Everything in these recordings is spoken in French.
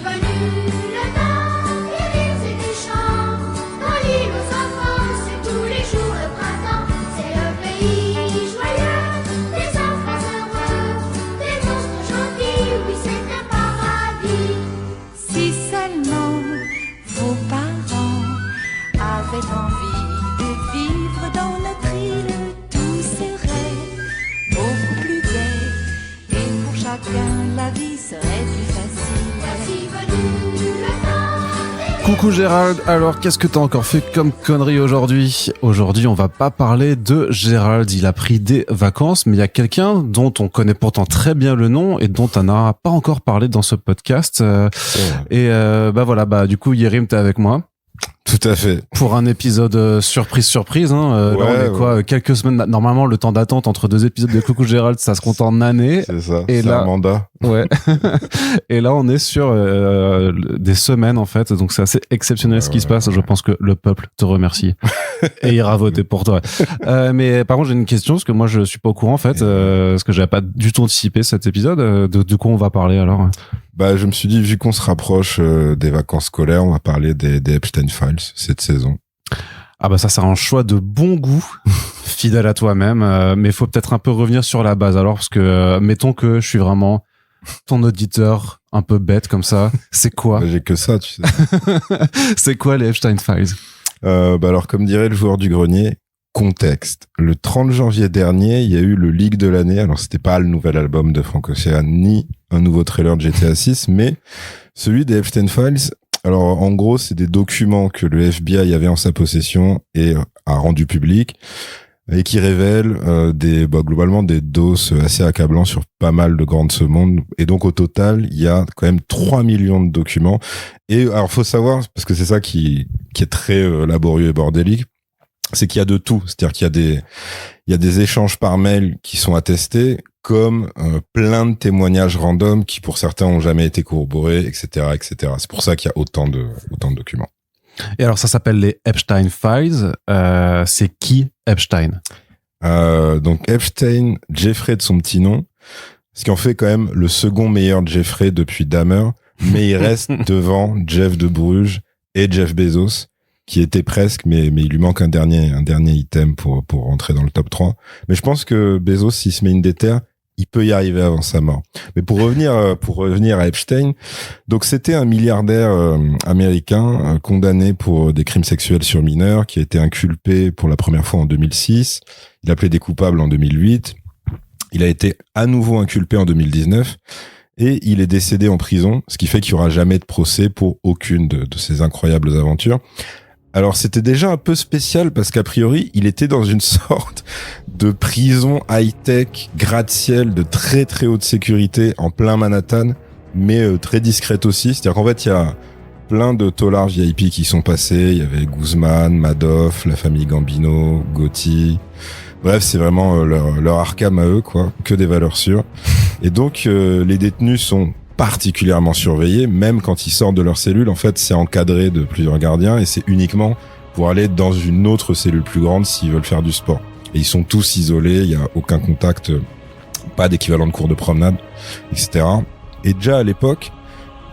venu le temps des rires et des chants. Dans l'île aux enfants, c'est tous les jours le printemps. C'est le pays joyeux, des enfants heureux, des monstres gentils, oui c'est un paradis. Si seulement vos parents avaient envie de vivre dans notre île, tout serait beaucoup plus gai. Et pour chacun, la vie serait plus facile. Voici venu le temps. Coucou Gérald, alors qu'est-ce que t'as encore fait comme connerie aujourd'hui ? Aujourd'hui, on va pas parler de Gérald, il a pris des vacances, mais il y a quelqu'un dont on connaît pourtant très bien le nom et dont on n'a pas encore parlé dans ce podcast. Du coup, Yérim, t'es avec moi. Tout à fait. Pour un épisode surprise. Là, on est quoi, quelques semaines. Normalement, le temps d'attente entre deux épisodes de Coucou Gérald, ça se compte en années. C'est ça. Et c'est là, un mandat. Ouais. Et là, on est sur des semaines en fait, donc c'est assez exceptionnel ce qui se passe. Je pense que le peuple te remercie et ira voter pour toi. Mais par contre, j'ai une question parce que moi, je suis pas au courant en fait, parce que j'avais pas du tout anticipé cet épisode. De quoi on va parler alors ? Bah, je me suis dit, vu qu'on se rapproche des vacances scolaires, on va parler des Epstein Files cette saison. Ah bah ça, c'est un choix de bon goût, fidèle à toi-même. Mais il faut peut-être un peu revenir sur la base alors, parce que mettons que je suis vraiment ton auditeur un peu bête comme ça. C'est quoi ? J'ai que ça, tu sais. C'est quoi les Epstein Files ? Alors, comme dirait le joueur du grenier, contexte. Le 30 janvier dernier, il y a eu le leak de l'année. Alors, c'était pas le nouvel album de Frank Ocean, ni un nouveau trailer de GTA 6, mais celui des Epstein Files. Alors, en gros, c'est des documents que le FBI avait en sa possession et a rendu publics et qui révèlent globalement des doses assez accablants sur pas mal de grands de ce monde. Et donc, au total, il y a quand même 3 millions de documents. Et alors, faut savoir, parce que c'est ça qui est très laborieux et bordélique, c'est qu'il y a de tout. C'est-à-dire qu'il y a des échanges par mail qui sont attestés, comme plein de témoignages random qui, pour certains, ont jamais été corroborés, etc., etc. C'est pour ça qu'il y a autant de documents. Et alors, ça s'appelle les Epstein Files. C'est qui Epstein ? Donc Epstein, Jeffrey de son petit nom, ce qui en fait quand même le second meilleur Jeffrey depuis Dahmer, mais il reste devant Jeff de Bruges et Jeff Bezos, qui était presque, mais il lui manque un dernier item pour rentrer dans le top 3. Mais je pense que Bezos, s'il se met une déterre, il peut y arriver avant sa mort. Mais pour revenir à Epstein, donc c'était un milliardaire américain condamné pour des crimes sexuels sur mineurs, qui a été inculpé pour la première fois en 2006. Il a plaidé coupable en 2008. Il a été à nouveau inculpé en 2019. Et il est décédé en prison, ce qui fait qu'il n'y aura jamais de procès pour aucune de ces incroyables aventures. Alors c'était déjà un peu spécial parce qu'a priori il était dans une sorte de prison high-tech, gratte-ciel de très très haute sécurité en plein Manhattan, mais très discrète aussi. C'est-à-dire qu'en fait il y a plein de taulards VIP qui sont passés. Il y avait Guzman, Madoff, la famille Gambino, Gotti. Bref, c'est vraiment leur Arkham à eux, quoi. Que des valeurs sûres. Et donc les détenus sont particulièrement surveillés, même quand ils sortent de leur cellule. En fait, c'est encadré de plusieurs gardiens et c'est uniquement pour aller dans une autre cellule plus grande s'ils veulent faire du sport. Et ils sont tous isolés, il y a aucun contact, pas d'équivalent de cours de promenade, etc. Et déjà à l'époque,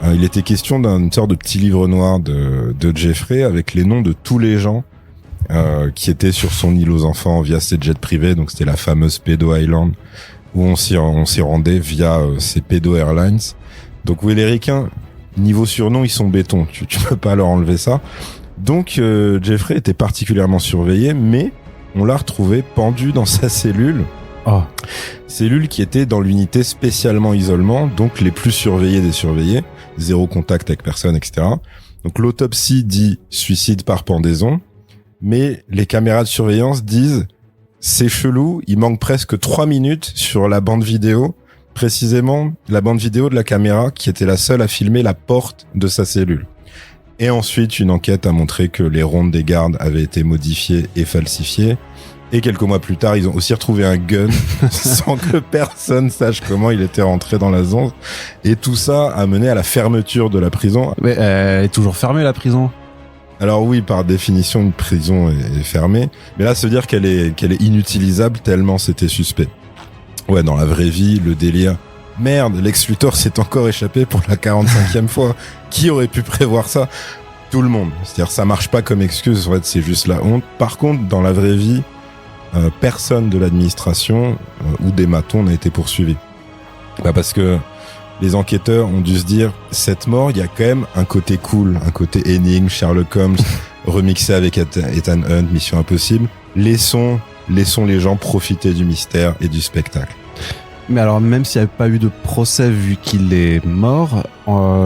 il était question d'une sorte de petit livre noir de Jeffrey avec les noms de tous les gens qui étaient sur son île aux enfants via ses jets privés. Donc c'était la fameuse Pedo Island où on s'y rendait via ces Pedo Airlines. Donc oui, les ricains, niveau surnom, ils sont béton. Tu peux pas leur enlever ça. Donc Jeffrey était particulièrement surveillé, mais on l'a retrouvé pendu dans sa cellule. Oh. Cellule qui était dans l'unité spécialement isolement, donc les plus surveillés des surveillés, zéro contact avec personne, etc. Donc l'autopsie dit suicide par pendaison, mais les caméras de surveillance disent c'est chelou, il manque presque 3 minutes sur la bande vidéo. Précisément, la bande vidéo de la caméra qui était la seule à filmer la porte de sa cellule. Et ensuite, une enquête a montré que les rondes des gardes avaient été modifiées et falsifiées. Et quelques mois plus tard, ils ont aussi retrouvé un gun sans que personne sache comment il était rentré dans la zone. Et tout ça a mené à la fermeture de la prison. Mais elle est toujours fermée, la prison ? Alors oui, par définition, une prison est fermée. Mais là, ça veut dire qu'elle est inutilisable tellement c'était suspect. Ouais, dans la vraie vie, le délire Merde, Lex Luthor s'est encore échappé pour la 45e fois. Qui aurait pu prévoir ça? Tout le monde. C'est-à-dire, ça marche pas comme excuse, en fait, c'est juste la honte. Par contre, dans la vraie vie, personne de l'administration ou des matons n'a été poursuivi. Parce que les enquêteurs ont dû se dire, cette mort, il y a quand même un côté cool, un côté énigme, Sherlock Holmes, remixé avec Ethan Hunt, Mission Impossible. Laissons les gens profiter du mystère et du spectacle. Mais alors, même s'il n'y avait pas eu de procès vu qu'il est mort,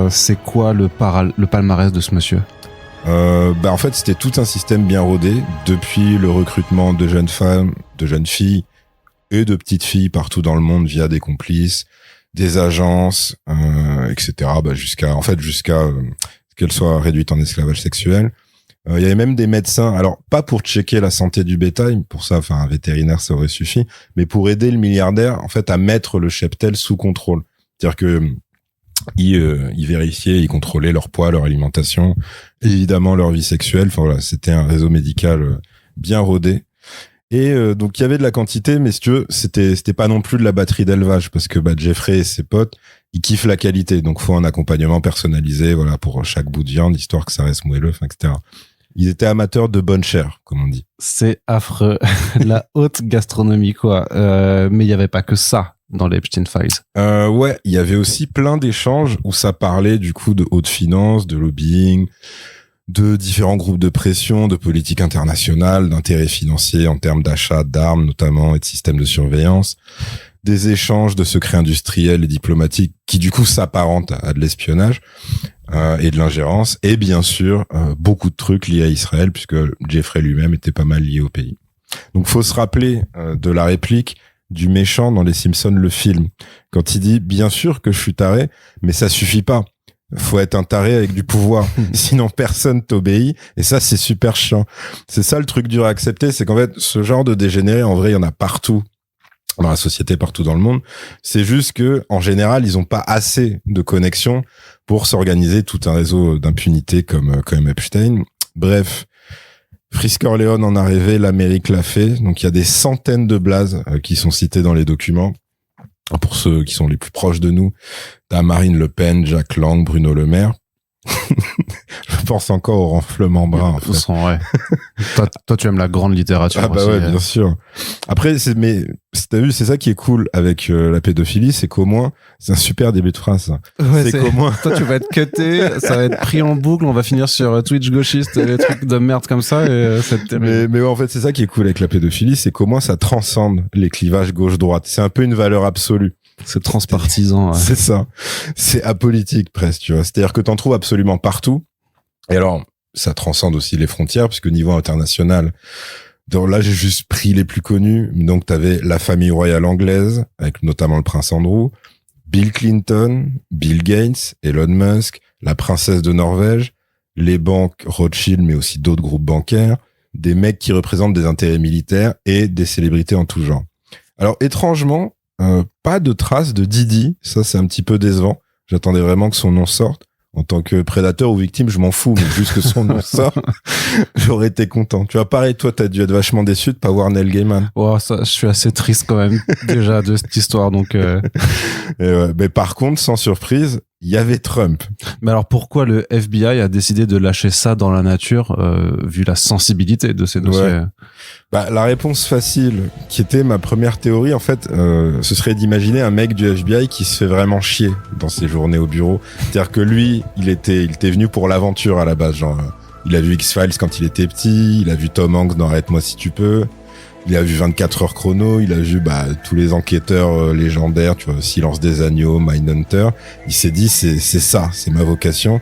c'est quoi le palmarès de ce monsieur? En fait, c'était tout un système bien rodé, depuis le recrutement de jeunes femmes, de jeunes filles et de petites filles partout dans le monde via des complices, des agences, etc. Jusqu'à qu'elles soient réduites en esclavage sexuel. Il y avait même des médecins, alors pas pour checker la santé du bétail, pour ça, un vétérinaire ça aurait suffi, mais pour aider le milliardaire en fait à mettre le cheptel sous contrôle. C'est-à-dire que ils vérifiaient, ils contrôlaient leur poids, leur alimentation, évidemment leur vie sexuelle. Enfin voilà, c'était un réseau médical bien rodé. Et donc il y avait de la quantité, mais si tu veux, c'était pas non plus de la batterie d'élevage, parce que Jeffrey et ses potes, ils kiffent la qualité, donc faut un accompagnement personnalisé, voilà, pour chaque bout de viande, histoire que ça reste moelleux, etc. Ils étaient amateurs de bonne chair, comme on dit. C'est affreux, la haute gastronomie quoi. Mais il y avait pas que ça dans les Epstein Files. Ouais, il y avait aussi plein d'échanges où ça parlait du coup de haute finance, de lobbying, de différents groupes de pression, de politique internationale, d'intérêts financiers en termes d'achat d'armes notamment et de systèmes de surveillance, des échanges de secrets industriels et diplomatiques qui du coup s'apparentent à de l'espionnage et de l'ingérence, et bien sûr beaucoup de trucs liés à Israël puisque Jeffrey lui-même était pas mal lié au pays. Donc faut se rappeler de la réplique du méchant dans Les Simpsons le film, quand il dit bien sûr que je suis taré, mais ça suffit pas. Faut être un taré avec du pouvoir, sinon personne t'obéit, et ça c'est super chiant. C'est ça le truc dur à accepter, c'est qu'en fait ce genre de dégénérés, en vrai il y en a partout dans la société, partout dans le monde. C'est juste que en général ils ont pas assez de connexions pour s'organiser tout un réseau d'impunité comme Epstein. Bref, Frisk Orleans en a rêvé, l'Amérique l'a fait. Donc il y a des centaines de blazes qui sont cités dans les documents. Pour ceux qui sont les plus proches de nous, t'as Marine Le Pen, Jack Lang, Bruno Le Maire. Je pense encore au renflement brun. En fait. Ouais. toi, tu aimes la grande littérature. Ah bah aussi, ouais, bien sûr. Après, t'as vu, c'est ça qui est cool avec la pédophilie, c'est qu'au moins, c'est un super début de phrase. Ça. Ouais, c'est qu'au moins, toi, tu vas être cuté, ça va être pris en boucle, on va finir sur Twitch gauchiste et des trucs de merde comme ça. Et c'est terrible. mais ouais, en fait, c'est ça qui est cool avec la pédophilie, c'est qu'au moins, ça transcende les clivages gauche-droite. C'est un peu une valeur absolue. C'est transpartisan. Ouais. C'est ça. C'est apolitique presque, tu vois. C'est-à-dire que t'en trouves absolument partout. Et alors, ça transcende aussi les frontières, puisque au niveau international, donc là, j'ai juste pris les plus connus. Donc, t'avais la famille royale anglaise, avec notamment le prince Andrew, Bill Clinton, Bill Gates, Elon Musk, la princesse de Norvège, les banques Rothschild, mais aussi d'autres groupes bancaires, des mecs qui représentent des intérêts militaires et des célébrités en tout genre. Alors, étrangement, pas de traces de Didi, ça c'est un petit peu décevant. J'attendais vraiment que son nom sorte. En tant que prédateur ou victime, je m'en fous, mais juste que son nom sort, j'aurais été content. Tu vois, pareil, toi, t'as dû être vachement déçu de pas voir Neil Gaiman. Oh, ça, je suis assez triste quand même, déjà, de cette histoire, donc... Et ouais, mais par contre, sans surprise, il y avait Trump. Mais alors, pourquoi le FBI a décidé de lâcher ça dans la nature, vu la sensibilité de ces dossiers? Ouais. La réponse facile, qui était ma première théorie, en fait, ce serait d'imaginer un mec du FBI qui se fait vraiment chier dans ses journées au bureau. C'est-à-dire que lui, il était venu pour l'aventure à la base, genre, il a vu X-Files quand il était petit, il a vu Tom Hanks dans Arrête-moi si tu peux, il a vu 24 heures chrono, il a vu tous les enquêteurs légendaires, tu vois, Silence des agneaux, Mindhunter. Il s'est dit c'est ça, c'est ma vocation.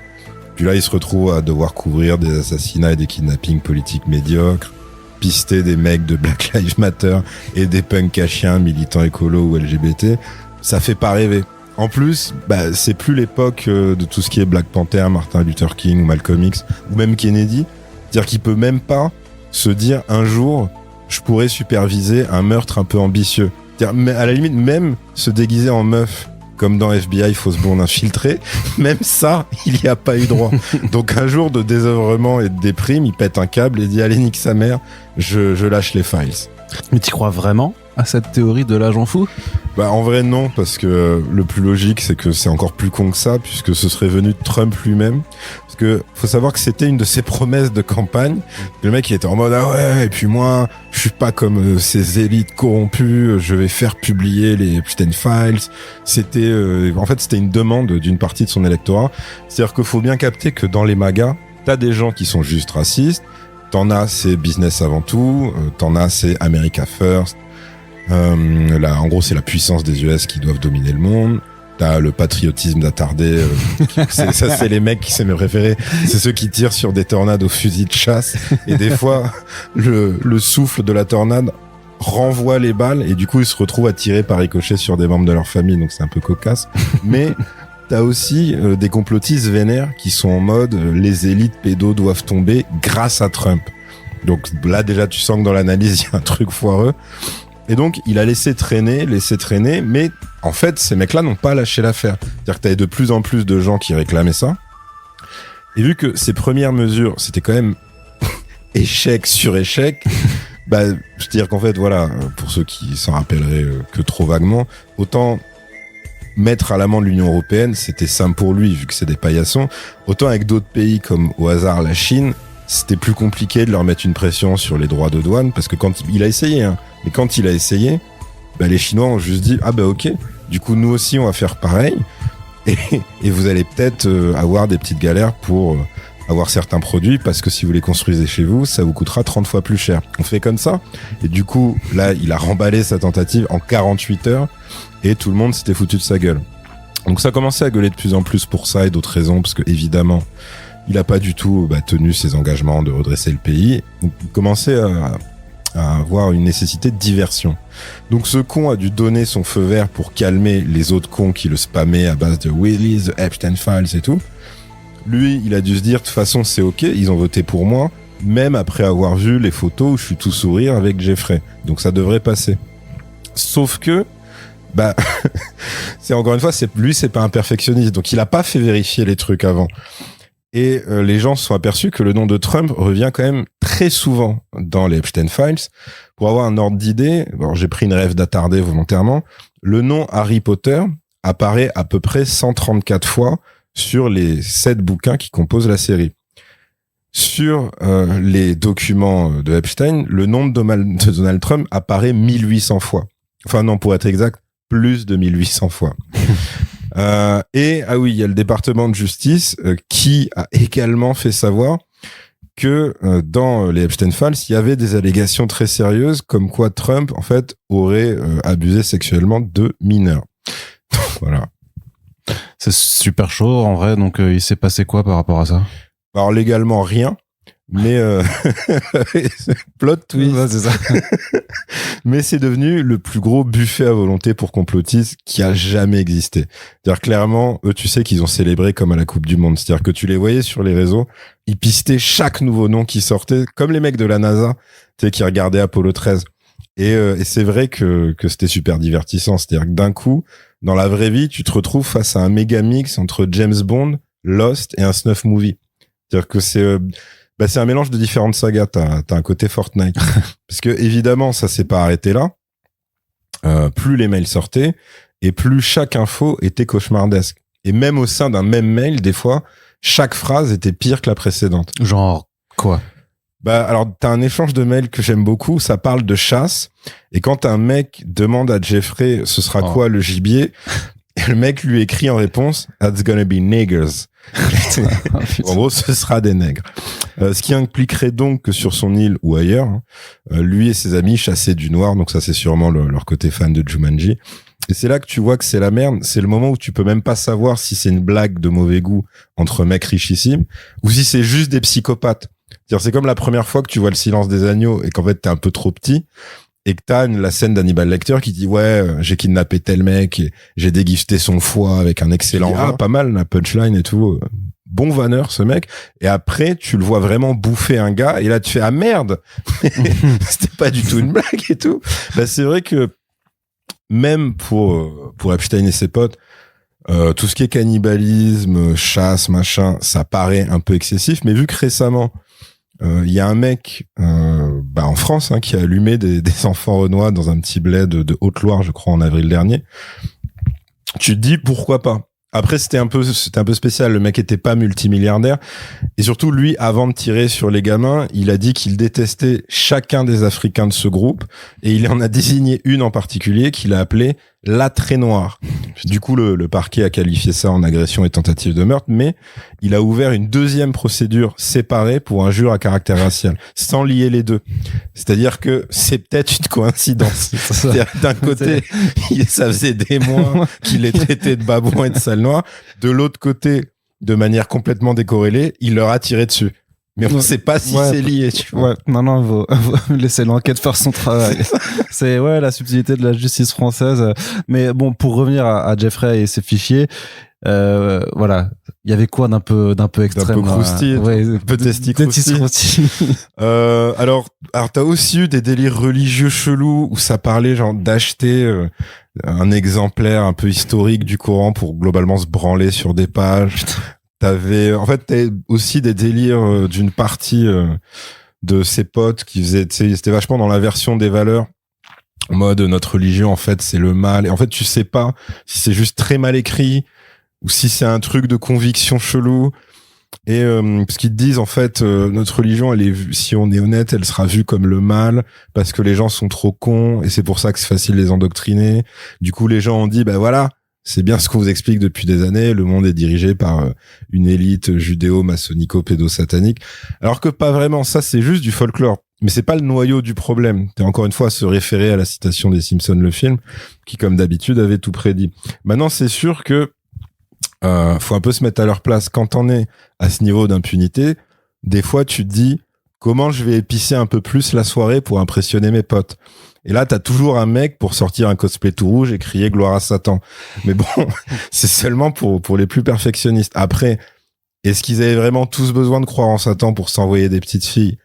Puis là, il se retrouve à devoir couvrir des assassinats et des kidnappings politiques médiocres, pister des mecs de Black Lives Matter et des punks à chiens militants écolos ou LGBT. Ça fait pas rêver. En plus, c'est plus l'époque de tout ce qui est Black Panther, Martin Luther King ou Malcolm X ou même Kennedy. C'est-à-dire qu'il peut même pas se dire un jour je pourrais superviser un meurtre un peu ambitieux. C'est-à-dire, à la limite, même se déguiser en meuf, comme dans FBI, fausse blonde infiltrée, même ça, il n'y a pas eu droit. Donc un jour de désœuvrement et de déprime, il pète un câble et dit allez nique sa mère, je lâche les files. Mais t'y crois vraiment? à cette théorie de l'agent fou? Bah, en vrai, non, parce que le plus logique, c'est que c'est encore plus con que ça, puisque ce serait venu de Trump lui-même. Parce que faut savoir que c'était une de ses promesses de campagne. Le mec, il était en mode, ah ouais, et puis moi, je suis pas comme ces élites corrompues, je vais faire publier les Epstein Files. C'était, en fait, c'était une demande d'une partie de son électorat. C'est-à-dire qu'il faut bien capter que dans les MAGA, t'as des gens qui sont juste racistes, t'en as, c'est business avant tout, t'en as, c'est America First. Là, en gros, c'est la puissance des US qui doivent dominer le monde. T'as le patriotisme d'attardé. Ça, c'est les mecs qui c'est mes préférés. C'est ceux qui tirent sur des tornades au fusil de chasse. Et des fois, le souffle de la tornade renvoie les balles et du coup, ils se retrouvent à tirer par ricochet sur des membres de leur famille. Donc, c'est un peu cocasse. Mais t'as aussi des complotistes vénères qui sont en mode les élites pédos doivent tomber grâce à Trump. Donc là, déjà, tu sens que dans l'analyse, il y a un truc foireux. Et donc, il a laissé traîner, mais en fait, ces mecs-là n'ont pas lâché l'affaire. C'est-à-dire que t'avais de plus en plus de gens qui réclamaient ça. Et vu que ces premières mesures, c'était quand même échec sur échec, bah, je veux dire qu'en fait, voilà, pour ceux qui s'en rappelleraient que trop vaguement, autant mettre à l'amende l'Union européenne, c'était simple pour lui, vu que c'est des paillassons. Autant avec d'autres pays comme, au hasard, la Chine, c'était plus compliqué de leur mettre une pression sur les droits de douane, parce que quand il a essayé, mais quand il a essayé, bah, les Chinois ont juste dit, ah bah ok, du coup nous aussi on va faire pareil, et vous allez peut-être avoir des petites galères pour avoir certains produits, parce que si vous les construisez chez vous, ça vous coûtera 30 fois plus cher. On fait comme ça, et du coup, là, il a remballé sa tentative en 48 heures, et tout le monde s'était foutu de sa gueule. Donc ça commençait à gueuler de plus en plus pour ça, et d'autres raisons, parce que évidemment, il n'a pas du tout tenu ses engagements de redresser le pays. Donc, il commençait à avoir une nécessité de diversion. Donc ce con a dû donner son feu vert pour calmer les autres cons qui le spammaient à base de Willy, The Epstein Files et tout. Lui, il a dû se dire, de toute façon, c'est ok, ils ont voté pour moi, même après avoir vu les photos où je suis tout sourire avec Jeffrey. Donc ça devrait passer. Sauf que, c'est encore une fois, lui, c'est pas un perfectionniste. Donc il a pas fait vérifier les trucs avant. Et les gens se sont aperçus que le nom de Trump revient quand même très souvent dans les Epstein Files. Pour avoir un ordre d'idée, alors j'ai pris une rêve d'attardé volontairement, le nom Harry Potter apparaît à peu près 134 fois sur les 7 bouquins qui composent la série. Sur les documents de Epstein, le nom de Donald Trump apparaît 1800 fois. Enfin non, pour être exact, plus de 1800 fois. Et ah oui, il y a le département de justice qui a également fait savoir que dans les Epstein Files, il y avait des allégations très sérieuses comme quoi Trump en fait aurait abusé sexuellement de mineurs. Voilà. C'est super chaud en vrai, donc il s'est passé quoi par rapport à ça? Alors légalement rien, mais plot twist. Ouais, c'est ça. Mais c'est devenu le plus gros buffet à volonté pour complotistes qui a jamais existé. C'est-à-dire clairement, eux, tu sais qu'ils ont célébré comme à la Coupe du Monde. C'est-à-dire que tu les voyais sur les réseaux, ils pistaient chaque nouveau nom qui sortait, comme les mecs de la NASA, tu sais, qui regardaient Apollo 13. Et c'est vrai que c'était super divertissant. C'est-à-dire que d'un coup, dans la vraie vie, tu te retrouves face à un méga mix entre James Bond, Lost et un snuff movie. C'est-à-dire que c'est un mélange de différentes sagas. T'as un côté Fortnite. Parce que, évidemment, ça s'est pas arrêté là. Plus les mails sortaient et plus chaque info était cauchemardesque. Et même au sein d'un même mail, des fois, chaque phrase était pire que la précédente. Genre quoi? Alors, t'as un échange de mails que j'aime beaucoup. Ça parle de chasse. Et quand un mec demande à Jeffrey, ce sera quoi le gibier? Et le mec lui écrit en réponse, that's gonna be niggers. En gros, ce sera des nègres. Ce qui impliquerait donc que sur son île ou ailleurs, lui et ses amis chassaient du noir. Donc ça, c'est sûrement leur côté fan de Jumanji. Et c'est là que tu vois que c'est la merde. C'est le moment où tu peux même pas savoir si c'est une blague de mauvais goût entre mecs richissimes ou si c'est juste des psychopathes. C'est-à-dire, c'est comme la première fois que tu vois Le Silence des agneaux et qu'en fait t'es un peu trop petit et que t'as la scène d'Hannibal Lecter qui dit j'ai kidnappé tel mec et j'ai dégusté son foie avec un excellent vin. Pas mal la punchline et tout. Bon vanneur ce mec. Et après tu le vois vraiment bouffer un gars et là tu fais ah merde. C'était pas du tout une blague et tout. C'est vrai que même pour Epstein et ses potes, tout ce qui est cannibalisme, chasse, machin, ça paraît un peu excessif, mais vu que récemment il y a un mec en France, qui a allumé des enfants renois dans un petit bled de Haute-Loire, je crois, en avril dernier. Tu te dis pourquoi pas. Après, c'était un peu spécial. Le mec était pas multimilliardaire. Et surtout, lui, avant de tirer sur les gamins, il a dit qu'il détestait chacun des Africains de ce groupe. Et il en a désigné une en particulier qu'il a appelée la très noire. Du coup, le parquet a qualifié ça en agression et tentative de meurtre, mais il a ouvert une deuxième procédure séparée pour injure à caractère racial, sans lier les deux. C'est-à-dire que c'est peut-être une coïncidence. C'est-à-dire que d'un côté, ça faisait des mois qu'il les traitait de babouins et de sales noirs. De l'autre côté, de manière complètement décorrélée, il leur a tiré dessus. Mais on ne sait pas si c'est lié, tu vois. Ouais, non, faut laisser l'enquête faire son travail. C'est la subtilité de la justice française. Mais bon, pour revenir à Jeffrey et ses fichiers, voilà, il y avait quoi d'un peu extrême, d'un peu croustille, un peu testi-croustille. Alors t'as aussi eu des délires religieux chelous où ça parlait genre d'acheter un exemplaire un peu historique du Coran pour globalement se branler sur des pages. T'avais aussi des délires d'une partie de ses potes qui faisaient, c'était vachement dans la version des valeurs, en mode notre religion en fait c'est le mal, et en fait tu sais pas si c'est juste très mal écrit ou si c'est un truc de conviction chelou. Et parce qu'ils te disent en fait notre religion elle est vue, si on est honnête, elle sera vue comme le mal parce que les gens sont trop cons et c'est pour ça que c'est facile de les endoctriner. Du coup les gens ont dit voilà, c'est bien ce qu'on vous explique depuis des années, le monde est dirigé par une élite judéo-maçonnico-pédosatanique. Alors que pas vraiment, ça c'est juste du folklore. Mais c'est pas le noyau du problème. T'es encore une fois à se référer à la citation des Simpsons, le film, qui comme d'habitude avait tout prédit. Maintenant c'est sûr que faut un peu se mettre à leur place. Quand t'en es à ce niveau d'impunité, des fois tu te dis comment je vais épicer un peu plus la soirée pour impressionner mes potes. Et là, t'as toujours un mec pour sortir un cosplay tout rouge et crier gloire à Satan. Mais bon, c'est seulement pour les plus perfectionnistes. Après, est-ce qu'ils avaient vraiment tous besoin de croire en Satan pour s'envoyer des petites filles?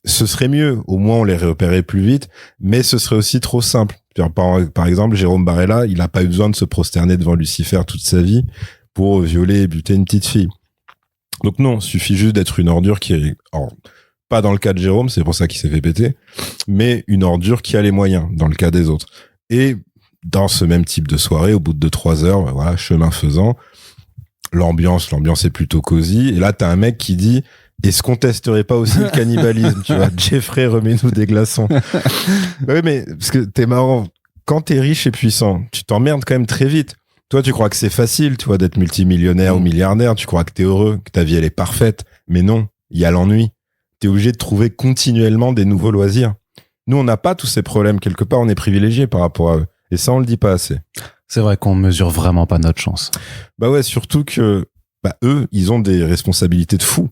Ce serait mieux. Au moins, on les repérait plus vite. Mais ce serait aussi trop simple. Par exemple, Jérôme Barella, il a pas eu besoin de se prosterner devant Lucifer toute sa vie pour violer et buter une petite fille. Donc non, suffit juste d'être une ordure qui est... pas dans le cas de Jérôme, c'est pour ça qu'il s'est fait péter, mais une ordure qui a les moyens, dans le cas des autres. Et dans ce même type de soirée, au bout de 2-3 heures, voilà, chemin faisant, l'ambiance est plutôt cosy, et là, t'as un mec qui dit, est-ce qu'on testerait pas aussi le cannibalisme, tu vois, Jeffrey, remets-nous des glaçons. Oui, mais, parce que t'es marrant, quand t'es riche et puissant, tu t'emmerdes quand même très vite. Toi, tu crois que c'est facile, tu vois, d'être multimillionnaire ou milliardaire, tu crois que t'es heureux, que ta vie, elle est parfaite, mais non, il y a l'ennui. T'es obligé de trouver continuellement des nouveaux loisirs. Nous, on n'a pas tous ces problèmes. Quelque part, on est privilégiés par rapport à eux. Et ça, on le dit pas assez. C'est vrai qu'on mesure vraiment pas notre chance. Bah ouais, surtout que eux, ils ont des responsabilités de fou.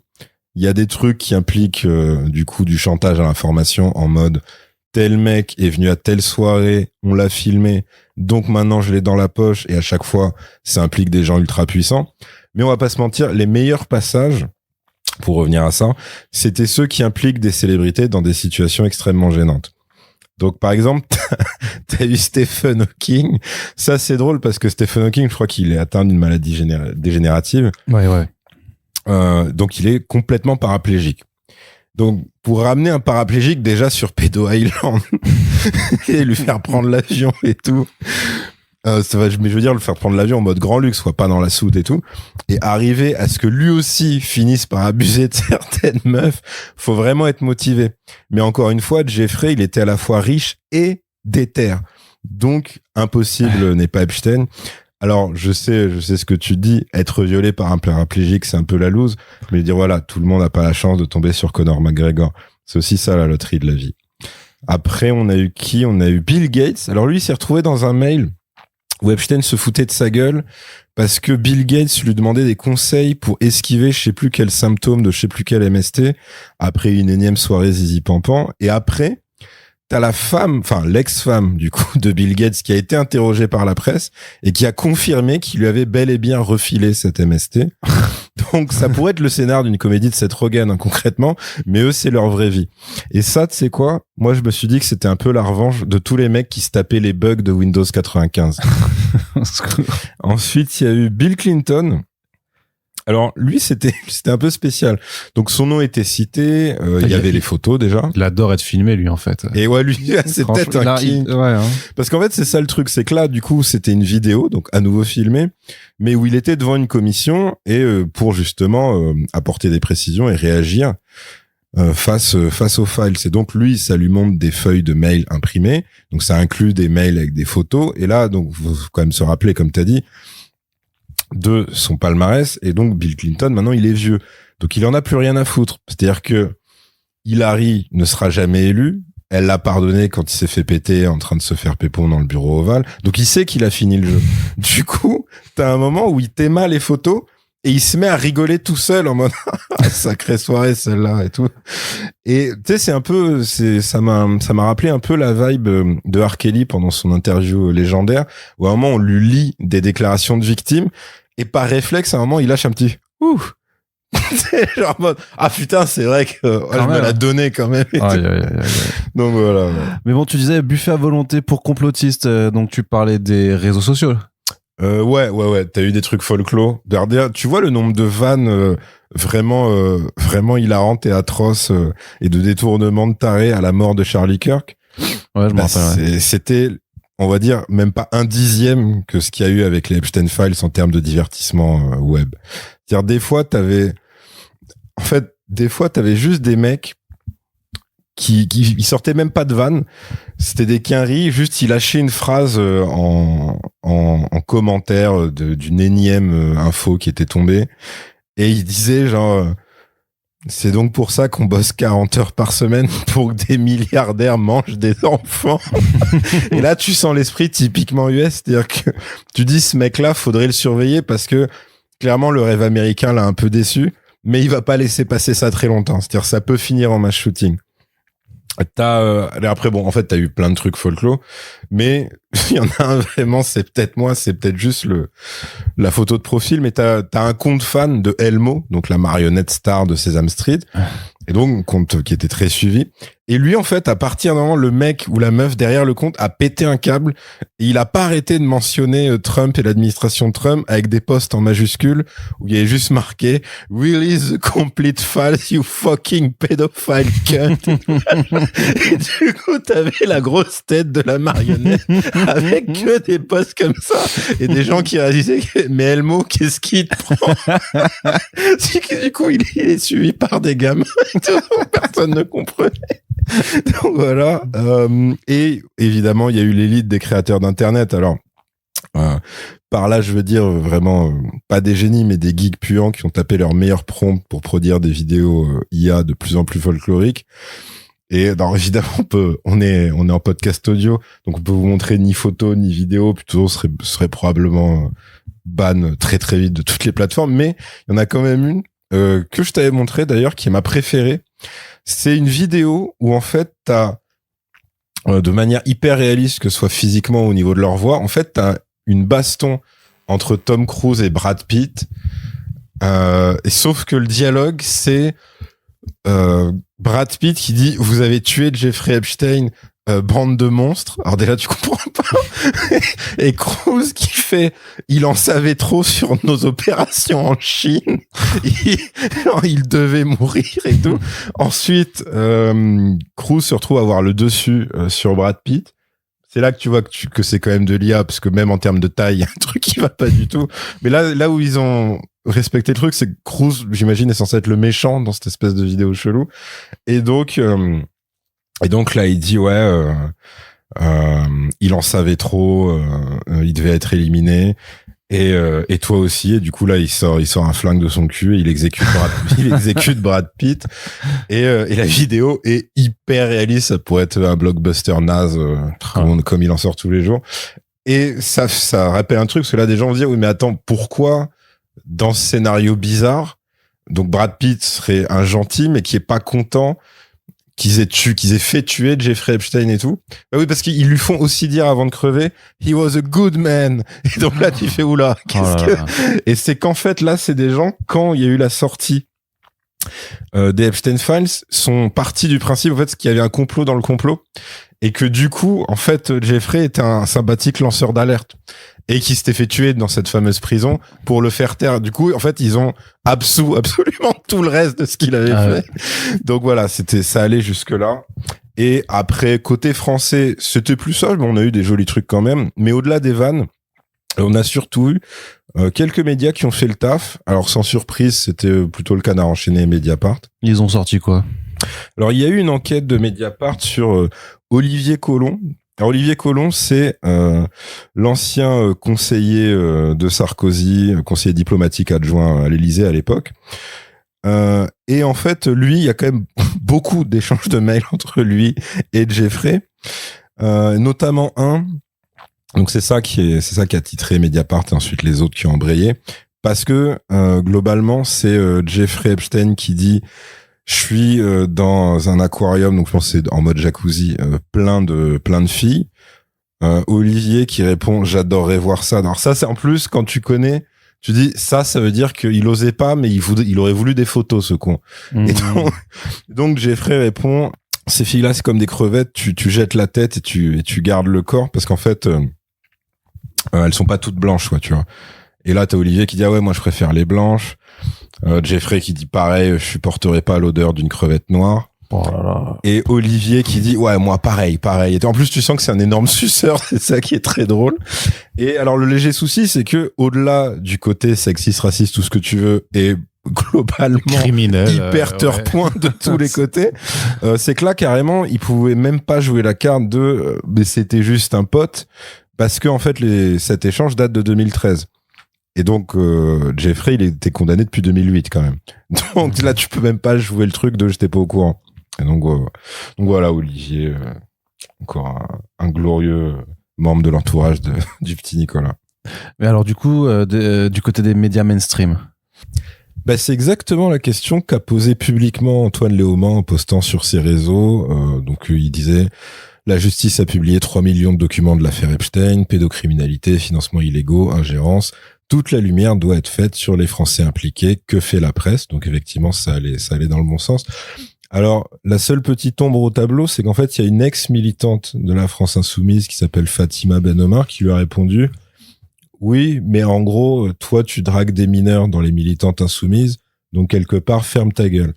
Il y a des trucs qui impliquent du coup du chantage à l'information en mode tel mec est venu à telle soirée, on l'a filmé, donc maintenant je l'ai dans la poche, et à chaque fois, ça implique des gens ultra puissants. Mais on va pas se mentir, les meilleurs passages, pour revenir à ça, c'était ceux qui impliquent des célébrités dans des situations extrêmement gênantes. Donc, par exemple, t'as eu Stephen Hawking. Ça, c'est drôle parce que Stephen Hawking, je crois qu'il est atteint d'une maladie dégénérative. Ouais. Donc, il est complètement paraplégique. Donc, pour ramener un paraplégique déjà sur Pedo Island et lui faire prendre l'avion et tout, mais je veux dire, le faire prendre l'avion en mode grand luxe, soit pas dans la soute et tout, et arriver à ce que lui aussi finisse par abuser de certaines meufs, faut vraiment être motivé. Mais encore une fois, Jeffrey, il était à la fois riche et déter. Donc, impossible n'est pas Epstein. Alors, je sais ce que tu dis, être violé par un paraplégique, c'est un peu la loose, mais dire voilà, tout le monde n'a pas la chance de tomber sur Conor McGregor. C'est aussi ça la loterie de la vie. Après, on a eu qui? On a eu Bill Gates. Alors lui, il s'est retrouvé dans un mail où Epstein se foutait de sa gueule parce que Bill Gates lui demandait des conseils pour esquiver je sais plus quel symptôme de je sais plus quel MST après une énième soirée zizi pampan. Et après, t'as la femme, enfin l'ex-femme du coup de Bill Gates qui a été interrogée par la presse et qui a confirmé qu'il lui avait bel et bien refilé cet MST. Donc ça pourrait être le scénar d'une comédie de Seth Rogen concrètement, mais eux c'est leur vraie vie. Et ça, tu sais quoi? Moi je me suis dit que c'était un peu la revanche de tous les mecs qui se tapaient les bugs de Windows 95. Ensuite il y a eu Bill Clinton. Alors lui c'était un peu spécial. Donc son nom était cité, il y avait les photos déjà. Il adore être filmé lui en fait. Et ouais lui c'est peut-être un king. Ouais, hein. Parce qu'en fait c'est ça le truc, c'est que là du coup c'était une vidéo donc à nouveau filmée, mais où il était devant une commission et pour justement apporter des précisions et réagir face aux files. C'est donc lui, ça lui montre des feuilles de mails imprimées. Donc ça inclut des mails avec des photos. Et là, donc faut quand même se rappeler, comme t'as dit, de son palmarès. Et donc Bill Clinton, maintenant il est vieux. Donc il en a plus rien à foutre. C'est-à-dire que Hillary ne sera jamais élue. Elle l'a pardonné quand il s'est fait péter en train de se faire pépon dans le bureau ovale. Donc il sait qu'il a fini le jeu. Du coup, t'as un moment où il t'éma les photos et il se met à rigoler tout seul en mode sacrée soirée celle-là et tout. Et tu sais, c'est un peu, ça m'a rappelé un peu la vibe de R. Kelly pendant son interview légendaire où à un moment on lui lit des déclarations de victimes et par réflexe à un moment il lâche un petit ouh. C'est genre en mode ah putain c'est vrai que je me la donnais quand même. Donc voilà. Mais bon, tu disais buffet à volonté pour complotistes, donc tu parlais des réseaux sociaux. Ouais. T'as eu des trucs folklore. Derrière, tu vois le nombre de vannes vraiment hilarantes et atroces et de détournements de tarés à la mort de Charlie Kirk. Ouais, je me rappelle. C'était, on va dire, même pas 1/10 que ce qu'il y a eu avec les Epstein Files en termes de divertissement web. C'est-à-dire des fois t'avais juste des mecs qui ils sortaient même pas de vannes, c'était des quinries, juste il lâchait une phrase en commentaire d'une énième info qui était tombée et il disait genre c'est donc pour ça qu'on bosse 40 heures par semaine pour que des milliardaires mangent des enfants. Et là tu sens l'esprit typiquement US, c'est-à-dire que tu dis ce mec-là faudrait le surveiller parce que clairement le rêve américain l'a un peu déçu, mais il va pas laisser passer ça très longtemps, c'est-à-dire ça peut finir en mass shooting. Après bon en fait t'as eu plein de trucs folklore mais il y en a un vraiment c'est peut-être juste la photo de profil mais t'as un compte fan de Elmo donc la marionnette star de Sesame Street et donc compte qui était très suivi et lui en fait à partir d'un moment le mec ou la meuf derrière le compte a pété un câble et il a pas arrêté de mentionner Trump et l'administration Trump avec des posts en majuscules où il y avait juste marqué release the complete file you fucking pedophile cunt. Et du coup t'avais la grosse tête de la marionnette avec que des posts comme ça et des gens qui réalisaient mais Elmo qu'est-ce qui te prend. C'est que du coup il est suivi par des gamins et tout, personne ne comprenait. Donc voilà et évidemment il y a eu l'élite des créateurs d'internet. Alors par là je veux dire vraiment pas des génies mais des geeks puants qui ont tapé leur meilleur prompt pour produire des vidéos IA de plus en plus folkloriques. Et alors évidemment on est en podcast audio donc on peut vous montrer ni photo ni vidéo, plutôt serait probablement ban très très vite de toutes les plateformes, mais il y en a quand même une que je t'avais montré d'ailleurs qui est ma préférée. C'est une vidéo où en fait t'as de manière hyper réaliste, que ce soit physiquement ou au niveau de leur voix, en fait t'as une baston entre Tom Cruise et Brad Pitt et sauf que le dialogue c'est Brad Pitt qui dit vous avez tué Jeffrey Epstein, bande de monstres. Alors déjà tu comprends pas. Et Cruise qui fait il en savait trop sur nos opérations en Chine. Il devait mourir et tout. Ensuite Cruise se retrouve à avoir le dessus sur Brad Pitt. C'est là que tu vois que c'est quand même de l'IA, parce que même en termes de taille, il y a un truc qui va pas du tout. Mais là où ils ont respecté le truc, c'est que Cruise, j'imagine, est censé être le méchant dans cette espèce de vidéo chelou. Et donc là, il dit il en savait trop, il devait être éliminé. Et toi aussi. Et du coup là, il sort un flingue de son cul et il exécute Brad Pitt. Et la vidéo est hyper réaliste. Ça pourrait être un blockbuster naze comme il en sort tous les jours. Et ça rappelle un truc, parce que là des gens vont dire oui mais attends, pourquoi dans ce scénario bizarre, donc Brad Pitt serait un gentil mais qui est pas content qu'ils aient fait tuer Jeffrey Epstein et tout. Bah oui, parce qu'ils lui font aussi dire avant de crever, he was a good man. Et donc là, tu fais, oula, Et c'est qu'en fait, là, c'est des gens, quand il y a eu la sortie des Epstein Files sont partis du principe en fait qu'il y avait un complot dans le complot et que du coup en fait Jeffrey était un sympathique lanceur d'alerte et qui s'était fait tuer dans cette fameuse prison pour le faire taire. Du coup en fait ils ont absous absolument tout le reste de ce qu'il avait fait. Ouais. Donc voilà, ça allait jusque là. Et après côté français c'était plus ça, mais on a eu des jolis trucs quand même. Mais au-delà des vannes, on a surtout eu quelques médias qui ont fait le taf. Alors sans surprise, c'était plutôt le Canard enchaîné et Mediapart. Ils ont sorti quoi? Alors il y a eu une enquête de Mediapart sur Olivier Colomb. Alors Olivier Colomb, c'est l'ancien conseiller de Sarkozy, conseiller diplomatique adjoint à l'Élysée à l'époque. Et en fait, lui, il y a quand même beaucoup d'échanges de mails entre lui et Jeffrey, notamment un. Donc c'est ça qui a titré Mediapart et ensuite les autres qui ont embrayé, parce que globalement c'est Jeffrey Epstein qui dit je suis dans un aquarium, donc je pense que c'est en mode jacuzzi, plein de filles. Olivier qui répond j'adorerais voir ça. Alors ça c'est en plus quand tu connais, tu dis ça veut dire qu'il osait pas, mais il aurait voulu des photos ce con. Mmh. Et donc Jeffrey répond ces filles-là c'est comme des crevettes, tu jettes la tête et tu gardes le corps parce qu'en fait elles sont pas toutes blanches quoi, tu vois. Et là t'as Olivier qui dit ah ouais moi je préfère les blanches. Jeffrey qui dit pareil je supporterai pas l'odeur d'une crevette noire. Oh là là. Et Olivier qui dit ouais moi pareil. Et en plus tu sens que c'est un énorme suceur, c'est ça qui est très drôle. Et alors le léger souci c'est que au-delà du côté sexiste, raciste, tout ce que tu veux et globalement criminel, hyper turpoint de tous les côtés, c'est que là carrément il pouvait même pas jouer la carte de mais c'était juste un pote parce que en fait cet échange date de 2013. Et donc Jeffrey il était condamné depuis 2008 quand même. Donc là tu peux même pas jouer le truc de j'étais pas au courant. Et donc voilà Olivier, encore un glorieux membre de l'entourage du petit Nicolas. Mais alors du coup du côté des médias mainstream, bah c'est exactement la question qu'a posée publiquement Antoine Léaumont en postant sur ses réseaux. Donc il disait la justice a publié 3 millions de documents de l'affaire Epstein, pédocriminalité, financement illégaux, ingérence. Toute la lumière doit être faite sur les Français impliqués. Que fait la presse? Donc effectivement, ça allait dans le bon sens. Alors, la seule petite ombre au tableau, c'est qu'en fait, il y a une ex-militante de la France Insoumise qui s'appelle Fatima Ben Omar qui lui a répondu « Oui, mais en gros, toi, tu dragues des mineurs dans les militantes insoumises, donc quelque part, ferme ta gueule. »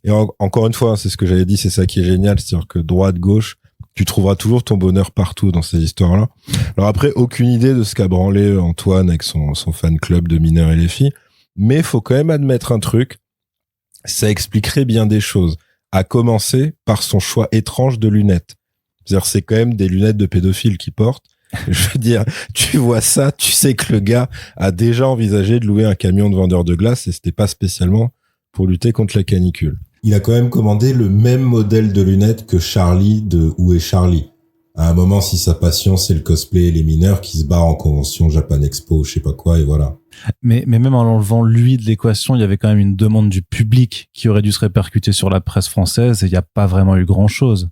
Et encore une fois, c'est ce que j'avais dit, c'est ça qui est génial, c'est-à-dire que droite, gauche, tu trouveras toujours ton bonheur partout dans ces histoires-là. Alors après, aucune idée de ce qu'a branlé Antoine avec son fan club de mineurs et les filles, mais faut quand même admettre un truc, ça expliquerait bien des choses, à commencer par son choix étrange de lunettes. C'est-à-dire, c'est quand même des lunettes de pédophile qu'il porte. Je veux dire, tu vois ça, tu sais que le gars a déjà envisagé de louer un camion de vendeur de glace et c'était pas spécialement pour lutter contre la canicule. Il a quand même commandé le même modèle de lunettes que Charlie de Où est Charlie. À un moment, si sa passion, c'est le cosplay et les mineurs qui se barrent en convention Japan Expo, je sais pas quoi, et voilà. Mais même en l'enlevant lui de l'équation, il y avait quand même une demande du public qui aurait dû se répercuter sur la presse française et il n'y a pas vraiment eu grand-chose.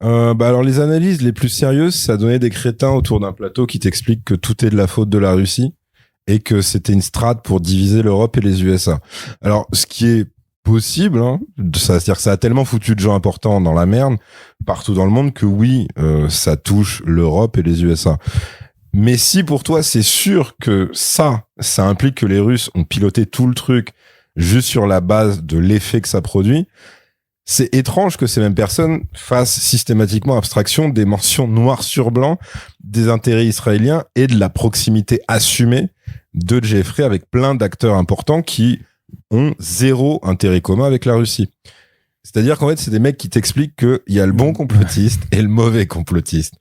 Alors les analyses les plus sérieuses, ça donnait des crétins autour d'un plateau qui t'expliquent que tout est de la faute de la Russie et que c'était une strate pour diviser l'Europe et les USA. Alors, ce qui est possible, hein, c'est-à-dire que ça a tellement foutu de gens importants dans la merde partout dans le monde que oui, ça touche l'Europe et les USA. Mais si pour toi c'est sûr que ça implique que les Russes ont piloté tout le truc juste sur la base de l'effet que ça produit, c'est étrange que ces mêmes personnes fassent systématiquement abstraction des mentions noir sur blanc des intérêts israéliens et de la proximité assumée de Jeffrey avec plein d'acteurs importants qui ont zéro intérêt commun avec la Russie. C'est-à-dire qu'en fait, c'est des mecs qui t'expliquent qu'il y a le bon complotiste et le mauvais complotiste.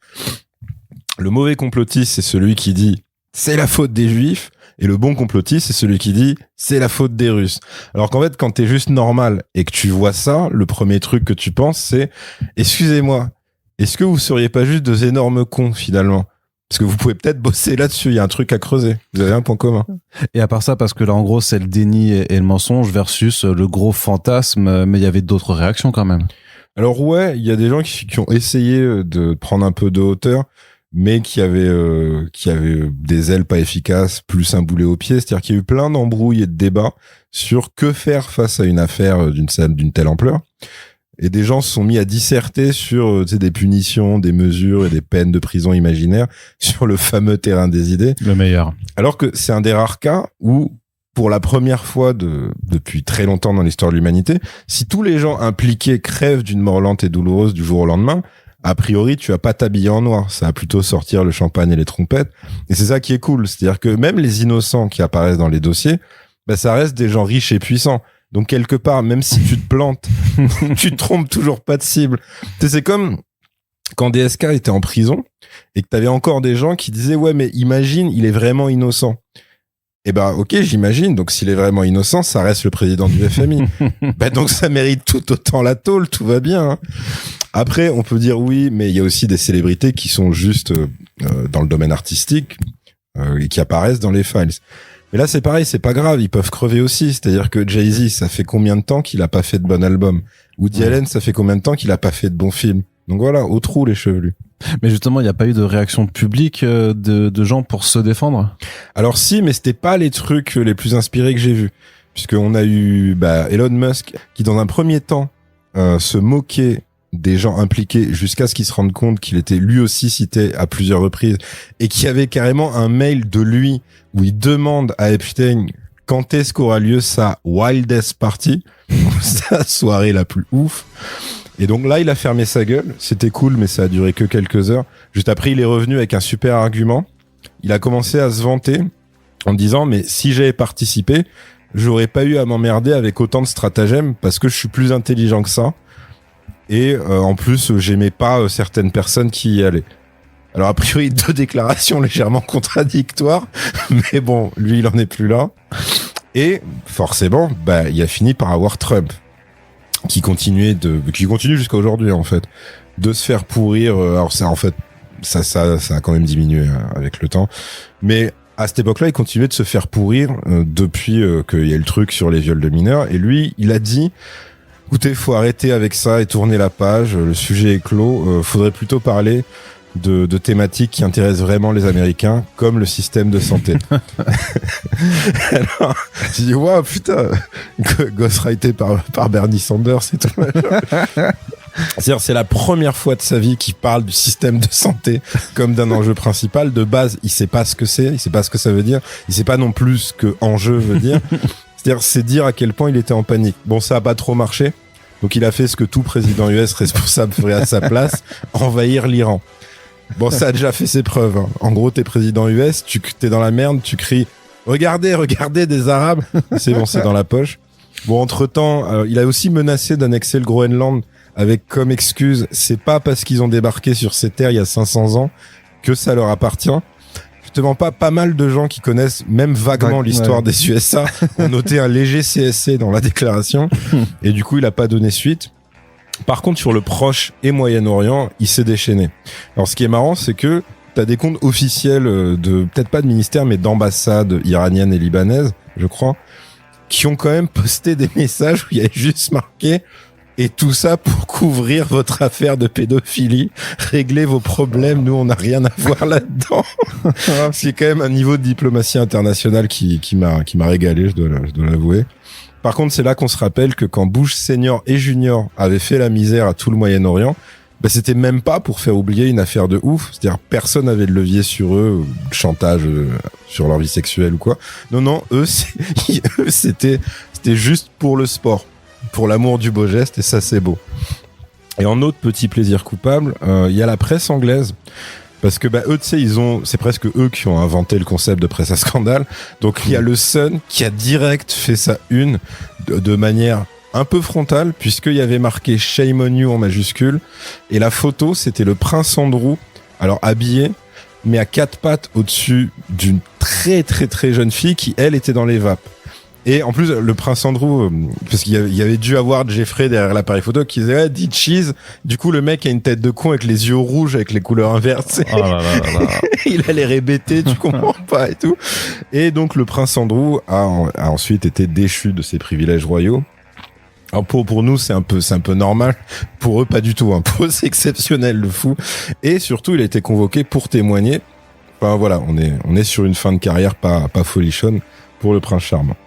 Le mauvais complotiste, c'est celui qui dit « c'est la faute des Juifs » et le bon complotiste, c'est celui qui dit « c'est la faute des Russes ». Alors qu'en fait, quand t'es juste normal et que tu vois ça, le premier truc que tu penses, c'est « excusez-moi, est-ce que vous seriez pas juste deux énormes cons, finalement ?» Parce que vous pouvez peut-être bosser là-dessus, il y a un truc à creuser. Vous avez un point commun. Et à part ça, parce que là, en gros, c'est le déni et le mensonge versus le gros fantasme, mais il y avait d'autres réactions quand même. Alors ouais, il y a des gens qui ont essayé de prendre un peu de hauteur, mais qui avait des ailes pas efficaces, plus un boulet au pied. C'est-à-dire qu'il y a eu plein d'embrouilles et de débats sur que faire face à une affaire d'une telle ampleur. Et des gens se sont mis à disserter sur des punitions, des mesures et des peines de prison imaginaires sur le fameux terrain des idées. Le meilleur. Alors que c'est un des rares cas où, pour la première fois depuis très longtemps dans l'histoire de l'humanité, si tous les gens impliqués crèvent d'une mort lente et douloureuse du jour au lendemain, a priori, tu vas pas t'habiller en noir. Ça va plutôt sortir le champagne et les trompettes. Et c'est ça qui est cool. C'est-à-dire que même les innocents qui apparaissent dans les dossiers, bah, ça reste des gens riches et puissants. Donc, quelque part, même si tu te plantes, tu te trompes toujours pas de cible. Tu sais, c'est comme quand DSK était en prison et que t'avais encore des gens qui disaient, ouais, mais imagine, il est vraiment innocent. Eh ben, ok, j'imagine. Donc, s'il est vraiment innocent, ça reste le président du FMI. Ben, donc, ça mérite tout autant la tôle, tout va bien. Hein. Après, on peut dire oui, mais il y a aussi des célébrités qui sont juste dans le domaine artistique et qui apparaissent dans les files. Mais là, c'est pareil, c'est pas grave, ils peuvent crever aussi. C'est-à-dire que Jay-Z, ça fait combien de temps qu'il a pas fait de bon album? Woody Allen, ça fait combien de temps qu'il a pas fait de bons films? Donc voilà, au trou les chevelus. Mais justement, il n'y a pas eu de réaction publique de gens pour se défendre? Alors si, mais c'était pas les trucs les plus inspirés que j'ai vus. Puisqu'on a eu Elon Musk qui, dans un premier temps, se moquait des gens impliqués jusqu'à ce qu'il se rende compte qu'il était lui aussi cité à plusieurs reprises et qu'il y avait carrément un mail de lui où il demande à Epstein quand est-ce qu'aura lieu sa wildest party, sa soirée la plus ouf. Et donc là, il a fermé sa gueule. C'était cool, mais ça a duré que quelques heures. Juste après, il est revenu avec un super argument. Il a commencé à se vanter en disant, mais si j'avais participé, j'aurais pas eu à m'emmerder avec autant de stratagèmes parce que je suis plus intelligent que ça. Et en plus, j'aimais pas certaines personnes qui y allaient. Alors a priori, 2 déclarations légèrement contradictoires, mais bon, lui, il en est plus là. Et forcément, il a fini par avoir Trump, qui continue jusqu'à aujourd'hui en fait, de se faire pourrir. Alors ça, en fait, ça a quand même diminué avec le temps, mais à cette époque-là, il continuait de se faire pourrir depuis qu'il y a eu le truc sur les viols de mineurs. Et lui, il a dit, écoutez, faut arrêter avec ça et tourner la page. Le sujet est clos. Faudrait plutôt parler de thématiques qui intéressent vraiment les Américains, comme le système de santé. Alors, tu dis, waouh, putain, ghostwrité par Bernie Sanders et tout. C'est-à-dire, c'est la première fois de sa vie qu'il parle du système de santé comme d'un enjeu principal. De base, il sait pas ce que c'est, il sait pas ce que ça veut dire, il sait pas non plus ce que enjeu veut dire. C'est-à-dire, c'est dire à quel point il était en panique. Bon, ça a pas trop marché. Donc, il a fait ce que tout président US responsable ferait à sa place, envahir l'Iran. Bon, ça a déjà fait ses preuves. Hein. En gros, t'es président US, t'es dans la merde, tu cries « Regardez des Arabes !» C'est bon, c'est dans la poche. Bon, entre-temps, il a aussi menacé d'annexer le Groenland avec comme excuse « C'est pas parce qu'ils ont débarqué sur ces terres il y a 500 ans que ça leur appartient ». Justement, pas mal de gens qui connaissent même vaguement l'histoire des USA ont noté un léger CSC dans la déclaration et du coup, il a pas donné suite. Par contre, sur le Proche et Moyen-Orient, il s'est déchaîné. Alors, ce qui est marrant, c'est que t'as des comptes officiels peut-être pas de ministère, mais d'ambassades iraniennes et libanaises, je crois, qui ont quand même posté des messages où il y avait juste marqué « Et tout ça pour couvrir votre affaire de pédophilie, régler vos problèmes, nous on n'a rien à voir là-dedans. » C'est quand même un niveau de diplomatie internationale qui m'a régalé, je dois l'avouer. Par contre, c'est là qu'on se rappelle que quand Bush senior et junior avaient fait la misère à tout le Moyen-Orient, c'était même pas pour faire oublier une affaire de ouf. C'est-à-dire, personne n'avait de levier sur eux, chantage sur leur vie sexuelle ou quoi. Non, eux, c'était juste pour le sport, pour l'amour du beau geste, et ça, c'est beau. Et en autre petit plaisir coupable, il y a la presse anglaise. Parce que eux, tu sais, c'est presque eux qui ont inventé le concept de presse à scandale. Donc il y a le Sun qui a direct fait sa une de manière un peu frontale, puisqu'il y avait marqué Shame on you en majuscule, et la photo c'était le prince Andrew, alors habillé, mais à 4 pattes au-dessus d'une très très très jeune fille qui elle était dans les vapes. Et en plus, le prince Andrew, parce qu'il y avait dû avoir Jeffrey derrière l'appareil photo qui disait dit cheese. Du coup, le mec a une tête de con avec les yeux rouges, avec les couleurs inversées. Oh là là là là. Il a l'air hébété, tu comprends pas et tout. Et donc, le prince Andrew a ensuite été déchu de ses privilèges royaux. Alors pour nous c'est un peu normal, pour eux pas du tout, hein. Pour eux c'est exceptionnel le fou, et surtout il a été convoqué pour témoigner. Enfin voilà, on est sur une fin de carrière pas folichonne pour le prince charmant.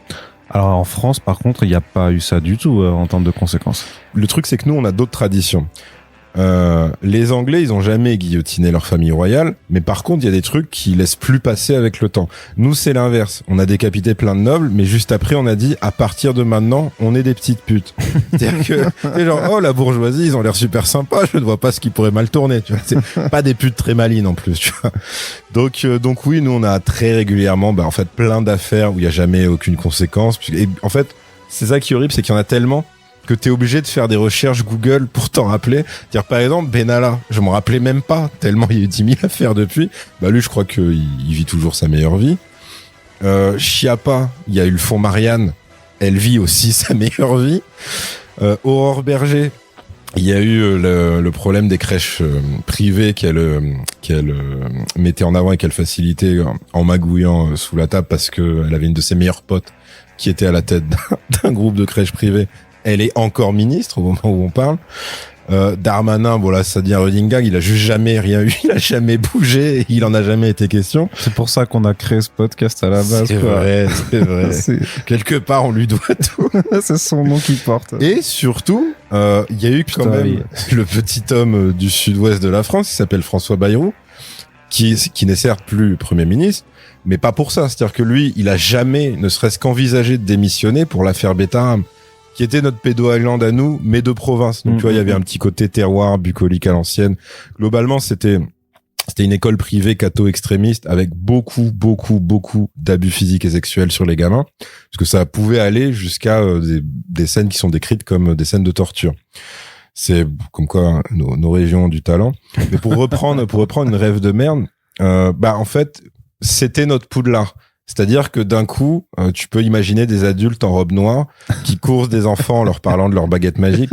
Alors en France, par contre, il n'y a pas eu ça du tout en termes de conséquences. Le truc c'est que nous on a d'autres traditions. Les Anglais, ils ont jamais guillotiné leur famille royale, mais par contre, il y a des trucs qui laissent plus passer avec le temps. Nous, c'est l'inverse. On a décapité plein de nobles, mais juste après, on a dit, à partir de maintenant, on est des petites putes. C'est-à-dire que, c'est genre, oh, la bourgeoisie, ils ont l'air super sympas, je ne vois pas ce qui pourrait mal tourner, tu vois. C'est pas des putes très malines, en plus, tu vois. Donc oui, nous, on a très régulièrement, en fait, plein d'affaires où il y a jamais aucune conséquence. Et en fait, c'est ça qui est horrible, c'est qu'il y en a tellement que t'es obligé de faire des recherches Google pour t'en rappeler. Dire par exemple Benalla, je m'en rappelais même pas tellement il y a eu 10 000 affaires depuis. Lui je crois qu'il vit toujours sa meilleure vie. Chiappa, il y a eu le fonds Marianne, elle vit aussi sa meilleure vie. Aurore Berger, il y a eu le problème des crèches privées qu'elle mettait en avant et qu'elle facilitait en magouillant sous la table parce que elle avait une de ses meilleures potes qui était à la tête d'un groupe de crèches privées. Elle est encore ministre au moment où on parle. Darmanin, bon là, ça devient running gag. Il a juste jamais rien eu. Il a jamais bougé. Il en a jamais été question. C'est pour ça qu'on a créé ce podcast à la base. C'est vrai. Quelque part, on lui doit tout. C'est son nom qui porte. Et surtout, il y a eu quand même le petit homme du sud-ouest de la France, qui s'appelle François Bayrou, qui n'est certes plus Premier ministre, mais pas pour ça. C'est-à-dire que lui, il a jamais, ne serait-ce qu'envisagé de démissionner pour l'affaire Betterham, qui était notre Pédo Island à nous, mais de province. Donc, tu vois, il y avait un petit côté terroir, bucolique à l'ancienne. Globalement, c'était une école privée catho-extrémiste avec beaucoup d'abus physiques et sexuels sur les gamins. Parce que ça pouvait aller jusqu'à des scènes qui sont décrites comme des scènes de torture. C'est comme quoi nos régions ont du talent. Mais pour reprendre une rêve de merde, en fait, c'était notre Poudlard. C'est-à-dire que d'un coup, tu peux imaginer des adultes en robe noire qui coursent des enfants en leur parlant de leur baguette magique.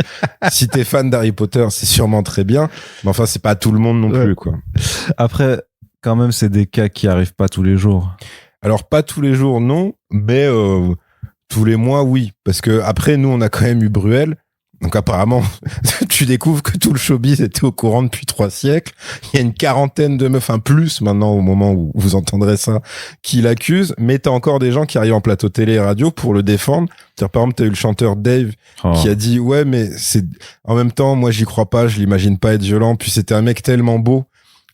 Si t'es fan d'Harry Potter, c'est sûrement très bien, mais enfin, c'est pas tout le monde non plus, quoi. Après, quand même, c'est des cas qui arrivent pas tous les jours. Alors, pas tous les jours, non, mais tous les mois, oui. Parce que après, nous, on a quand même eu Bruel. Donc apparemment, tu découvres que tout le showbiz était au courant depuis 3 siècles. Il y a une quarantaine de meufs, plus maintenant au moment où vous entendrez ça, qui l'accusent. Mais t'as encore des gens qui arrivent en plateau télé et radio pour le défendre. C'est-à-dire, par exemple, t'as eu le chanteur Dave qui a dit ouais, mais c'est en même temps, moi j'y crois pas, je l'imagine pas être violent. Puis c'était un mec tellement beau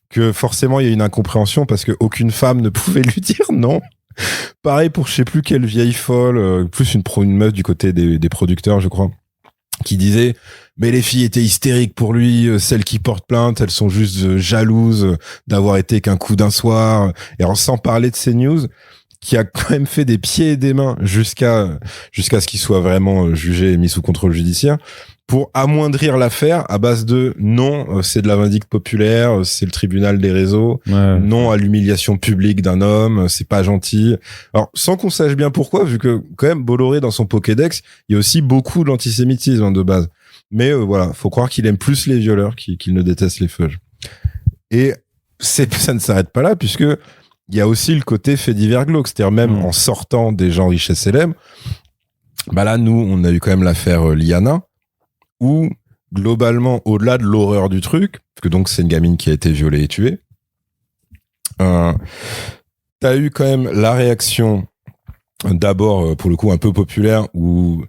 que forcément il y a une incompréhension parce que aucune femme ne pouvait lui dire non. Pareil pour je sais plus quelle vieille folle, plus une meuf du côté des producteurs, je crois, qui disait mais les filles étaient hystériques pour lui, celles qui portent plainte, elles sont juste jalouses d'avoir été qu'un coup d'un soir. Et alors, sans parler de CNews, qui a quand même fait des pieds et des mains jusqu'à ce qu'il soit vraiment jugé et mis sous contrôle judiciaire pour amoindrir l'affaire à base de non, c'est de la vindicte populaire, c'est le tribunal des réseaux, non à l'humiliation publique d'un homme, c'est pas gentil. Alors, sans qu'on sache bien pourquoi, vu que quand même Bolloré dans son Pokédex, il y a aussi beaucoup de l'antisémitisme de base. Mais voilà, faut croire qu'il aime plus les violeurs qu'il ne déteste les feuges. Et ça ne s'arrête pas là, puisque il y a aussi le côté fait divers glauque, c'est-à-dire même en sortant des gens riches et célèbres. Là, nous, on a eu quand même l'affaire Liana, où globalement, au-delà de l'horreur du truc, parce que donc c'est une gamine qui a été violée et tuée, t'as eu quand même la réaction d'abord, pour le coup, un peu populaire, où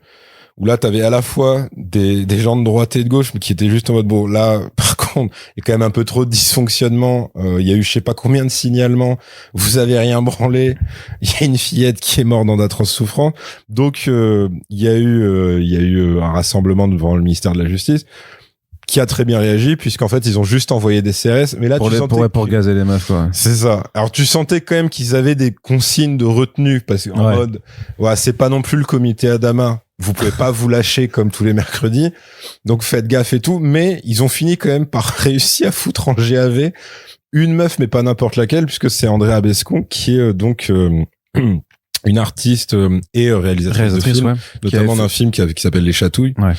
là, t'avais à la fois des gens de droite et de gauche, mais qui étaient juste en mode, bon, là, par contre, il y a quand même un peu trop de dysfonctionnement. Il y a eu je sais pas combien de signalements. Vous avez rien branlé. Il y a une fillette qui est morte dans d'atroces souffrances. Donc, il y a eu un rassemblement devant le ministère de la Justice qui a très bien réagi, puisqu'en fait, ils ont juste envoyé des CRS. Mais là, pour gazer les meufs, quoi. C'est ça. Alors, tu sentais quand même qu'ils avaient des consignes de retenue, parce qu'en mode, c'est pas non plus le comité Adama. Vous pouvez pas vous lâcher comme tous les mercredis. Donc, faites gaffe et tout. Mais ils ont fini quand même par réussir à foutre en GAV une meuf, mais pas n'importe laquelle, puisque c'est Andrea Bescon, qui est donc une artiste et réalisatrice de film, notamment d'un film qui s'appelle Les Chatouilles. Ouais.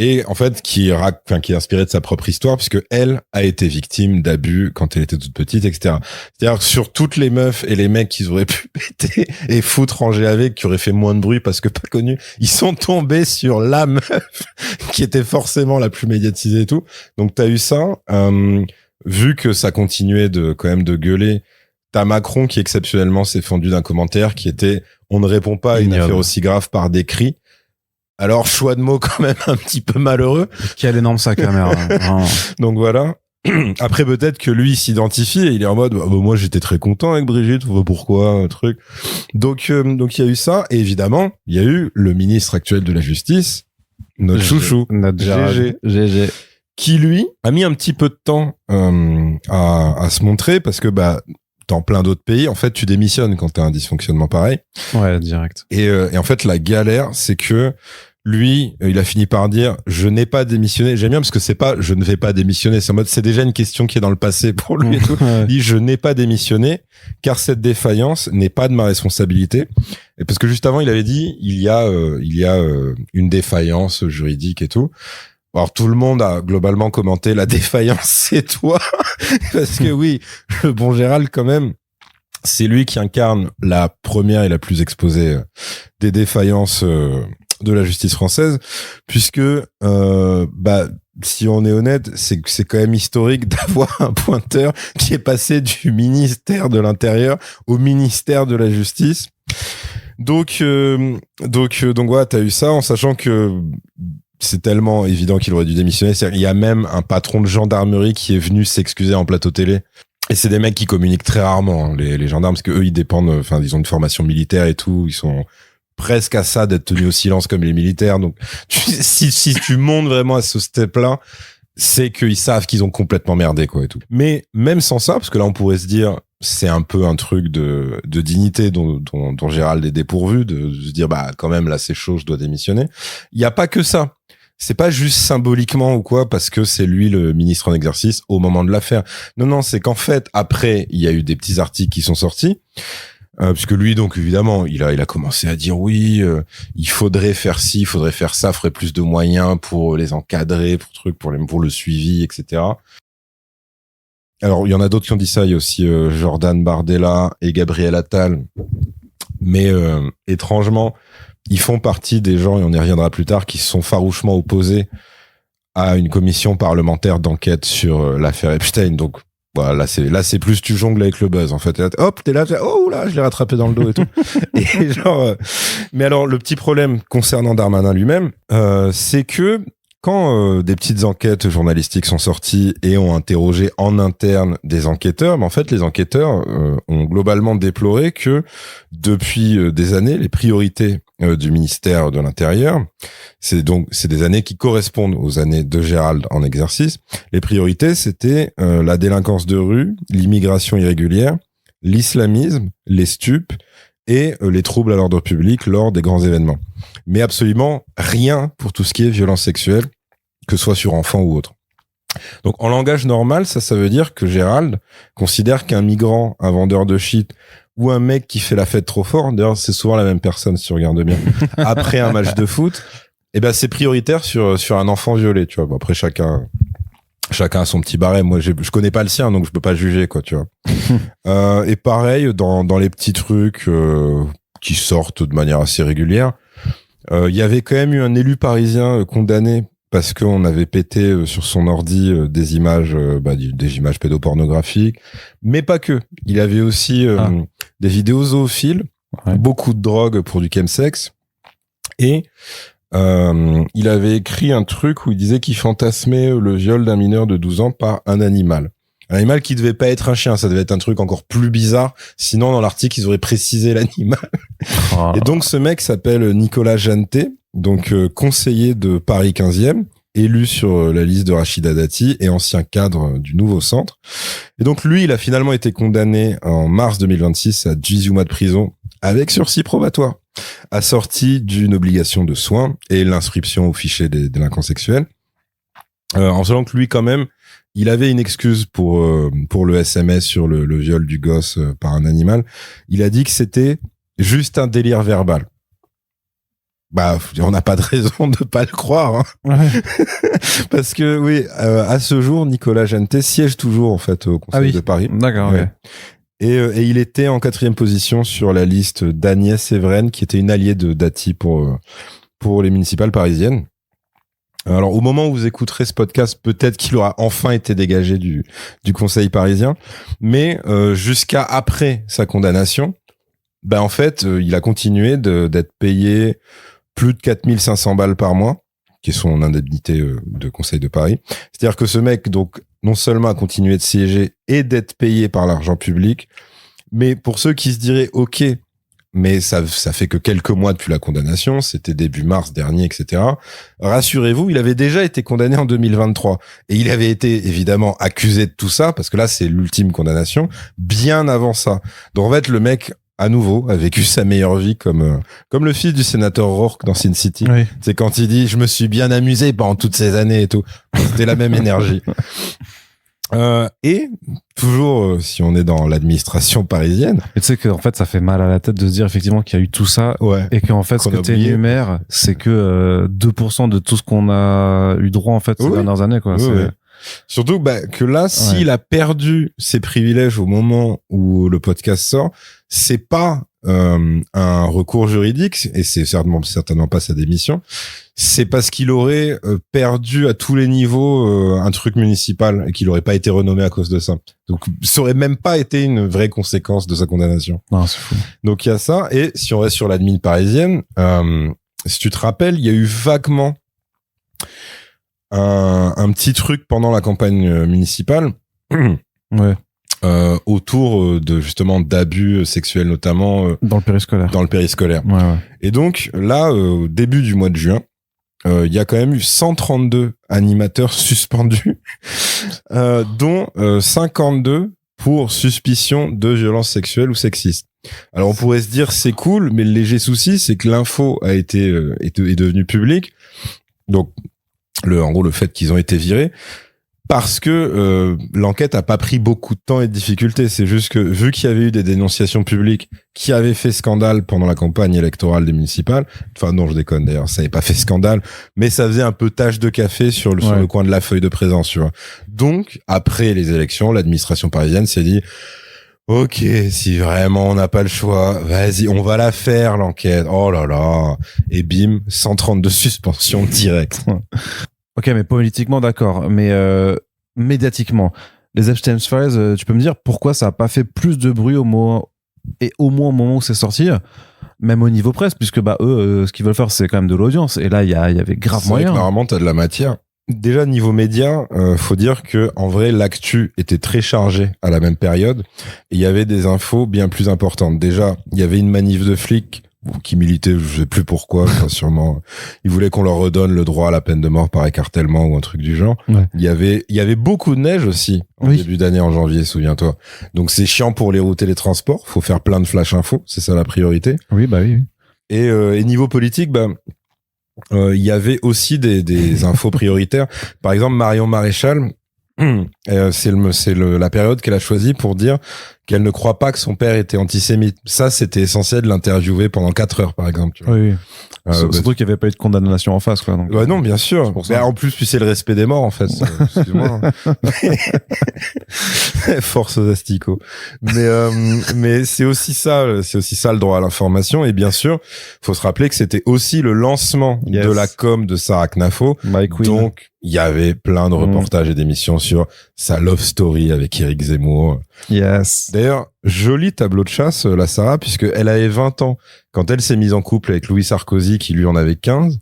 Et en fait, qui est inspiré de sa propre histoire, puisque elle a été victime d'abus quand elle était toute petite, etc. C'est-à-dire que sur toutes les meufs et les mecs qu'ils auraient pu péter et foutre en GAV, qui auraient fait moins de bruit parce que pas connus, ils sont tombés sur la meuf qui était forcément la plus médiatisée et tout. Donc t'as eu ça. Vu que ça continuait quand même de gueuler, t'as Macron qui exceptionnellement s'est fendu d'un commentaire qui était « On ne répond pas à une affaire aussi grave par des cris ». Alors, choix de mots quand même un petit peu malheureux. Quel énorme sac à merde. Vraiment. Donc voilà. Après, peut-être que lui, il s'identifie et il est en mode, moi, j'étais très content avec Brigitte. Pourquoi, un truc. Donc, il y a eu ça. Et évidemment, il y a eu le ministre actuel de la Justice, notre chouchou, notre GG. Qui, lui, a mis un petit peu de temps, à se montrer parce que, dans plein d'autres pays, en fait, tu démissionnes quand t'as un dysfonctionnement pareil. Ouais, direct. Et en fait, la galère, c'est que lui, il a fini par dire « Je n'ai pas démissionné ». J'aime bien parce que c'est pas « Je ne vais pas démissionner ». C'est en mode, c'est déjà une question qui est dans le passé pour lui et tout. Ouais. Il dit « Je n'ai pas démissionné car cette défaillance n'est pas de ma responsabilité ». Et parce que juste avant, il avait dit « Il y a une défaillance juridique et tout ». Alors tout le monde a globalement commenté la défaillance, c'est toi. Parce que oui, le bon Gérald quand même, c'est lui qui incarne la première et la plus exposée des défaillances de la justice française, puisque si on est honnête, c'est quand même historique d'avoir un pointeur qui est passé du ministère de l'Intérieur au ministère de la Justice. Donc voilà, t'as eu ça en sachant que c'est tellement évident qu'il aurait dû démissionner. Il y a même un patron de gendarmerie qui est venu s'excuser en plateau télé. Et c'est des mecs qui communiquent très rarement, hein, les gendarmes, parce que eux, ils dépendent, enfin, ils ont une formation militaire et tout. Ils sont presque à ça d'être tenus au silence comme les militaires. Donc, si tu montes vraiment à ce step-là, c'est qu'ils savent qu'ils ont complètement merdé, quoi, et tout. Mais même sans ça, parce que là, on pourrait se dire, c'est un peu un truc de dignité dont Gérald est dépourvu, de se dire, quand même, là, c'est chaud, je dois démissionner. Il n'y a pas que ça. C'est pas juste symboliquement ou quoi, parce que c'est lui le ministre en exercice au moment de l'affaire. Non, c'est qu'en fait, après, il y a eu des petits articles qui sont sortis, puisque lui, donc, évidemment, il a commencé à dire oui, il faudrait faire ci, il faudrait faire ça, ferait plus de moyens pour les encadrer, pour le suivi, etc. Alors, il y en a d'autres qui ont dit ça. Il y a aussi Jordan Bardella et Gabriel Attal. Mais étrangement, ils font partie des gens, et on y reviendra plus tard, qui se sont farouchement opposés à une commission parlementaire d'enquête sur l'affaire Epstein. Donc, voilà, là, c'est plus tu jongles avec le buzz, en fait. Et là, hop, t'es là, oh là, je l'ai rattrapé dans le dos et tout. Et genre, mais alors, le petit problème concernant Darmanin lui-même, c'est que quand des petites enquêtes journalistiques sont sorties et ont interrogé en interne des enquêteurs, en fait, les enquêteurs ont globalement déploré que depuis des années, les priorités du ministère de l'Intérieur, c'est des années qui correspondent aux années de Gérald en exercice. Les priorités, c'était la délinquance de rue, l'immigration irrégulière, l'islamisme, les stupes et les troubles à l'ordre public lors des grands événements. Mais absolument rien pour tout ce qui est violence sexuelle, que ce soit sur enfants ou autre. Donc, en langage normal, ça veut dire que Gérald considère qu'un migrant, un vendeur de shit, ou un mec qui fait la fête trop fort, d'ailleurs, c'est souvent la même personne, si tu regardes bien, après un match de foot, c'est prioritaire sur un enfant violé, tu vois. Bon, après, chacun a son petit barème. Moi, je connais pas le sien, donc je peux pas juger, quoi, tu vois. Et pareil, dans les petits trucs qui sortent de manière assez régulière, il y avait quand même eu un élu parisien condamné parce qu'on avait pété sur son ordi des images pédopornographiques, mais pas que. Il avait aussi des vidéos zoophiles, beaucoup de drogue pour du chemsex, et il avait écrit un truc où il disait qu'il fantasmait le viol d'un mineur de 12 ans par un animal. Un animal qui devait pas être un chien, ça devait être un truc encore plus bizarre. Sinon, dans l'article, ils auraient précisé l'animal. Et donc, ce mec s'appelle Nicolas Jeantet, donc conseiller de Paris 15e, élu sur la liste de Rachida Dati et ancien cadre du nouveau centre. Et donc, lui, il a finalement été condamné en mars 2026 à 18 mois de prison avec sursis probatoire, assorti d'une obligation de soins et l'inscription au fichier des délinquants sexuels. En sachant que lui, quand même, il avait une excuse pour le SMS sur le viol du gosse par un animal. Il a dit que c'était juste un délire verbal. Bah, on n'a pas de raison de pas le croire, hein. Ouais. Parce que oui, à ce jour, Nicolas Jeantet siège toujours en fait au Conseil de Paris. D'accord. Ouais. Ouais. Et il était en 4e position sur la liste d'Agnès Séveraine, qui était une alliée de Dati pour les municipales parisiennes. Alors, au moment où vous écouterez ce podcast, peut-être qu'il aura enfin été dégagé du Conseil parisien, mais jusqu'à après sa condamnation, ben en fait, il a continué d'être payé plus de 4500 balles par mois, qui est son indemnité de Conseil de Paris. C'est-à-dire que ce mec, donc, non seulement a continué de siéger et d'être payé par l'argent public, mais pour ceux qui se diraient, OK, mais ça fait que quelques mois depuis la condamnation, c'était début mars dernier, etc. Rassurez-vous, il avait déjà été condamné en 2023. Et il avait été, évidemment, accusé de tout ça, parce que là, c'est l'ultime condamnation, bien avant ça. Donc, en fait, le mec, à nouveau, a vécu sa meilleure vie comme le fils du sénateur Rourke dans Sin City. Oui. C'est quand il dit « Je me suis bien amusé pendant toutes ces années et tout ». C'était la même énergie. Et toujours, si on est dans l'administration parisienne. Et tu sais qu'en fait, ça fait mal à la tête de se dire effectivement qu'il y a eu tout ça. Ouais. Et qu'en fait, ce Qu'on que a tu oublié. énumères, c'est que 2% de tout ce qu'on a eu droit en fait ces Oui. dernières années, quoi. Oui, C'est- oui. Surtout que là, s'il a perdu ses privilèges au moment où le podcast sort, c'est pas un recours juridique, et c'est certainement pas sa démission, c'est parce qu'il aurait perdu à tous les niveaux un truc municipal et qu'il aurait pas été renommé à cause de ça. Donc ça aurait même pas été une vraie conséquence de sa condamnation. Non, c'est fou. Donc il y a ça, et si on reste sur l'admin parisienne, si tu te rappelles, il y a eu vaguement un petit truc pendant la campagne municipale Ouais. autour de justement d'abus sexuels, notamment Dans le périscolaire. dans le périscolaire. Ouais, ouais. Et donc là, au début du mois de juin, il y a quand même eu 132 animateurs suspendus, dont 52 pour suspicion de violence sexuelle ou sexiste. Alors on pourrait se dire c'est cool, mais le léger souci c'est que l'info a été est devenue publique. Donc en gros le fait qu'ils ont été virés, parce que l'enquête a pas pris beaucoup de temps et de difficultés. C'est juste que vu qu'il y avait eu des dénonciations publiques qui avaient fait scandale pendant la campagne électorale des municipales, enfin non je déconne d'ailleurs, ça n'avait pas fait scandale, mais ça faisait un peu tache de café sur le coin de la feuille de présence, tu vois. Donc après les élections, l'administration parisienne s'est dit ok, si vraiment on n'a pas le choix, vas-y, on va la faire l'enquête. Oh là là, et bim, 132 suspensions directes. Ok, mais politiquement, d'accord. Mais médiatiquement, les Epstein's Files, tu peux me dire pourquoi ça a pas fait plus de bruit au moins au moment où c'est sorti, même au niveau presse, puisque bah eux, ce qu'ils veulent faire, c'est quand même de l'audience. Et là, il y avait grave C'est vrai moyen. que normalement, t'as de la matière. Déjà, niveau média, faut dire que en vrai, l'actu était très chargée à la même période. Et il y avait des infos bien plus importantes. Déjà, il y avait une manif de flics qui militaient, je sais plus pourquoi, enfin, sûrement. Ils voulaient qu'on leur redonne le droit à la peine de mort par écartèlement ou un truc du genre. Ouais. Il y avait beaucoup de neige aussi en début d'année, en janvier, souviens-toi. Donc c'est chiant pour les routes et les transports. Faut faire plein de flash infos, c'est ça la priorité. Oui, bah oui. Et niveau politique, bah il y avait aussi des infos prioritaires. Par exemple, Marion Maréchal, c'est la période qu'elle a choisie pour dire qu'elle ne croit pas que son père était antisémite. Ça, c'était essentiel de l'interviewer pendant 4 heures, par exemple. Tu vois. Oui. Bah, Surtout qu'il n'y avait pas eu de condamnation en face, quoi. Donc, ouais, non, bien sûr. c'est pour ça. Mais en plus, puis c'est le respect des morts, en fait. Excuse-moi. Force aux asticots. Mais c'est aussi ça le droit à l'information. Et bien sûr, faut se rappeler que c'était aussi le lancement Yes. de la com de Sarah Knafo. My Queen. Donc, il y avait plein de reportages et d'émissions sur sa love story avec Éric Zemmour. Yes. D'ailleurs, joli tableau de chasse, la Sarah, puisque elle avait 20 ans quand elle s'est mise en couple avec Louis Sarkozy, qui lui en avait 15.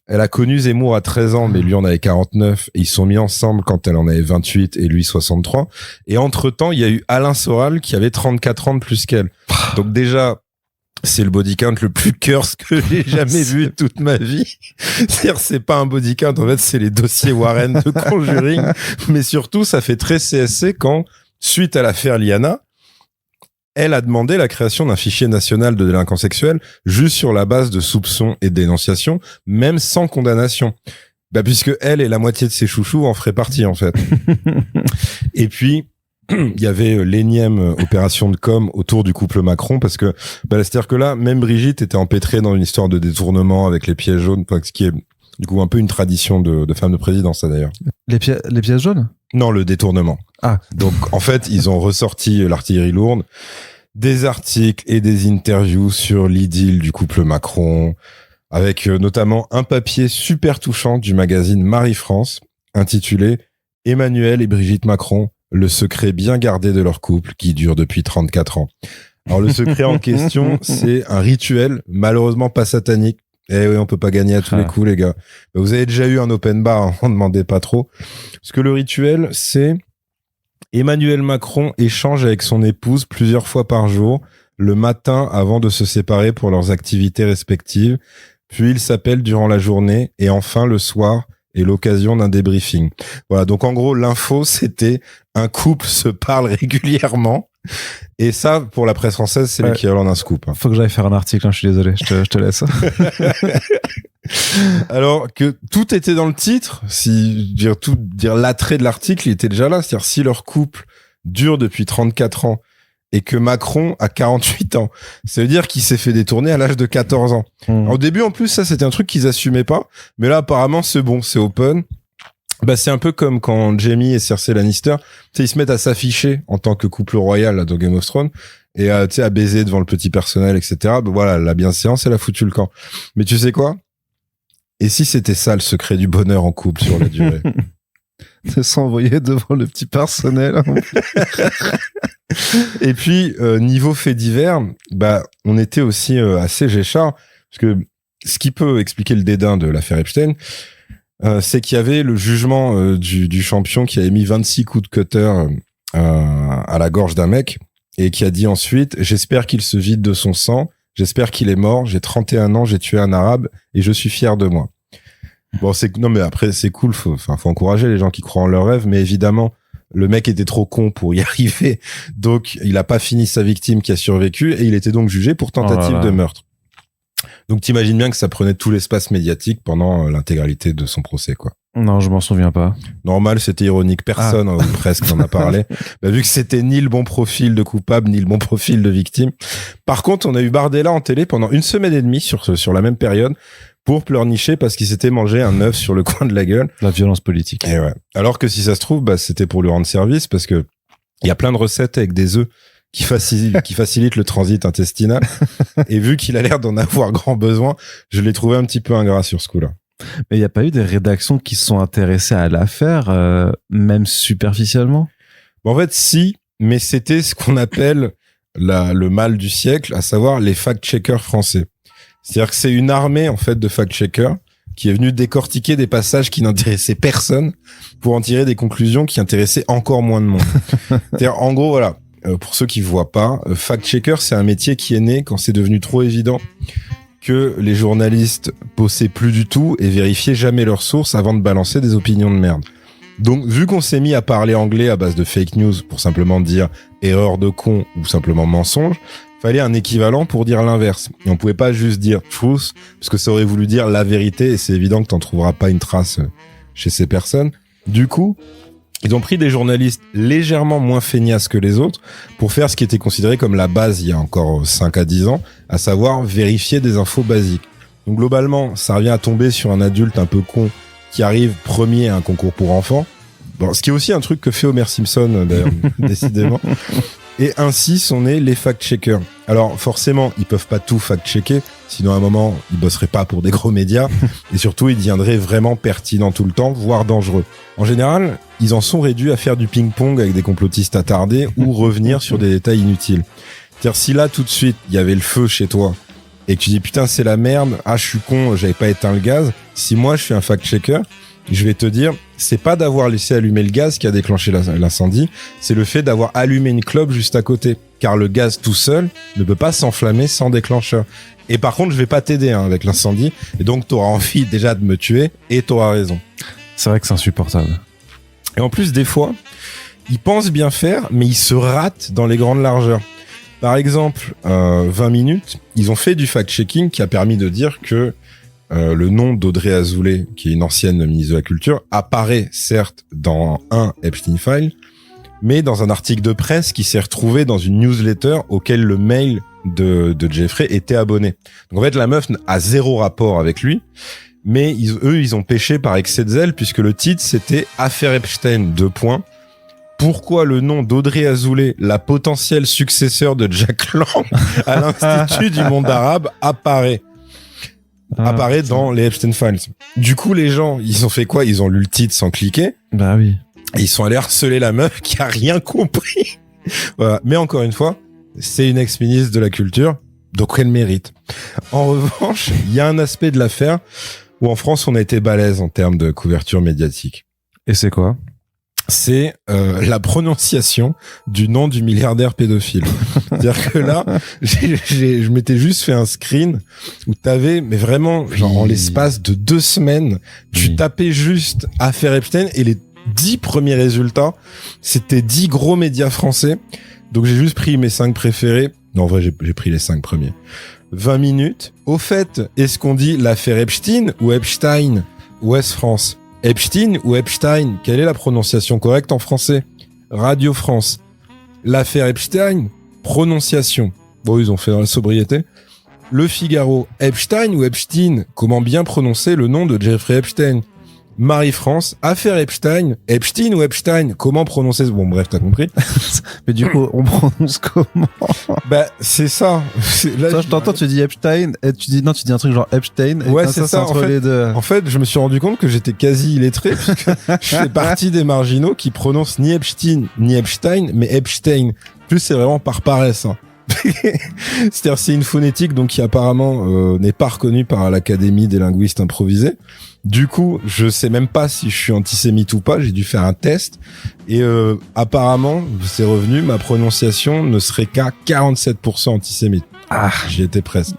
Elle a connu Zemmour à 13 ans, mais lui en avait 49. Et ils sont mis ensemble quand elle en avait 28 et lui 63. Et entre-temps, il y a eu Alain Soral qui avait 34 ans de plus qu'elle. Donc déjà, c'est le body count le plus curse que j'ai jamais vu de toute ma vie. C'est-à-dire, c'est pas un body count, en fait, c'est les dossiers Warren de Conjuring. Mais surtout, ça fait très CSC quand, suite à l'affaire Liana, elle a demandé la création d'un fichier national de délinquants sexuels juste sur la base de soupçons et de dénonciations, même sans condamnation. Bah, puisque elle et la moitié de ses chouchous en feraient partie, en fait. Et puis, il y avait l'énième opération de com autour du couple Macron, parce que c'est-à-dire que là, même Brigitte était empêtrée dans une histoire de détournement avec les pièges jaunes, ce qui est du coup un peu une tradition de femme de président, ça d'ailleurs. Les pièces jaunes? Non, le détournement. Ah. Donc en fait, ils ont ressorti l'artillerie lourde, des articles et des interviews sur l'idylle du couple Macron, avec notamment un papier super touchant du magazine Marie-France, intitulé « Emmanuel et Brigitte Macron, le secret bien gardé de leur couple qui dure depuis 34 ans ». Alors le secret en question, c'est un rituel, malheureusement pas satanique. Eh oui, on peut pas gagner à tous les coups, les gars. Vous avez déjà eu un open bar, on demandait pas trop. Parce que le rituel, c'est Emmanuel Macron échange avec son épouse plusieurs fois par jour, le matin avant de se séparer pour leurs activités respectives. Puis ils s'appellent durant la journée et enfin le soir est l'occasion d'un débriefing. Voilà, donc en gros, l'info, c'était un couple se parle régulièrement. Et ça, pour la presse française, c'est l'équivalent d'un scoop. Faut que j'aille faire un article, je suis désolé, je te laisse. Alors que tout était dans le titre, dire l'attrait de l'article, il était déjà là. C'est-à-dire, si leur couple dure depuis 34 ans et que Macron a 48 ans, ça veut dire qu'il s'est fait détourner à l'âge de 14 ans. Au début, en plus, ça, c'était un truc qu'ils assumaient pas. Mais là, apparemment, c'est bon, c'est open. C'est un peu comme quand Jaime et Cersei Lannister, ils se mettent à s'afficher en tant que couple royal là, dans Game of Thrones et à baiser devant le petit personnel, etc. Voilà, la bienséance, elle a foutu le camp. Mais tu sais quoi? Et si c'était ça le secret du bonheur en couple sur la durée? De s'envoyer devant le petit personnel. Et puis, niveau fait divers, on était aussi assez géchard, parce que ce qui peut expliquer le dédain de l'affaire Epstein, c'est qu'il y avait le jugement du champion qui avait mis 26 coups de cutter à la gorge d'un mec et qui a dit ensuite « J'espère qu'il se vide de son sang, j'espère qu'il est mort, j'ai 31 ans, j'ai tué un arabe et je suis fier de moi ». Bon, non mais après c'est cool, faut encourager les gens qui croient en leurs rêves, mais évidemment le mec était trop con pour y arriver, donc il a pas fini sa victime qui a survécu et il était donc jugé pour tentative de meurtre. Donc t'imagines bien que ça prenait tout l'espace médiatique pendant l'intégralité de son procès, quoi. Non, je m'en souviens pas. Normal, c'était ironique. Personne, ou presque, n'en a parlé. Vu que c'était ni le bon profil de coupable, ni le bon profil de victime. Par contre, on a eu Bardella en télé pendant 1 semaine et demie sur la même période pour pleurnicher parce qu'il s'était mangé un œuf sur le coin de la gueule. La violence politique. Et ouais. Alors que si ça se trouve, c'était pour lui rendre service parce que il y a plein de recettes avec des œufs qui facilite le transit intestinal. Et vu qu'il a l'air d'en avoir grand besoin, je l'ai trouvé un petit peu ingrat sur ce coup-là. Mais il n'y a pas eu des rédactions qui se sont intéressées à l'affaire, même superficiellement? En fait, si, mais c'était ce qu'on appelle le mal du siècle, à savoir les fact-checkers français. C'est-à-dire que c'est une armée, en fait, de fact-checkers qui est venue décortiquer des passages qui n'intéressaient personne pour en tirer des conclusions qui intéressaient encore moins de monde. C'est-à-dire, en gros, voilà. Pour ceux qui voient pas, fact-checker, c'est un métier qui est né quand c'est devenu trop évident que les journalistes bossaient plus du tout et vérifiaient jamais leurs sources avant de balancer des opinions de merde. Donc, vu qu'on s'est mis à parler anglais à base de fake news pour simplement dire erreur de con ou simplement mensonge, fallait un équivalent pour dire l'inverse. Et on pouvait pas juste dire truth, parce que ça aurait voulu dire la vérité et c'est évident que t'en trouveras pas une trace chez ces personnes. Du coup, ils ont pris des journalistes légèrement moins feignasses que les autres pour faire ce qui était considéré comme la base il y a encore 5 à 10 ans, à savoir vérifier des infos basiques. Donc globalement, ça revient à tomber sur un adulte un peu con qui arrive premier à un concours pour enfants. Bon, ce qui est aussi un truc que fait Homer Simpson, d'ailleurs, décidément. Et ainsi sont nés les fact-checkers. Alors forcément, ils peuvent pas tout fact-checker, sinon à un moment, ils bosseraient pas pour des gros médias, et surtout, ils deviendraient vraiment pertinents tout le temps, voire dangereux. En général, ils en sont réduits à faire du ping-pong avec des complotistes attardés ou revenir sur des détails inutiles. C'est-à-dire, si là, tout de suite, il y avait le feu chez toi, et que tu dis, putain, c'est la merde, ah, je suis con, j'avais pas éteint le gaz, si moi, je suis un fact-checker, je vais te dire, c'est pas d'avoir laissé allumer le gaz qui a déclenché l'incendie, c'est le fait d'avoir allumé une clope juste à côté. Car le gaz tout seul ne peut pas s'enflammer sans déclencheur. Et par contre, je vais pas t'aider avec l'incendie, et donc t'auras envie déjà de me tuer, et t'auras raison. C'est vrai que c'est insupportable. Et en plus, des fois, ils pensent bien faire, mais ils se ratent dans les grandes largeurs. Par exemple, 20 minutes, ils ont fait du fact-checking qui a permis de dire que le nom d'Audrey Azoulay, qui est une ancienne ministre de la Culture, apparaît certes dans un Epstein File, mais dans un article de presse qui s'est retrouvé dans une newsletter auquel le mail de Jeffrey était abonné. Donc en fait, la meuf a zéro rapport avec lui, mais ils ont péché par excès de zèle puisque le titre c'était Affaire Epstein, : pourquoi le nom d'Audrey Azoulay, la potentielle successeur de Jack Lang à l'Institut du monde arabe, apparaît dans les Epstein Files. Du coup, les gens, ils ont fait quoi? Ils ont lu le titre sans cliquer. Bah oui. Et ils sont allés harceler la meuf qui a rien compris. Voilà. Mais encore une fois, c'est une ex-ministre de la Culture, donc elle mérite. En revanche, il y a un aspect de l'affaire où en France, on a été balèze en termes de couverture médiatique. Et c'est quoi? C'est la prononciation du nom du milliardaire pédophile. C'est-à-dire que là, je m'étais juste fait un screen où t'avais, mais vraiment, genre en l'espace de 2 semaines, tu tapais juste Affaire Epstein et les 10 premiers résultats, c'était 10 gros médias français. Donc j'ai juste pris mes 5 préférés. Non, en vrai, j'ai pris les 5 premiers. 20 minutes. Au fait, est-ce qu'on dit l'affaire Epstein ou Epstein? Ouest France. Epstein ou Epstein? Quelle est la prononciation correcte en français? Radio France. L'affaire Epstein? Prononciation. Bon, ils ont fait dans la sobriété. Le Figaro. Epstein ou Epstein? Comment bien prononcer le nom de Jeffrey Epstein? Marie-France. Affaire Epstein. Epstein ou Epstein? Comment prononcer? Bon, bref, t'as compris. Mais du coup, on prononce comment? Bah, c'est ça. Là, Toi, je t'entends, tu dis Epstein, et tu dis un truc genre Epstein. Et ouais, c'est ça. Entre les deux. En fait, je me suis rendu compte que j'étais quasi illettré, puisque je fais partie des marginaux qui prononcent ni Epstein, ni Epstein, mais Epstein. Plus, c'est vraiment par paresse, hein. C'est-à-dire, c'est une phonétique, donc, qui apparemment, n'est pas reconnue par l'Académie des linguistes improvisés. Du coup, je sais même pas si je suis antisémite ou pas. J'ai dû faire un test. Et apparemment, c'est revenu, ma prononciation ne serait qu'à 47% antisémite. Ah, j'y étais presque.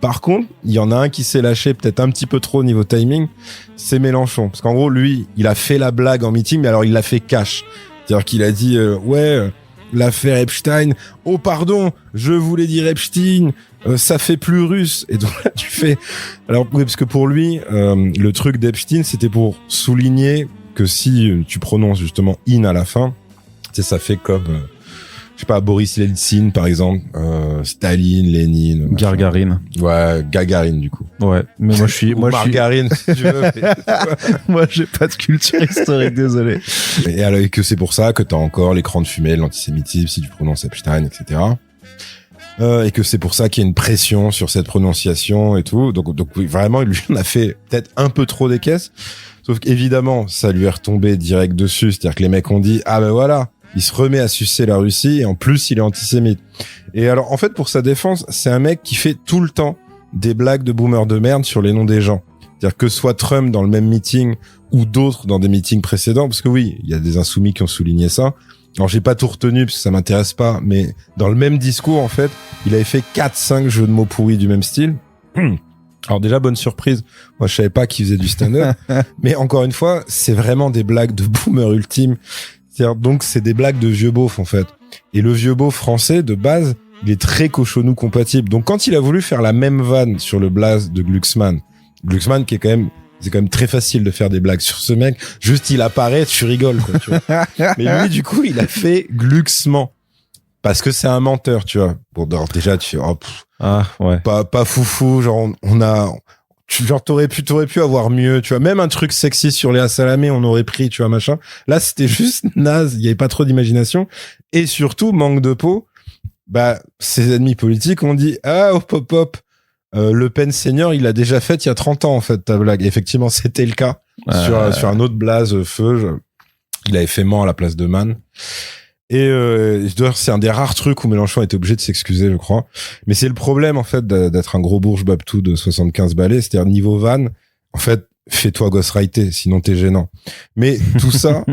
Par contre, il y en a un qui s'est lâché peut-être un petit peu trop au niveau timing, c'est Mélenchon. Parce qu'en gros, lui, il a fait la blague en meeting, mais alors il l'a fait cash. C'est-à-dire qu'il a dit l'affaire Epstein. Oh pardon, je voulais dire Epstein. Ça fait plus russe. Et donc là, tu fais... Alors, oui, parce que pour lui, le truc d'Epstein, c'était pour souligner que si tu prononces justement « in » à la fin, tu sais, ça fait comme... je sais pas, Boris Yeltsin, par exemple, Staline, Lénine... Gargarine. Ouais, Gagarine, du coup. Ouais, mais moi, je suis... Margarine, si tu veux. Moi, j'ai pas de culture historique, désolé. Et alors, que c'est pour ça que t'as encore l'écran de fumée, l'antisémitisme, si tu prononces Epstein, etc. Et que c'est pour ça qu'il y a une pression sur cette prononciation et tout. Donc oui, vraiment, lui, on a fait peut-être un peu trop des caisses. Sauf qu'évidemment, ça lui est retombé direct dessus. C'est-à-dire que les mecs ont dit, ah ben voilà, il se remet à sucer la Russie et en plus, il est antisémite. Et alors, en fait, pour sa défense, c'est un mec qui fait tout le temps des blagues de boomer de merde sur les noms des gens. C'est-à-dire que soit Trump dans le même meeting ou d'autres dans des meetings précédents, parce que oui, il y a des insoumis qui ont souligné ça. Alors, j'ai pas tout retenu parce que ça m'intéresse pas, mais dans le même discours, en fait, il avait fait 4-5 jeux de mots pourris du même style. Alors déjà, bonne surprise. Moi, je savais pas qu'il faisait du stand-up. Mais encore une fois, c'est vraiment des blagues de boomer ultime. C'est-à-dire, donc, c'est des blagues de vieux beauf, en fait. Et le vieux beauf français, de base, il est très cochonou compatible. Donc, quand il a voulu faire la même vanne sur le blaze de Glucksmann qui est quand même, c'est quand même très facile de faire des blagues sur ce mec. Juste, il apparaît, tu rigoles, quoi, tu vois. Mais lui, du coup, il a fait Glucksmann. Parce que c'est un menteur, tu vois. Bon, déjà, tu fais, oh, ouais. Pas foufou, genre, t'aurais pu avoir mieux, tu vois. Même un truc sexy sur Léa Salamé, on aurait pris, tu vois, machin. Là, c'était juste naze. Il y avait pas trop d'imagination. Et surtout, manque de peau. Bah, ses ennemis politiques ont dit, ah, hop. Le Pen senior, il l'a déjà fait il y a 30 ans, en fait, ta blague. Et effectivement, c'était le cas. Sur un autre blaze feu, il avait fait mort à la place de Man. Et d'ailleurs, c'est un des rares trucs où Mélenchon a été obligé de s'excuser, je crois. Mais c'est le problème, en fait, d'être un gros bourge babtou de 75 balais. C'est-à-dire, niveau van, en fait, fais-toi ghostwriter, sinon t'es gênant. Mais tout ça,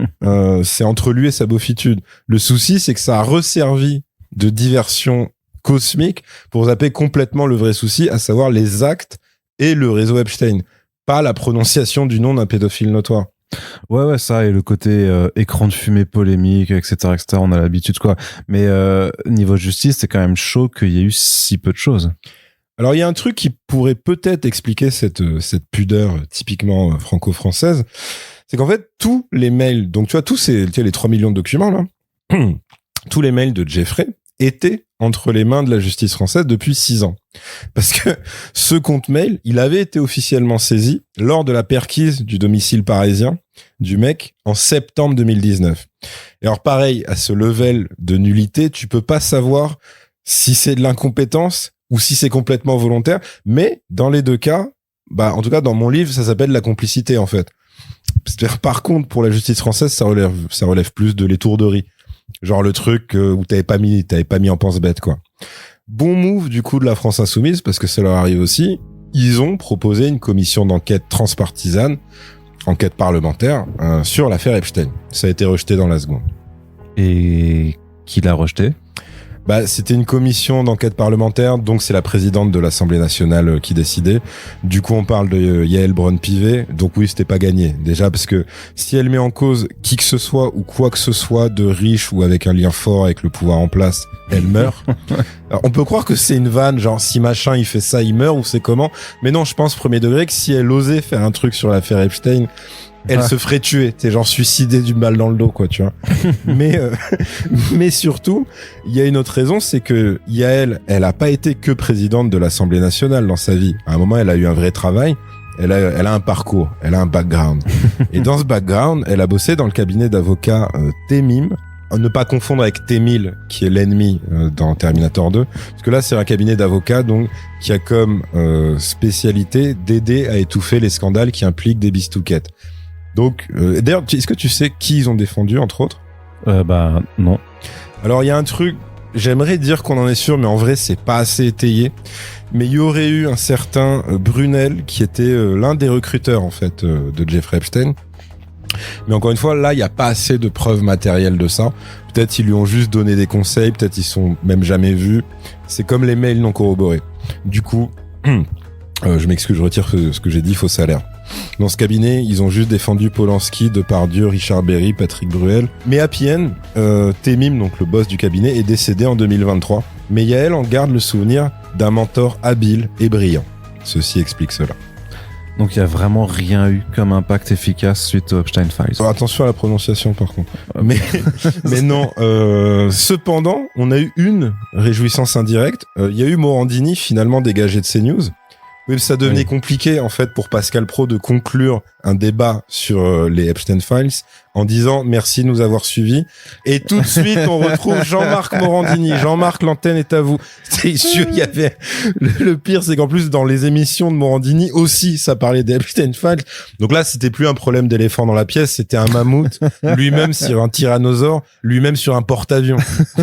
c'est entre lui et sa beaufitude. Le souci, c'est que ça a resservi de diversion cosmique pour zapper complètement le vrai souci, à savoir les actes et le réseau Epstein. Pas la prononciation du nom d'un pédophile notoire. Ouais, ça, et le côté écran de fumée polémique, etc., on a l'habitude, quoi. Mais niveau justice, c'est quand même chaud qu'il y ait eu si peu de choses. Alors, il y a un truc qui pourrait peut-être expliquer cette pudeur typiquement franco-française, c'est qu'en fait, tous les mails, donc tu vois, les 3 millions de documents, là, tous les mails de Jeffrey étaient entre les mains de la justice française depuis 6 ans. Parce que ce compte mail, il avait été officiellement saisi lors de la perquise du domicile parisien du mec en septembre 2019. Et alors pareil, à ce level de nullité, tu peux pas savoir si c'est de l'incompétence ou si c'est complètement volontaire, mais dans les deux cas, en tout cas dans mon livre, ça s'appelle la complicité en fait. C'est-à-dire, par contre, pour la justice française, ça relève plus de l'étourderie. Genre le truc où t'avais pas mis en pense-bête, quoi. Bon move du coup de la France Insoumise, parce que ça leur arrive aussi. Ils ont proposé une commission d'enquête transpartisane, enquête parlementaire, sur l'affaire Epstein. Ça a été rejeté dans la seconde. Et qui l'a rejeté? C'était une commission d'enquête parlementaire, donc c'est la présidente de l'Assemblée nationale qui décidait. Du coup, on parle de Yael Braun-Pivet, donc oui, c'était pas gagné. Déjà, parce que si elle met en cause qui que ce soit ou quoi que ce soit de riche ou avec un lien fort avec le pouvoir en place, elle meurt. Alors, on peut croire que c'est une vanne, genre si machin il fait ça, il meurt, ou c'est comment. Mais non, je pense premier degré que si elle osait faire un truc sur l'affaire Epstein, elle se ferait tuer, t'es genre suicidée d'une balle dans le dos, quoi, tu vois. Mais surtout, il y a une autre raison, c'est que Yael, elle a pas été que présidente de l'Assemblée nationale dans sa vie. À un moment, elle a eu un vrai travail. Elle a un parcours, elle a un background. Et dans ce background, elle a bossé dans le cabinet d'avocats Temim. Ne pas confondre avec T-1000, qui est l'ennemi dans Terminator 2. Parce que là, c'est un cabinet d'avocats, donc, qui a comme spécialité d'aider à étouffer les scandales qui impliquent des bistouquettes. Donc, d'ailleurs, est-ce que tu sais qui ils ont défendu, entre autres? Non. Alors, il y a un truc, j'aimerais dire qu'on en est sûr, mais en vrai, c'est pas assez étayé. Mais il y aurait eu un certain Brunel, qui était l'un des recruteurs, en fait, de Jeffrey Epstein. Mais encore une fois, là, il n'y a pas assez de preuves matérielles de ça. Peut-être ils lui ont juste donné des conseils, peut-être ils sont même jamais vus. C'est comme les mails non corroborés. Du coup, je m'excuse, je retire ce que j'ai dit, faux salaire. Dans ce cabinet, ils ont juste défendu Polanski, Depardieu, Richard Berry, Patrick Bruel. Mais Happy End, Temim, donc le boss du cabinet, est décédé en 2023. Mais Yael en garde le souvenir d'un mentor habile et brillant. Ceci explique cela. Donc il y a vraiment rien eu comme impact efficace suite aux Epstein Files. Attention à la prononciation par contre. Mais non. Cependant, on a eu une réjouissance indirecte. Il y a eu Morandini finalement dégagé de CNews. Oui, ça devenait compliqué en fait pour Pascal Praud de conclure un débat sur les Epstein Files en disant merci de nous avoir suivis. Et tout de suite, on retrouve Jean-Marc Morandini. Jean-Marc, l'antenne est à vous. C'est sûr, il y avait le pire, c'est qu'en plus dans les émissions de Morandini aussi, ça parlait des Epstein Files. Donc là, c'était plus un problème d'éléphant dans la pièce, c'était un mammouth, lui-même sur un tyrannosaure, lui-même sur un porte-avions.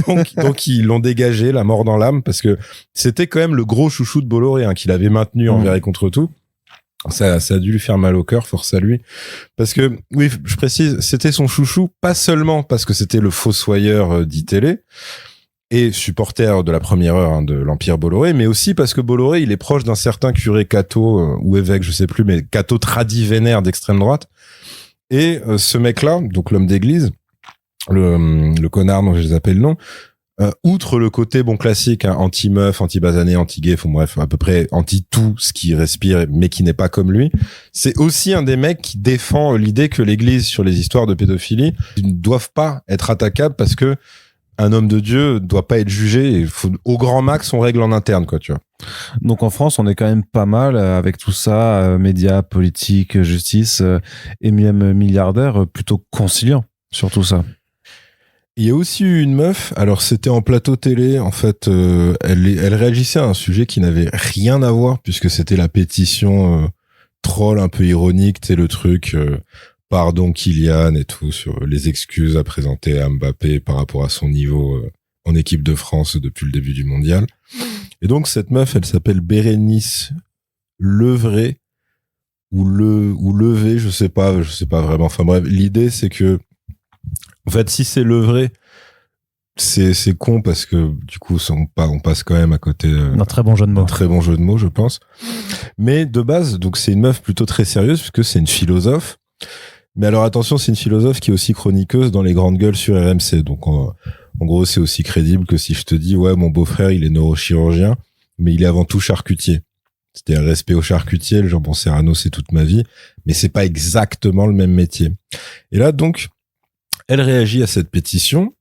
Donc ils l'ont dégagé, la mort dans l'âme, parce que c'était quand même le gros chouchou de Bolloré, qu'il avait maintenu envers et contre tout. Ça a dû lui faire mal au cœur, force à lui. Parce que, oui, je précise, c'était son chouchou, pas seulement parce que c'était le fossoyeur d'ITélé et supporter de la première heure de l'Empire Bolloré, mais aussi parce que Bolloré, il est proche d'un certain curé catho ou évêque, je sais plus, mais catho tradi vénère d'extrême droite. Et ce mec-là, donc l'homme d'église, le connard dont je les appelle le nom, outre le côté classique, anti-meuf, anti-basané, anti-gay, bref, à peu près anti-tout ce qui respire, mais qui n'est pas comme lui, c'est aussi un des mecs qui défend l'idée que l'Église, sur les histoires de pédophilie, ils ne doivent pas être attaquables parce que un homme de Dieu doit pas être jugé. Il faut, au grand max, on règle en interne, quoi, tu vois. Donc en France, on est quand même pas mal avec tout ça, médias, politique, justice, et même milliardaires, plutôt conciliants sur tout ça. Il y a aussi eu une meuf, alors c'était en plateau télé, en fait, elle réagissait à un sujet qui n'avait rien à voir, puisque c'était la pétition troll un peu ironique, tu sais, le truc pardon Kylian et tout, sur les excuses à présenter à Mbappé par rapport à son niveau en équipe de France depuis le début du mondial. Et donc cette meuf, elle s'appelle Bérénice Levray, ou Levé, je sais pas vraiment. Enfin bref, l'idée c'est que en fait, si c'est le vrai, c'est con parce que du coup, on passe quand même à côté d'un très bon jeu de mots. Un très bon jeu de mots, je pense. Mais de base, donc c'est une meuf plutôt très sérieuse puisque c'est une philosophe. Mais alors attention, c'est une philosophe qui est aussi chroniqueuse dans les grandes gueules sur RMC. Donc en gros, c'est aussi crédible que si je te dis ouais, mon beau-frère, il est neurochirurgien, mais il est avant tout charcutier. C'était un respect au charcutier, le jambon Serrano, c'est toute ma vie, mais c'est pas exactement le même métier. Et là donc, elle réagit à cette pétition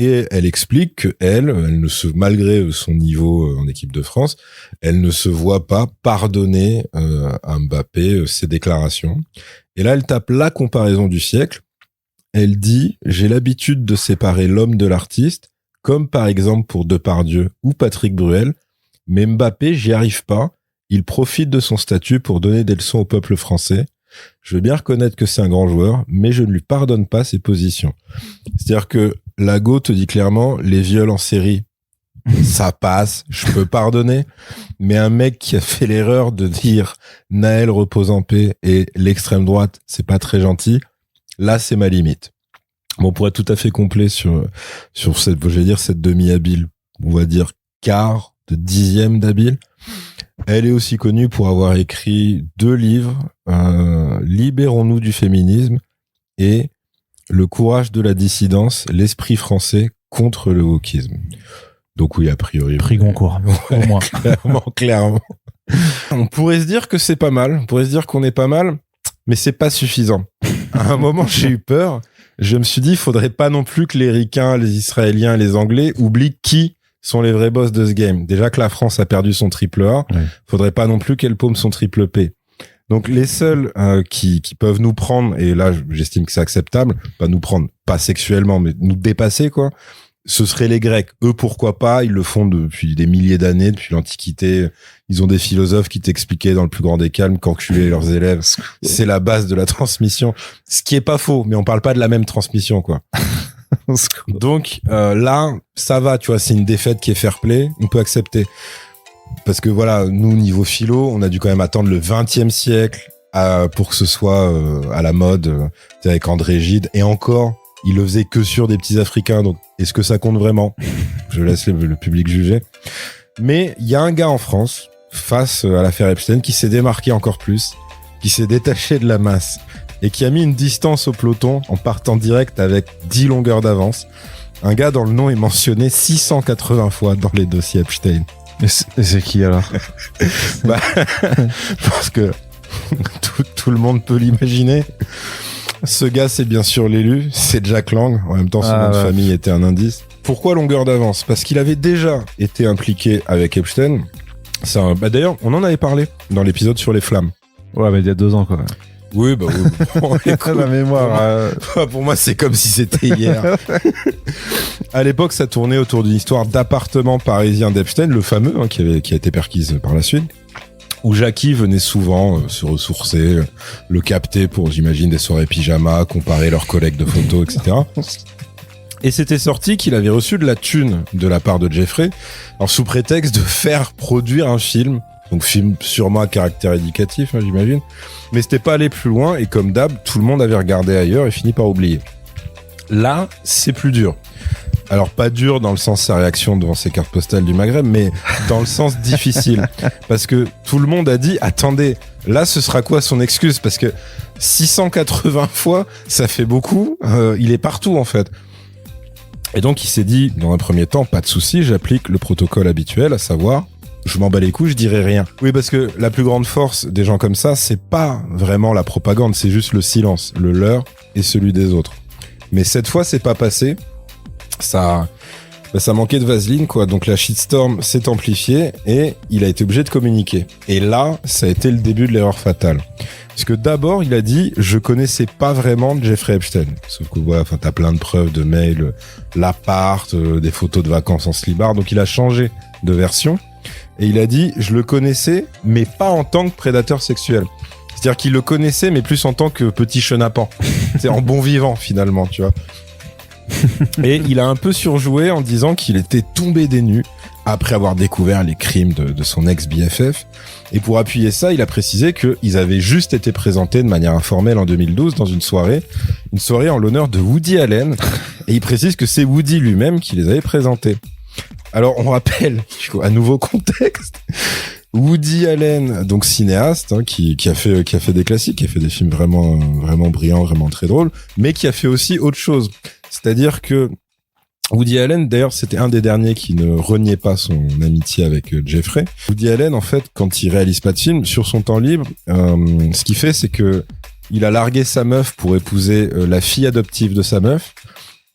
Et elle explique que malgré son niveau en équipe de France, elle ne se voit pas pardonner à Mbappé ses déclarations. Et là, elle tape la comparaison du siècle. Elle dit « J'ai l'habitude de séparer l'homme de l'artiste, comme par exemple pour Depardieu ou Patrick Bruel, mais Mbappé, j'y arrive pas. Il profite de son statut pour donner des leçons au peuple français. Je veux bien reconnaître que c'est un grand joueur, mais je ne lui pardonne pas ses positions. » C'est-à-dire que Lago te dit clairement, les viols en série, ça passe, je peux pardonner. Mais un mec qui a fait l'erreur de dire Naël repose en paix et l'extrême droite, c'est pas très gentil, là c'est ma limite. Bon, pour être tout à fait complet sur cette, je vais dire cette demi-habile, on va dire quart de dixième d'habile. Elle est aussi connue pour avoir écrit 2 livres, Libérons-nous du féminisme et Le courage de la dissidence, l'esprit français contre le wokisme. Donc oui, a priori. Prix Goncourt, au moins. Clairement. On pourrait se dire que c'est pas mal, on pourrait se dire qu'on est pas mal, mais c'est pas suffisant. À un moment, j'ai eu peur. Je me suis dit, il faudrait pas non plus que les Ricains, les Israéliens et les Anglais oublient qui sont les vrais boss de ce game. Déjà que la France a perdu son triple A, faudrait pas non plus qu'elle paume son triple P. Donc les seuls qui peuvent nous prendre, et là j'estime que c'est acceptable, pas nous prendre, pas sexuellement, mais nous dépasser quoi, ce seraient les Grecs. Eux pourquoi pas, ils le font depuis des milliers d'années, depuis l'Antiquité. Ils ont des philosophes qui t'expliquaient dans le plus grand des calmes qu'enculer leurs élèves, c'est la base de la transmission. Ce qui est pas faux, mais on parle pas de la même transmission quoi. Donc là, ça va, tu vois, c'est une défaite qui est fair play, on peut accepter. Parce que voilà, nous, niveau philo, on a dû quand même attendre le 20e siècle pour que ce soit à la mode avec André Gide. Et encore, il le faisait que sur des petits Africains. Donc, est-ce que ça compte vraiment ? Je laisse le public juger. Mais il y a un gars en France, face à l'affaire Epstein, qui s'est démarqué encore plus, qui s'est détaché de la masse et qui a mis une distance au peloton en partant direct avec 10 longueurs d'avance. Un gars dont le nom est mentionné 680 fois dans les dossiers Epstein. Et c'est qui alors? Parce que tout le monde peut l'imaginer. Ce gars, c'est bien sûr l'élu, c'est Jack Lang. En même temps, son nom de famille était un indice. Pourquoi longueur d'avance ? Parce qu'il avait déjà été impliqué avec Epstein. D'ailleurs, on en avait parlé dans l'épisode sur les flammes. Ouais, mais il y a 2 ans, quoi. Oui, bah oui. Bon, écoute, la mémoire. Pour moi, c'est comme si c'était hier. À l'époque, ça tournait autour d'une histoire d'appartement parisien d'Epstein, le fameux, hein, qui a été perquise par la suite, où Jackie venait souvent se ressourcer, le capter pour, j'imagine, des soirées pyjama, comparer leurs collègues de photos, etc. Et c'était sorti qu'il avait reçu de la thune de la part de Jeffrey, alors sous prétexte de faire produire un film. Donc film sûrement à caractère éducatif, hein, j'imagine. Mais c'était pas aller plus loin et comme d'hab, tout le monde avait regardé ailleurs et fini par oublier. Là, c'est plus dur. Alors pas dur dans le sens sa réaction devant ces cartes postales du Maghreb, mais dans le sens difficile. Parce que tout le monde a dit, attendez, là ce sera quoi son excuse ? Parce que 680 fois, ça fait beaucoup, il est partout en fait. Et donc il s'est dit, dans un premier temps, pas de souci, j'applique le protocole habituel, à savoir... je m'en bats les couilles, je dirai rien. Oui, parce que la plus grande force des gens comme ça, c'est pas vraiment la propagande, c'est juste le silence, le leur et celui des autres. Mais cette fois, c'est pas passé. Ça manquait de vaseline, quoi. Donc la shitstorm s'est amplifiée et il a été obligé de communiquer. Et là, ça a été le début de l'erreur fatale. Parce que d'abord, il a dit, je connaissais pas vraiment Jeffrey Epstein. Sauf que voilà, enfin, t'as plein de preuves, de mails, l'appart, des photos de vacances en slibard. Donc il a changé de version. Et il a dit, je le connaissais, mais pas en tant que prédateur sexuel. C'est-à-dire qu'il le connaissait, mais plus en tant que petit chenapan. C'est en bon vivant, finalement, tu vois. Et il a un peu surjoué en disant qu'il était tombé des nues après avoir découvert les crimes de son ex-BFF. Et pour appuyer ça, il a précisé qu'ils avaient juste été présentés de manière informelle en 2012 dans une soirée en l'honneur de Woody Allen. Et il précise que c'est Woody lui-même qui les avait présentés. Alors, on rappelle, à nouveau contexte, Woody Allen, donc cinéaste, hein, qui a fait des classiques, qui a fait des films vraiment, vraiment brillants, vraiment très drôles, mais qui a fait aussi autre chose. C'est-à-dire que Woody Allen, d'ailleurs, c'était un des derniers qui ne reniait pas son amitié avec Jeffrey. Woody Allen, en fait, quand il réalise pas de film, sur son temps libre, ce qu'il fait, c'est que il a largué sa meuf pour épouser la fille adoptive de sa meuf.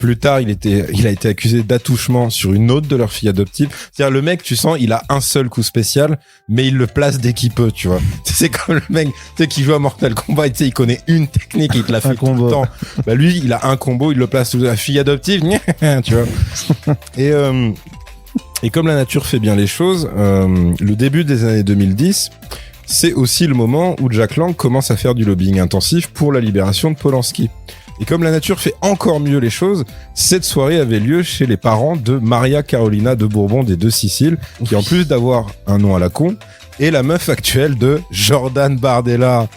Plus tard, il a été accusé d'attouchement sur une autre de leurs filles adoptives. C'est-à-dire, le mec, tu sens, il a un seul coup spécial, mais il le place dès qu'il peut, tu vois. C'est comme le mec, tu sais, qui joue à Mortal Kombat, tu sais, il connaît une technique, il te la fait tout le temps. Bah, lui, il a un combo, il le place sous la fille adoptive, tu vois. Et comme la nature fait bien les choses, le début des années 2010, c'est aussi le moment où Jack Lang commence à faire du lobbying intensif pour la libération de Polanski. Et comme la nature fait encore mieux les choses, cette soirée avait lieu chez les parents de Maria Carolina de Bourbon des Deux Siciles, qui en plus d'avoir un nom à la con, est la meuf actuelle de Jordan Bardella,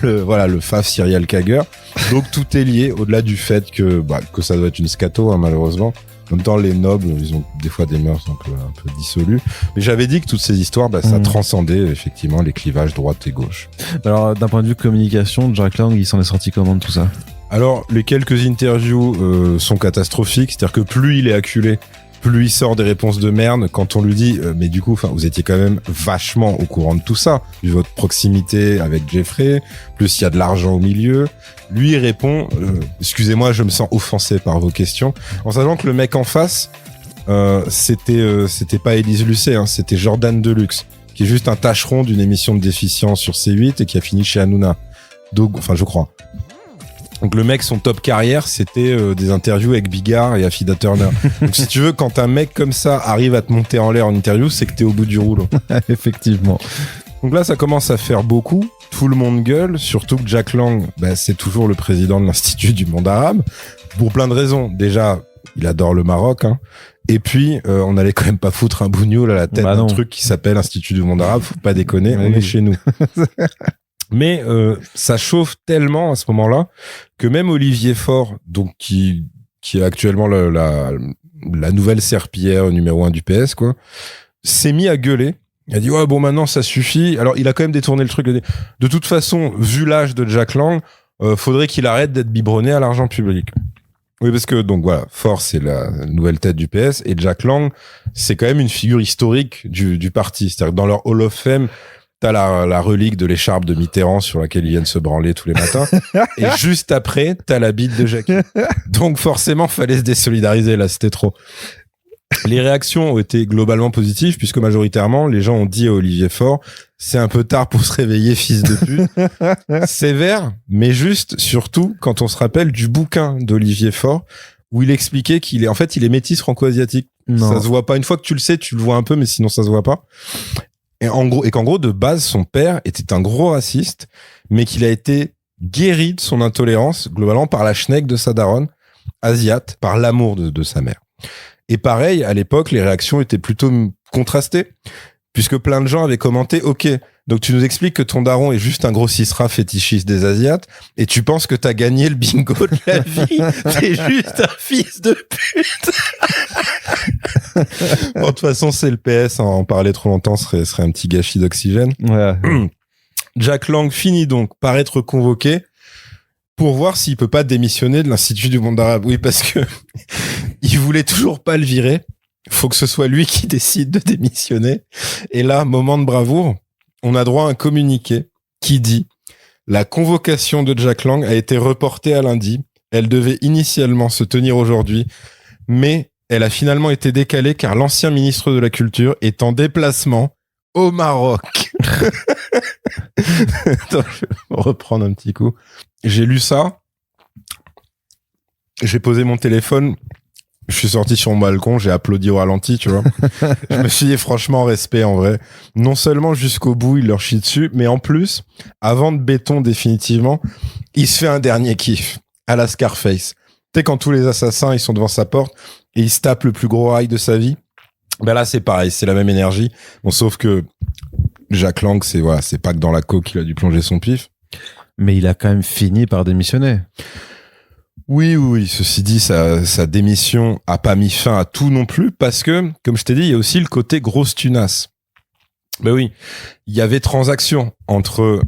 le faf serial cagueur. Donc tout est lié, au-delà du fait que ça doit être une scato, hein, malheureusement. En même temps, les nobles, ils ont des fois des mœurs un peu dissolues. Mais j'avais dit que toutes ces histoires, ça transcendait effectivement les clivages droite et gauche. Alors, d'un point de vue communication, Jack Lang, il s'en est sorti comment de tout ça? Alors, les quelques interviews sont catastrophiques. C'est-à-dire que plus il est acculé, plus il sort des réponses de merde quand on lui dit mais du coup, vous étiez quand même vachement au courant de tout ça, vu votre proximité avec Jeffrey, plus il y a de l'argent au milieu. Lui, il répond excusez-moi, je me sens offensé par vos questions, en sachant que le mec en face, c'était pas Élise Lucet, hein, c'était Jordan Deluxe, qui est juste un tâcheron d'une émission de déficience sur C8 et qui a fini chez Hanouna. Donc, enfin, je crois. Donc le mec, son top carrière, c'était des interviews avec Bigard et Affida Turner. Donc si tu veux, quand un mec comme ça arrive à te monter en l'air en interview, c'est que t'es au bout du rouleau. Effectivement. Donc là, ça commence à faire beaucoup. Tout le monde gueule, surtout que Jack Lang, c'est toujours le président de l'Institut du monde arabe, pour plein de raisons. Déjà, il adore le Maroc, hein. Et puis, on allait quand même pas foutre un bougnoul à la tête d'un truc qui s'appelle Institut du monde arabe, faut pas déconner, on est chez nous. Mais ça chauffe tellement à ce moment-là que même Olivier Faure, donc qui est actuellement la nouvelle serpillière numéro 1 du PS, quoi, s'est mis à gueuler. Il a dit ouais bon maintenant ça suffit. Alors il a quand même détourné le truc. De toute façon, vu l'âge de Jack Lang, faudrait qu'il arrête d'être biberonné à l'argent public. Oui, parce que donc voilà, Faure c'est la nouvelle tête du PS et Jack Lang c'est quand même une figure historique du parti. C'est-à-dire que dans leur Hall of Fame, t'as la relique de l'écharpe de Mitterrand sur laquelle ils viennent se branler tous les matins. Et juste après, t'as la bite de Jackie. Donc forcément, fallait se désolidariser là, c'était trop. Les réactions ont été globalement positives puisque majoritairement, les gens ont dit à Olivier Faure, c'est un peu tard pour se réveiller, fils de pute. Sévère, mais juste, surtout, quand on se rappelle du bouquin d'Olivier Faure, où il expliquait qu'il est métis franco-asiatique. Non. Ça se voit pas. Une fois que tu le sais, tu le vois un peu, mais sinon ça se voit pas. Et qu'en gros, de base, son père était un gros raciste, mais qu'il a été guéri de son intolérance, globalement, par la schneck de sa daronne, asiate, par l'amour de sa mère. Et pareil, à l'époque, les réactions étaient plutôt contrastées, puisque plein de gens avaient commenté, ok, donc tu nous expliques que ton daron est juste un gros cisra fétichiste des Asiates, et tu penses que t'as gagné le bingo de la vie, t'es juste un fils de pute. Bon, de toute façon, c'est le PS, hein, en parler trop longtemps serait un petit gâchis d'oxygène. Ouais. Jack Lang finit donc par être convoqué pour voir s'il peut pas démissionner de l'Institut du monde arabe. Oui, parce que il voulait toujours pas le virer. Faut que ce soit lui qui décide de démissionner. Et là, moment de bravoure, on a droit à un communiqué qui dit « La convocation de Jack Lang a été reportée à lundi. Elle devait initialement se tenir aujourd'hui, mais elle a finalement été décalée car l'ancien ministre de la Culture est en déplacement au Maroc. » Attends, je vais reprendre un petit coup. J'ai lu ça. J'ai posé mon téléphone. Je suis sorti sur mon balcon, j'ai applaudi au ralenti, tu vois. Je me suis dit, franchement, respect, en vrai. Non seulement jusqu'au bout, il leur chie dessus, mais en plus, avant de béton définitivement, il se fait un dernier kiff à la Scarface. Tu sais, quand tous les assassins, ils sont devant sa porte et il se tape le plus gros rail de sa vie. Ben là, c'est pareil, c'est la même énergie. Bon, sauf que Jack Lang, c'est pas que dans la coke qu'il a dû plonger son pif. Mais il a quand même fini par démissionner. Oui. Ceci dit, sa démission a pas mis fin à tout non plus parce que, comme je t'ai dit, il y a aussi le côté grosse tunasse. Ben oui, il y avait transaction entre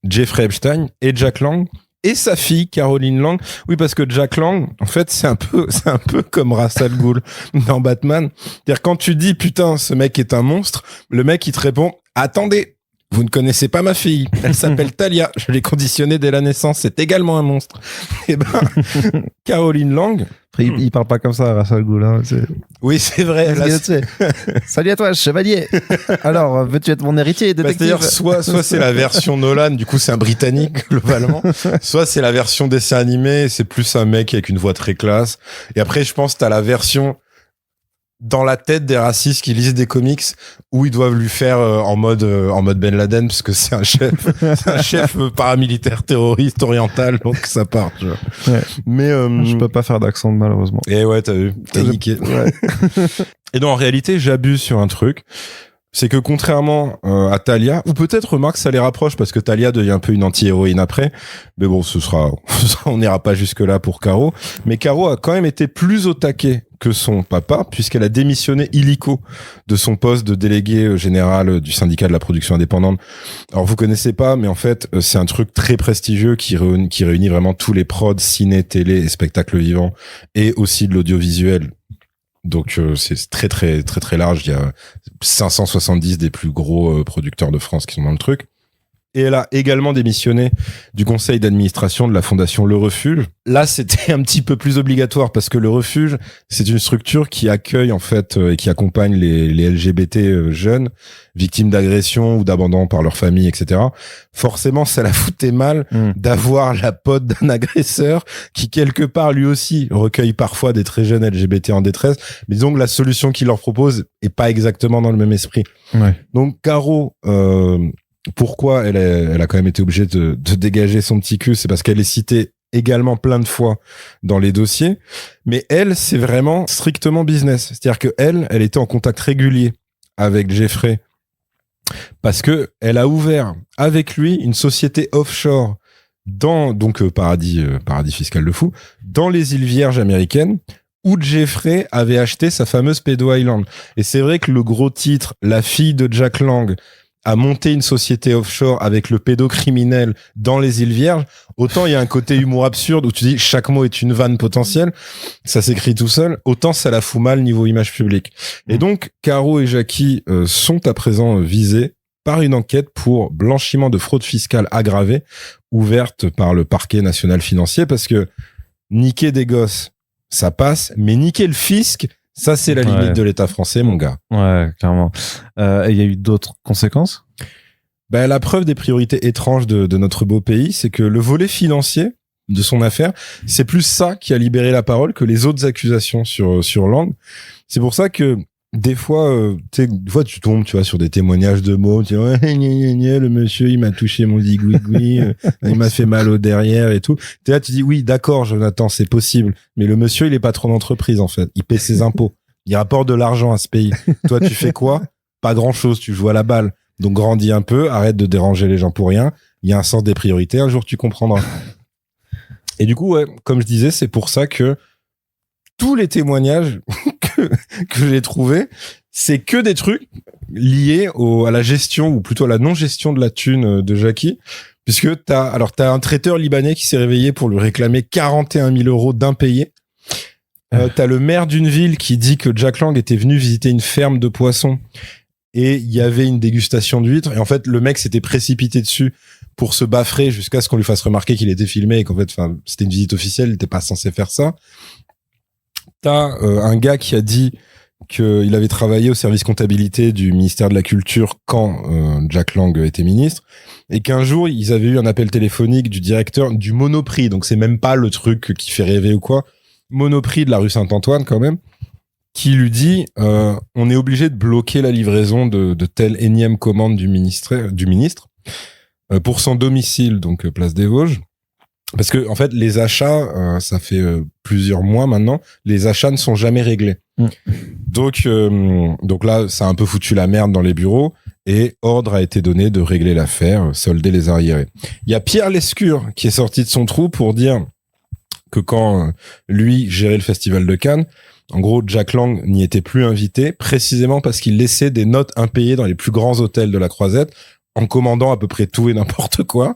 Jeffrey Epstein et Jack Lang et sa fille Caroline Lang. Oui, parce que Jack Lang, en fait, c'est un peu comme Ra's al Ghul dans Batman. C'est-à-dire quand tu dis putain, ce mec est un monstre, le mec il te répond attendez. Vous ne connaissez pas ma fille. Elle s'appelle Talia. Je l'ai conditionnée dès la naissance. C'est également un monstre. Et ben, Caroline Lang. Après, il parle pas comme ça, Russell Gould. Oui, c'est vrai. Là, Salut à toi, chevalier. Alors, veux-tu être mon héritier, détective? C'est-à-dire, soit c'est la version Nolan, du coup, c'est un Britannique, globalement. Soit c'est la version dessin animé, c'est plus un mec avec une voix très classe. Et après, je pense que t'as la version dans la tête des racistes qui lisent des comics où ils doivent lui faire en mode Ben Laden parce que c'est un chef paramilitaire terroriste oriental, donc ça part. Tu vois. Ouais. Mais je peux pas faire d'accent malheureusement. Et ouais, t'as vu, t'es niqué. Ouais. Et donc en réalité, j'abuse sur un truc. C'est que contrairement à Talia, ou peut-être remarque ça les rapproche parce que Talia devient un peu une anti-héroïne après, mais bon, on n'ira pas jusque là pour Caro. Mais Caro a quand même été plus au taquet que son papa puisqu'elle a démissionné illico de son poste de délégué général du syndicat de la production indépendante. Alors vous connaissez pas, mais en fait c'est un truc très prestigieux qui réunit vraiment tous les prods ciné, télé et spectacles vivants et aussi de l'audiovisuel. Donc c'est très très très très large. Il y a 570 des plus gros producteurs de France qui sont dans le truc. Et elle a également démissionné du conseil d'administration de la fondation Le Refuge. Là, c'était un petit peu plus obligatoire parce que Le Refuge, c'est une structure qui accueille en fait et qui accompagne les LGBT jeunes victimes d'agressions ou d'abandon par leur famille, etc. Forcément, ça la foutait mal d'avoir la pote d'un agresseur qui quelque part lui aussi recueille parfois des très jeunes LGBT en détresse. Mais disons que la solution qu'il leur propose est pas exactement dans le même esprit. Ouais. Donc Caro, pourquoi elle a quand même été obligée de dégager son petit cul, c'est parce qu'elle est citée également plein de fois dans les dossiers, mais elle, c'est vraiment strictement business. C'est-à-dire que elle était en contact régulier avec Jeffrey parce que elle a ouvert avec lui une société offshore dans paradis fiscal de fou dans les îles Vierges américaines où Jeffrey avait acheté sa fameuse Pedo Island. Et c'est vrai que le gros titre, la fille de Jack Lang à monter une société offshore avec le pédocriminel dans les îles Vierges, autant il y a un côté humour absurde où tu dis chaque mot est une vanne potentielle, ça s'écrit tout seul, autant ça la fout mal niveau image publique. Et donc, Caro et Jackie sont à présent visés par une enquête pour blanchiment de fraude fiscale aggravée ouverte par le parquet national financier parce que niquer des gosses, ça passe, mais niquer le fisc, ça, c'est la limite de l'État français, mon gars. Ouais, clairement. Et il y a eu d'autres conséquences? Ben, la preuve des priorités étranges de notre beau pays, c'est que le volet financier de son affaire, c'est plus ça qui a libéré la parole que les autres accusations sur Lang. C'est pour ça que des fois, tu tombes, tu vois, sur des témoignages de mots, tu dis, ouais, le monsieur, il m'a touché mon zigouigoui, il m'a fait mal au derrière et tout. T'es là, tu dis, oui, d'accord, Jonathan, c'est possible. Mais le monsieur, il est patron d'entreprise, en fait. Il paie ses impôts. Il rapporte de l'argent à ce pays. Toi, tu fais quoi? Pas grand chose. Tu joues à la balle. Donc, grandis un peu, arrête de déranger les gens pour rien. Il y a un sens des priorités. Un jour, tu comprendras. Et du coup, ouais, comme je disais, c'est pour ça que tous les témoignages que j'ai trouvés, c'est que des trucs liés à la gestion ou plutôt à la non-gestion de la thune de Jackie, puisque t'as un traiteur libanais qui s'est réveillé pour lui réclamer 41 000 euros d'impayés. T'as le maire d'une ville qui dit que Jack Lang était venu visiter une ferme de poissons et il y avait une dégustation d'huîtres et en fait le mec s'était précipité dessus pour se baffrer jusqu'à ce qu'on lui fasse remarquer qu'il était filmé et qu'en fait c'était une visite officielle, il était pas censé faire ça. T'as un gars qui a dit qu'il avait travaillé au service comptabilité du ministère de la Culture quand Jack Lang était ministre et qu'un jour ils avaient eu un appel téléphonique du directeur du Monoprix, donc c'est même pas le truc qui fait rêver ou quoi, Monoprix de la rue Saint-Antoine quand même, qui lui dit on est obligé de bloquer la livraison de telle énième commande du ministre pour son domicile, donc place des Vosges. Parce que en fait les achats, ça fait plusieurs mois maintenant, les achats ne sont jamais réglés. Donc là, ça a un peu foutu la merde dans les bureaux et ordre a été donné de régler l'affaire, solder les arriérés. Il y a Pierre Lescure qui est sorti de son trou pour dire que quand lui gérait le festival de Cannes, en gros Jack Lang n'y était plus invité précisément parce qu'il laissait des notes impayées dans les plus grands hôtels de la Croisette en commandant à peu près tout et n'importe quoi.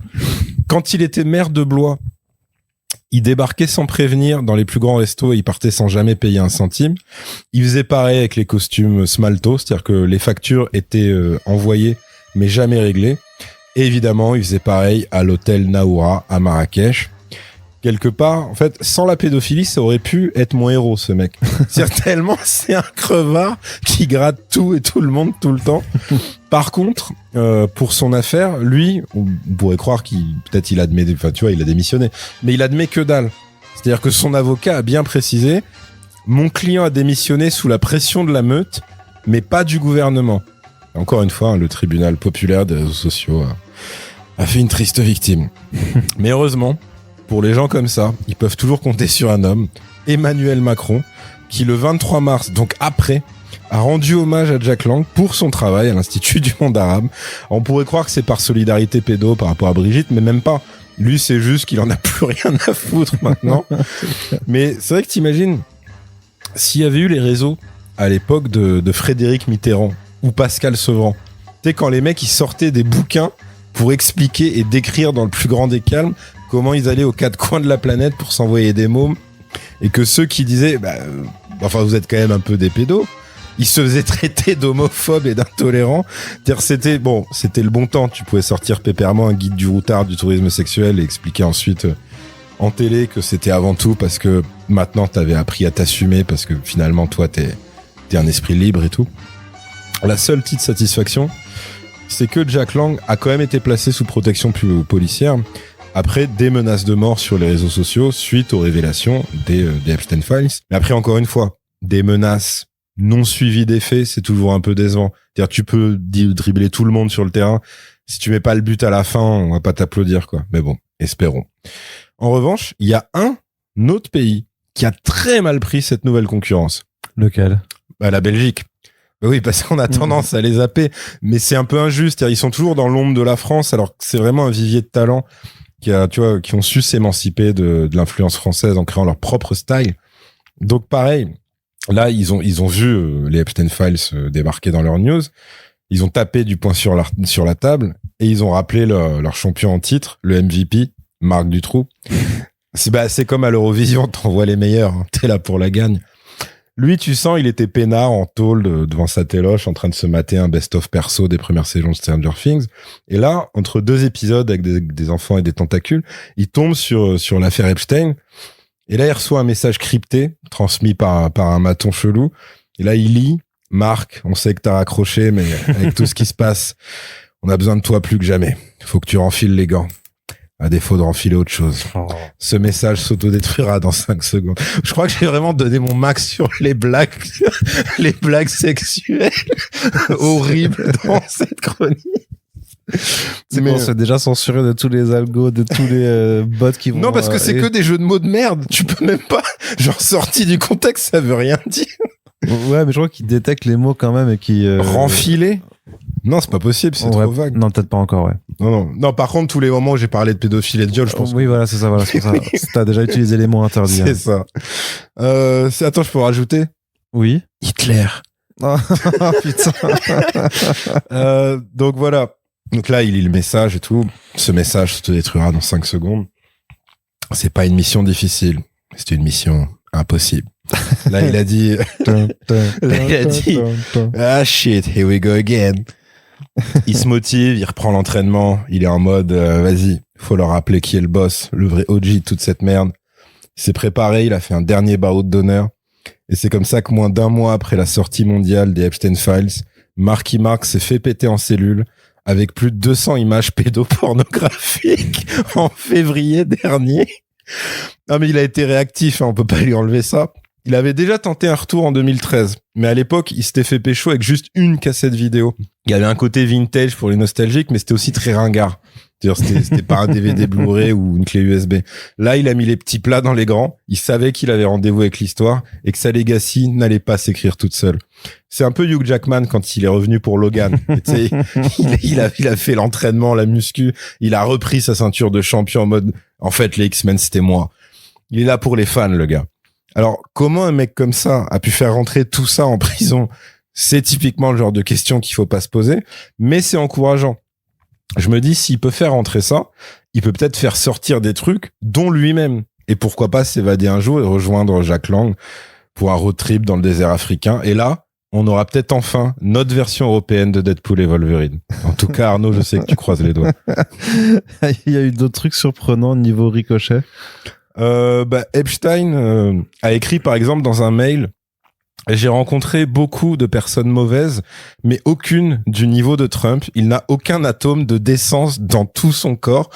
Quand il était maire de Blois, il débarquait sans prévenir dans les plus grands restos et il partait sans jamais payer un centime. Il faisait pareil avec les costumes Smalto, c'est-à-dire que les factures étaient envoyées mais jamais réglé. Et évidemment, il faisait pareil à l'hôtel Naoura à Marrakech. Quelque part, en fait, sans la pédophilie, ça aurait pu être mon héros, ce mec. C'est-à-dire tellement c'est un crevard qui gratte tout et tout le monde tout le temps. Par contre, pour son affaire, lui, on pourrait croire il admet, enfin tu vois, il a démissionné, mais il admet que dalle. C'est-à-dire que son avocat a bien précisé, mon client a démissionné sous la pression de la meute, mais pas du gouvernement. Encore une fois, le tribunal populaire des réseaux sociaux a fait une triste victime. Mais heureusement, pour les gens comme ça, ils peuvent toujours compter sur un homme, Emmanuel Macron, qui le 23 mars, donc après, a rendu hommage à Jack Lang pour son travail à l'Institut du monde arabe. On pourrait croire que c'est par solidarité pédo par rapport à Brigitte, mais même pas. Lui, c'est juste qu'il en a plus rien à foutre maintenant. Mais c'est vrai que t'imagines, s'il y avait eu les réseaux à l'époque de Frédéric Mitterrand ou Pascal Sevran, tu sais, quand les mecs, ils sortaient des bouquins pour expliquer et décrire dans le plus grand des calmes comment ils allaient aux quatre coins de la planète pour s'envoyer des mômes, et que ceux qui disaient enfin vous êtes quand même un peu des pédos, ils se faisaient traiter d'homophobes et d'intolérants. C'est-à-dire, c'était le bon temps, tu pouvais sortir pépèrement un guide du routard du tourisme sexuel et expliquer ensuite en télé que c'était avant tout parce que maintenant t'avais appris à t'assumer, parce que finalement toi t'es un esprit libre et tout. La seule petite satisfaction, c'est que Jack Lang a quand même été placé sous protection policière après des menaces de mort sur les réseaux sociaux suite aux révélations des Epstein Files. Mais après, encore une fois, des menaces non suivies d'effets, c'est toujours un peu décevant. C'est-à-dire, tu peux dribbler tout le monde sur le terrain. Si tu mets pas le but à la fin, on va pas t'applaudir, quoi. Mais bon, espérons. En revanche, il y a un autre pays qui a très mal pris cette nouvelle concurrence. Lequel ? La Belgique. Oui, parce qu'on a tendance à les zapper, mais c'est un peu injuste. Ils sont toujours dans l'ombre de la France, alors que c'est vraiment un vivier de talents qui ont su s'émanciper de l'influence française en créant leur propre style. Donc pareil, là ils ont vu les Epstein Files débarquer dans leurs news. Ils ont tapé du poing sur la table et ils ont rappelé leur champion en titre, le MVP, Marc Dutroux. C'est comme à l'Eurovision, t'envoies les meilleurs, hein, t'es là pour la gagne. Lui, tu sens, il était peinard en tôle devant sa téloche, en train de se mater un best-of perso des premières saisons de Stranger Things. Et là, entre deux épisodes avec des enfants et des tentacules, il tombe sur l'affaire Epstein. Et là, il reçoit un message crypté, transmis par un maton chelou. Et là, il lit, Marc, on sait que t'as raccroché, mais avec tout ce qui se passe, on a besoin de toi plus que jamais. Il faut que tu renfiles les gants. À défaut de renfiler autre chose. Oh. Ce message s'autodétruira dans 5 secondes. Je crois que j'ai vraiment donné mon max sur les blagues sexuelles horribles dans cette chronique. C'est déjà censuré de tous les algos, de tous les bots qui vont... Non, parce que c'est que des jeux de mots de merde. Tu peux même pas... Genre, sorti du contexte, ça veut rien dire. Ouais, mais je crois qu'ils détectent les mots quand même et qui... Renfiler ? Non, c'est pas possible, c'est trop vague. Non, peut-être pas encore, ouais. Non, par contre, tous les moments où j'ai parlé de pédophilie et de viol, je pense. Oui, voilà, c'est ça, c'est ça. T'as déjà utilisé les mots interdits. C'est ça. Attends, je peux rajouter? Oui. Hitler. Oh, putain. Donc voilà. Donc là, il lit le message et tout. Ce message se détruira dans 5 secondes. C'est pas une mission difficile. C'est une mission impossible. Là, il a dit, ah shit, here we go again. Il se motive, il reprend l'entraînement, il est en mode, vas-y, faut leur rappeler qui est le boss, le vrai OG de toute cette merde. Il s'est préparé, il a fait un dernier barreau d'honneur. Et c'est comme ça que moins d'1 mois après la sortie mondiale des Epstein Files, Marky Mark s'est fait péter en cellule avec plus de 200 images pédopornographiques en février dernier. Ah, mais il a été réactif, hein, on peut pas lui enlever ça. Il avait déjà tenté un retour en 2013, mais à l'époque, il s'était fait pécho avec juste une cassette vidéo. Il y avait un côté vintage pour les nostalgiques, mais c'était aussi très ringard. C'est-à-dire, c'était pas un DVD Blu-ray ou une clé USB. Là, il a mis les petits plats dans les grands. Il savait qu'il avait rendez-vous avec l'histoire et que sa legacy n'allait pas s'écrire toute seule. C'est un peu Hugh Jackman quand il est revenu pour Logan. Il a fait l'entraînement, la muscu. Il a repris sa ceinture de champion en mode, en fait, les X-Men, c'était moi. Il est là pour les fans, le gars. Alors, comment un mec comme ça a pu faire rentrer tout ça en prison? C'est typiquement le genre de question qu'il faut pas se poser, mais c'est encourageant. Je me dis, s'il peut faire rentrer ça, il peut peut-être faire sortir des trucs dont lui-même. Et pourquoi pas s'évader un jour et rejoindre Jack Lang pour un road trip dans le désert africain. Et là, on aura peut-être enfin notre version européenne de Deadpool et Wolverine. En tout cas, Arnaud, je sais que tu croises les doigts. Il y a eu d'autres trucs surprenants niveau ricochet. Epstein a écrit par exemple dans un mail: j'ai rencontré beaucoup de personnes mauvaises, mais aucune du niveau de Trump. Il n'a aucun atome de décence dans tout son corps.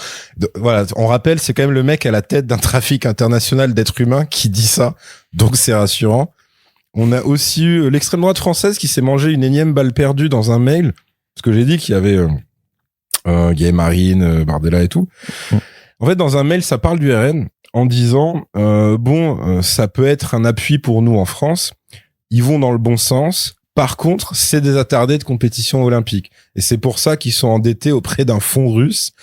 Voilà, on rappelle, c'est quand même le mec à la tête d'un trafic international d'êtres humains qui dit ça, donc c'est rassurant. On a aussi eu l'extrême droite française qui s'est mangé une énième balle perdue dans un mail, parce que j'ai dit qu'il y avait Marine, Bardella et tout. En fait, dans un mail, ça parle du RN en disant ça peut être un appui pour nous en France. Ils vont dans le bon sens. Par contre, c'est des attardés de compétition olympique. Et c'est pour ça qu'ils sont endettés auprès d'un fonds russe.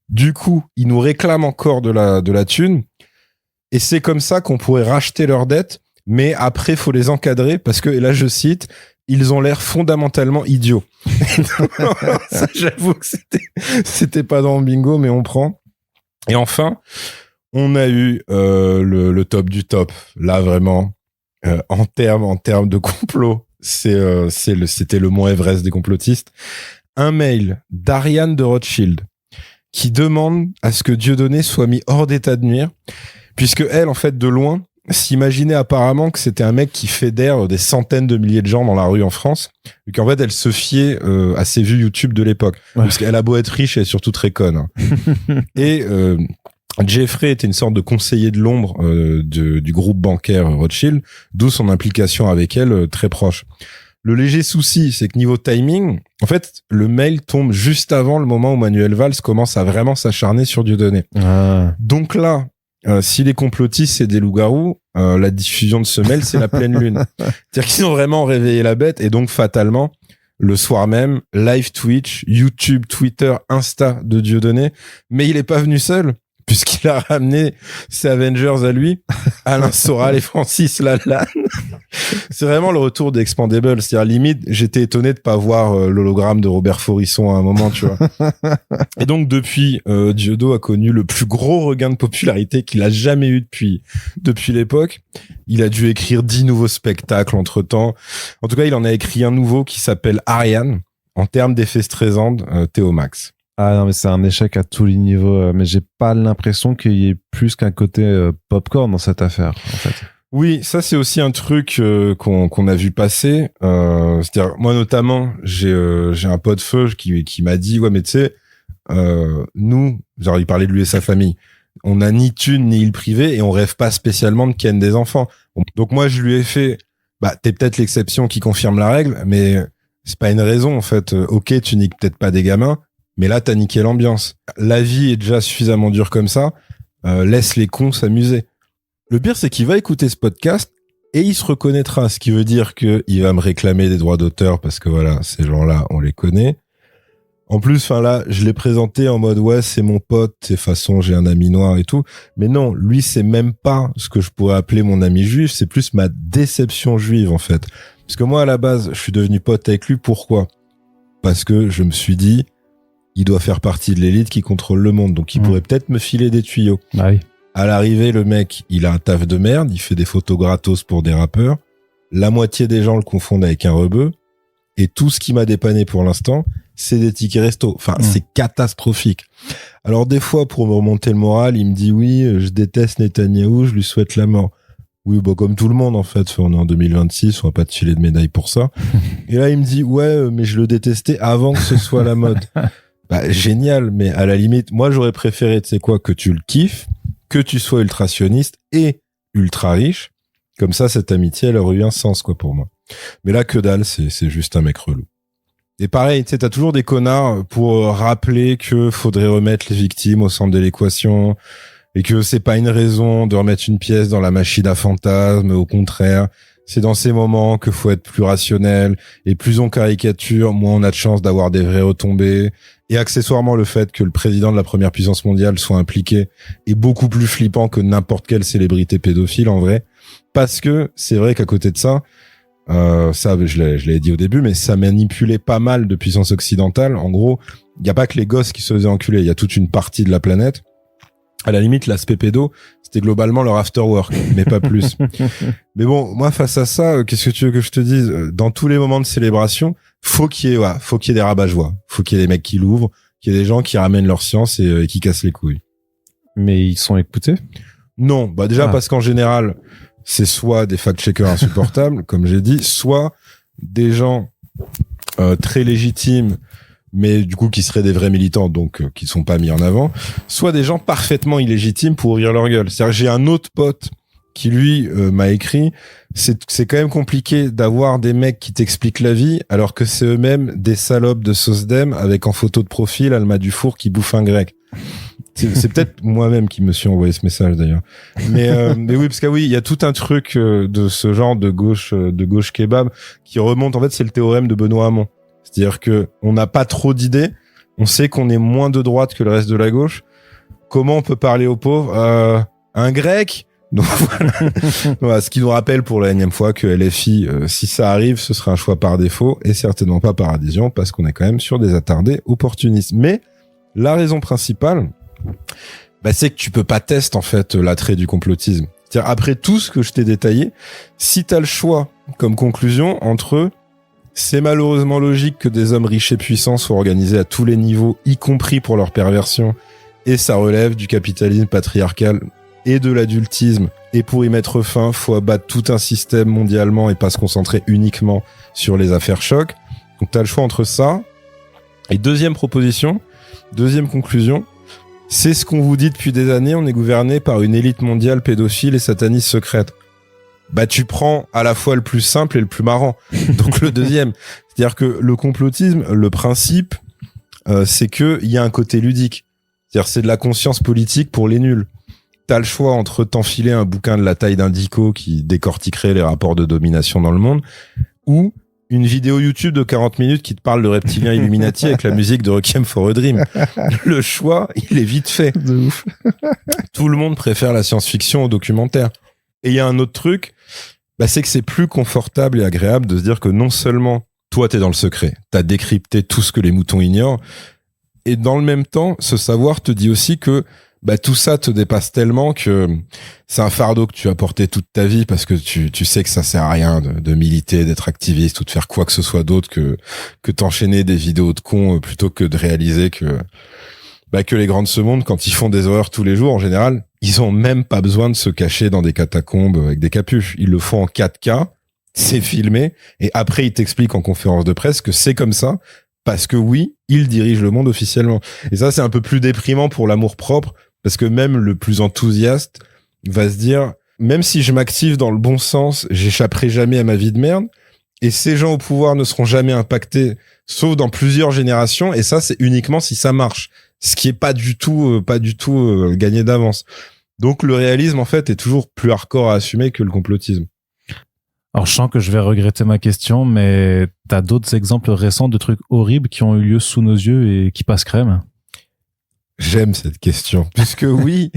Du coup, ils nous réclament encore de la thune. Et c'est comme ça qu'on pourrait racheter leurs dettes. Mais après, faut les encadrer parce que, et là je cite, ils ont l'air fondamentalement idiots. Ça, j'avoue que c'était pas dans le bingo, mais on prend. Et enfin, on a eu le top du top. Là, vraiment, en termes de complot, c'était le mont Everest des complotistes. Un mail d'Ariane de Rothschild qui demande à ce que Dieudonné soit mis hors d'état de nuire, puisque elle, en fait, de loin, s'imaginait apparemment que c'était un mec qui fédère des centaines de milliers de gens dans la rue en France, et qu'en fait elle se fiait à ses vues YouTube de l'époque, parce qu'elle a beau être riche, elle est surtout très conne. Hein. Et Jeffrey était une sorte de conseiller de l'ombre du groupe bancaire Rothschild, d'où son implication avec elle très proche. Le léger souci, c'est que niveau timing, en fait, le mail tombe juste avant le moment où Manuel Valls commence à vraiment s'acharner sur Dieudonné. Donc là, si les complotistes c'est des loups-garous, la diffusion de ce mail c'est la pleine lune. C'est-à-dire qu'ils ont vraiment réveillé la bête, et donc fatalement le soir même, live Twitch, YouTube, Twitter, Insta de Dieudonné. Mais il est pas venu seul, puisqu'il a ramené ses Avengers à lui, Alain Soral et Francis Lalanne. C'est vraiment le retour d'Expandables. C'est-à-dire, limite, j'étais étonné de pas voir l'hologramme de Robert Forisson à un moment, tu vois. Et donc, depuis, Diodo a connu le plus gros regain de popularité qu'il a jamais eu depuis l'époque. Il a dû écrire 10 nouveaux spectacles entre-temps. En tout cas, il en a écrit un nouveau qui s'appelle Ariane. En termes d'effets Streisand, Théo Max. Ah non, mais c'est un échec à tous les niveaux. Mais j'ai pas l'impression qu'il y ait plus qu'un côté popcorn dans cette affaire, en fait. Oui, ça c'est aussi un truc qu'on a vu passer. C'est-à-dire, moi notamment, j'ai un pote feu qui m'a dit, ouais, mais tu sais, nous, genre il parlait de lui et sa famille, on n'a ni thune ni île privée et on rêve pas spécialement de ken des enfants. Donc moi je lui ai fait, t'es peut-être l'exception qui confirme la règle, mais c'est pas une raison en fait. Ok, tu niques peut-être pas des gamins, mais là t'as niqué l'ambiance. La vie est déjà suffisamment dure comme ça. Laisse les cons s'amuser. Le pire, c'est qu'il va écouter ce podcast et il se reconnaîtra, ce qui veut dire qu'il va me réclamer des droits d'auteur parce que voilà, ces gens-là, on les connaît. En plus, là, je l'ai présenté en mode, ouais, c'est mon pote, de toute façon, j'ai un ami noir et tout. Mais non, lui, c'est même pas ce que je pourrais appeler mon ami juif, c'est plus ma déception juive, en fait. Parce que moi, à la base, je suis devenu pote avec lui, pourquoi? Parce que je me suis dit, il doit faire partie de l'élite qui contrôle le monde, donc il pourrait peut-être me filer des tuyaux. Ah oui. À l'arrivée, le mec, il a un taf de merde, il fait des photos gratos pour des rappeurs. La moitié des gens le confondent avec un rebeu. Et tout ce qui m'a dépanné pour l'instant, c'est des tickets resto. Enfin, c'est catastrophique. Alors, des fois, pour me remonter le moral, il me dit, oui, je déteste Netanyahou, je lui souhaite la mort. Oui, comme tout le monde, en fait. On est en 2026, on va pas te filer de médaille pour ça. Et là, il me dit, ouais, mais je le détestais avant que ce soit la mode. Génial, mais à la limite, moi, j'aurais préféré, tu sais quoi, que tu le kiffes, que tu sois ultra sioniste et ultra riche. Comme ça, cette amitié, elle aurait eu un sens, quoi, pour moi. Mais là, que dalle, c'est juste un mec relou. Et pareil, tu sais, t'as toujours des connards pour rappeler que faudrait remettre les victimes au centre de l'équation et que c'est pas une raison de remettre une pièce dans la machine à fantasmes. Au contraire, c'est dans ces moments que faut être plus rationnel et plus on caricature, moins on a de chance d'avoir des vraies retombées. Et accessoirement, le fait que le président de la première puissance mondiale soit impliqué est beaucoup plus flippant que n'importe quelle célébrité pédophile, en vrai. Parce que c'est vrai qu'à côté de ça, je l'ai dit au début, mais ça manipulait pas mal de puissance occidentale. En gros, il n'y a pas que les gosses qui se faisaient enculer, il y a toute une partie de la planète À la limite, l'aspect pédo, c'était globalement leur after work, mais pas plus. Mais bon, moi, face à ça, qu'est-ce que tu veux que je te dise? Dans tous les moments de célébration, faut qu'il y ait des rabat-joie. Faut qu'il y ait des mecs qui l'ouvrent, qu'il y ait des gens qui ramènent leur science et qui cassent les couilles. Mais ils sont écoutés? Non, bah déjà parce qu'en général, c'est soit des fact-checkers insupportables, comme j'ai dit, soit des gens très légitimes, mais du coup qui seraient des vrais militants, donc qui sont pas mis en avant, soit des gens parfaitement illégitimes pour ouvrir leur gueule. C'est-à-dire que j'ai un autre pote qui lui m'a écrit, c'est quand même compliqué d'avoir des mecs qui t'expliquent la vie alors que c'est eux-mêmes des salopes de SOSDEM avec en photo de profil Alma Dufour qui bouffe un grec. C'est peut-être moi-même qui me suis envoyé ce message d'ailleurs. Mais oui, parce que oui, il y a tout un truc de ce genre de gauche kebab qui remonte. En fait, c'est le théorème de Benoît Hamon. C'est-à-dire que on n'a pas trop d'idées. On sait qu'on est moins de droite que le reste de la gauche. Comment on peut parler aux pauvres? Un grec? Donc voilà, ce qui nous rappelle pour la énième fois que LFI, si ça arrive, ce sera un choix par défaut et certainement pas par adhésion parce qu'on est quand même sur des attardés opportunistes. Mais la raison principale, c'est que tu peux pas tester en fait l'attrait du complotisme. C'est-à-dire après tout ce que je t'ai détaillé, si t'as le choix comme conclusion entre c'est malheureusement logique que des hommes riches et puissants soient organisés à tous les niveaux, y compris pour leur perversion, et ça relève du capitalisme patriarcal et de l'adultisme, et pour y mettre fin, faut abattre tout un système mondialement et pas se concentrer uniquement sur les affaires choc. Donc t'as le choix entre ça. Et deuxième conclusion, c'est ce qu'on vous dit depuis des années, on est gouverné par une élite mondiale pédophile et sataniste secrète. Tu prends à la fois le plus simple et le plus marrant. Donc le deuxième. C'est-à-dire que le complotisme, le principe, c'est que il y a un côté ludique. C'est-à-dire c'est de la conscience politique pour les nuls. T'as le choix entre t'enfiler un bouquin de la taille d'un dico qui décortiquerait les rapports de domination dans le monde ou une vidéo YouTube de 40 minutes qui te parle de reptiliens Illuminati avec la musique de Requiem for a Dream. Le choix, il est vite fait. De ouf. Tout le monde préfère la science-fiction au documentaire. Et il y a un autre truc, c'est que c'est plus confortable et agréable de se dire que non seulement toi t'es dans le secret, t'as décrypté tout ce que les moutons ignorent, et dans le même temps, ce savoir te dit aussi que tout ça te dépasse tellement que c'est un fardeau que tu as porté toute ta vie parce que tu sais que ça sert à rien de militer, d'être activiste ou de faire quoi que ce soit d'autre que t'enchaîner des vidéos de cons plutôt que de réaliser que les grands de ce monde, quand ils font des horreurs tous les jours, en général, ils ont même pas besoin de se cacher dans des catacombes avec des capuches. Ils le font en 4K, c'est filmé, et après ils t'expliquent en conférence de presse que c'est comme ça, parce que oui, ils dirigent le monde officiellement. Et ça, c'est un peu plus déprimant pour l'amour-propre, parce que même le plus enthousiaste va se dire, même si je m'active dans le bon sens, j'échapperai jamais à ma vie de merde, et ces gens au pouvoir ne seront jamais impactés, sauf dans plusieurs générations, et ça, c'est uniquement si ça marche. Ce qui est pas du tout gagné d'avance. Donc le réalisme en fait est toujours plus hardcore à assumer que le complotisme. Alors je sens que je vais regretter ma question, mais t'as d'autres exemples récents de trucs horribles qui ont eu lieu sous nos yeux et qui passent crème? J'aime cette question, puisque oui,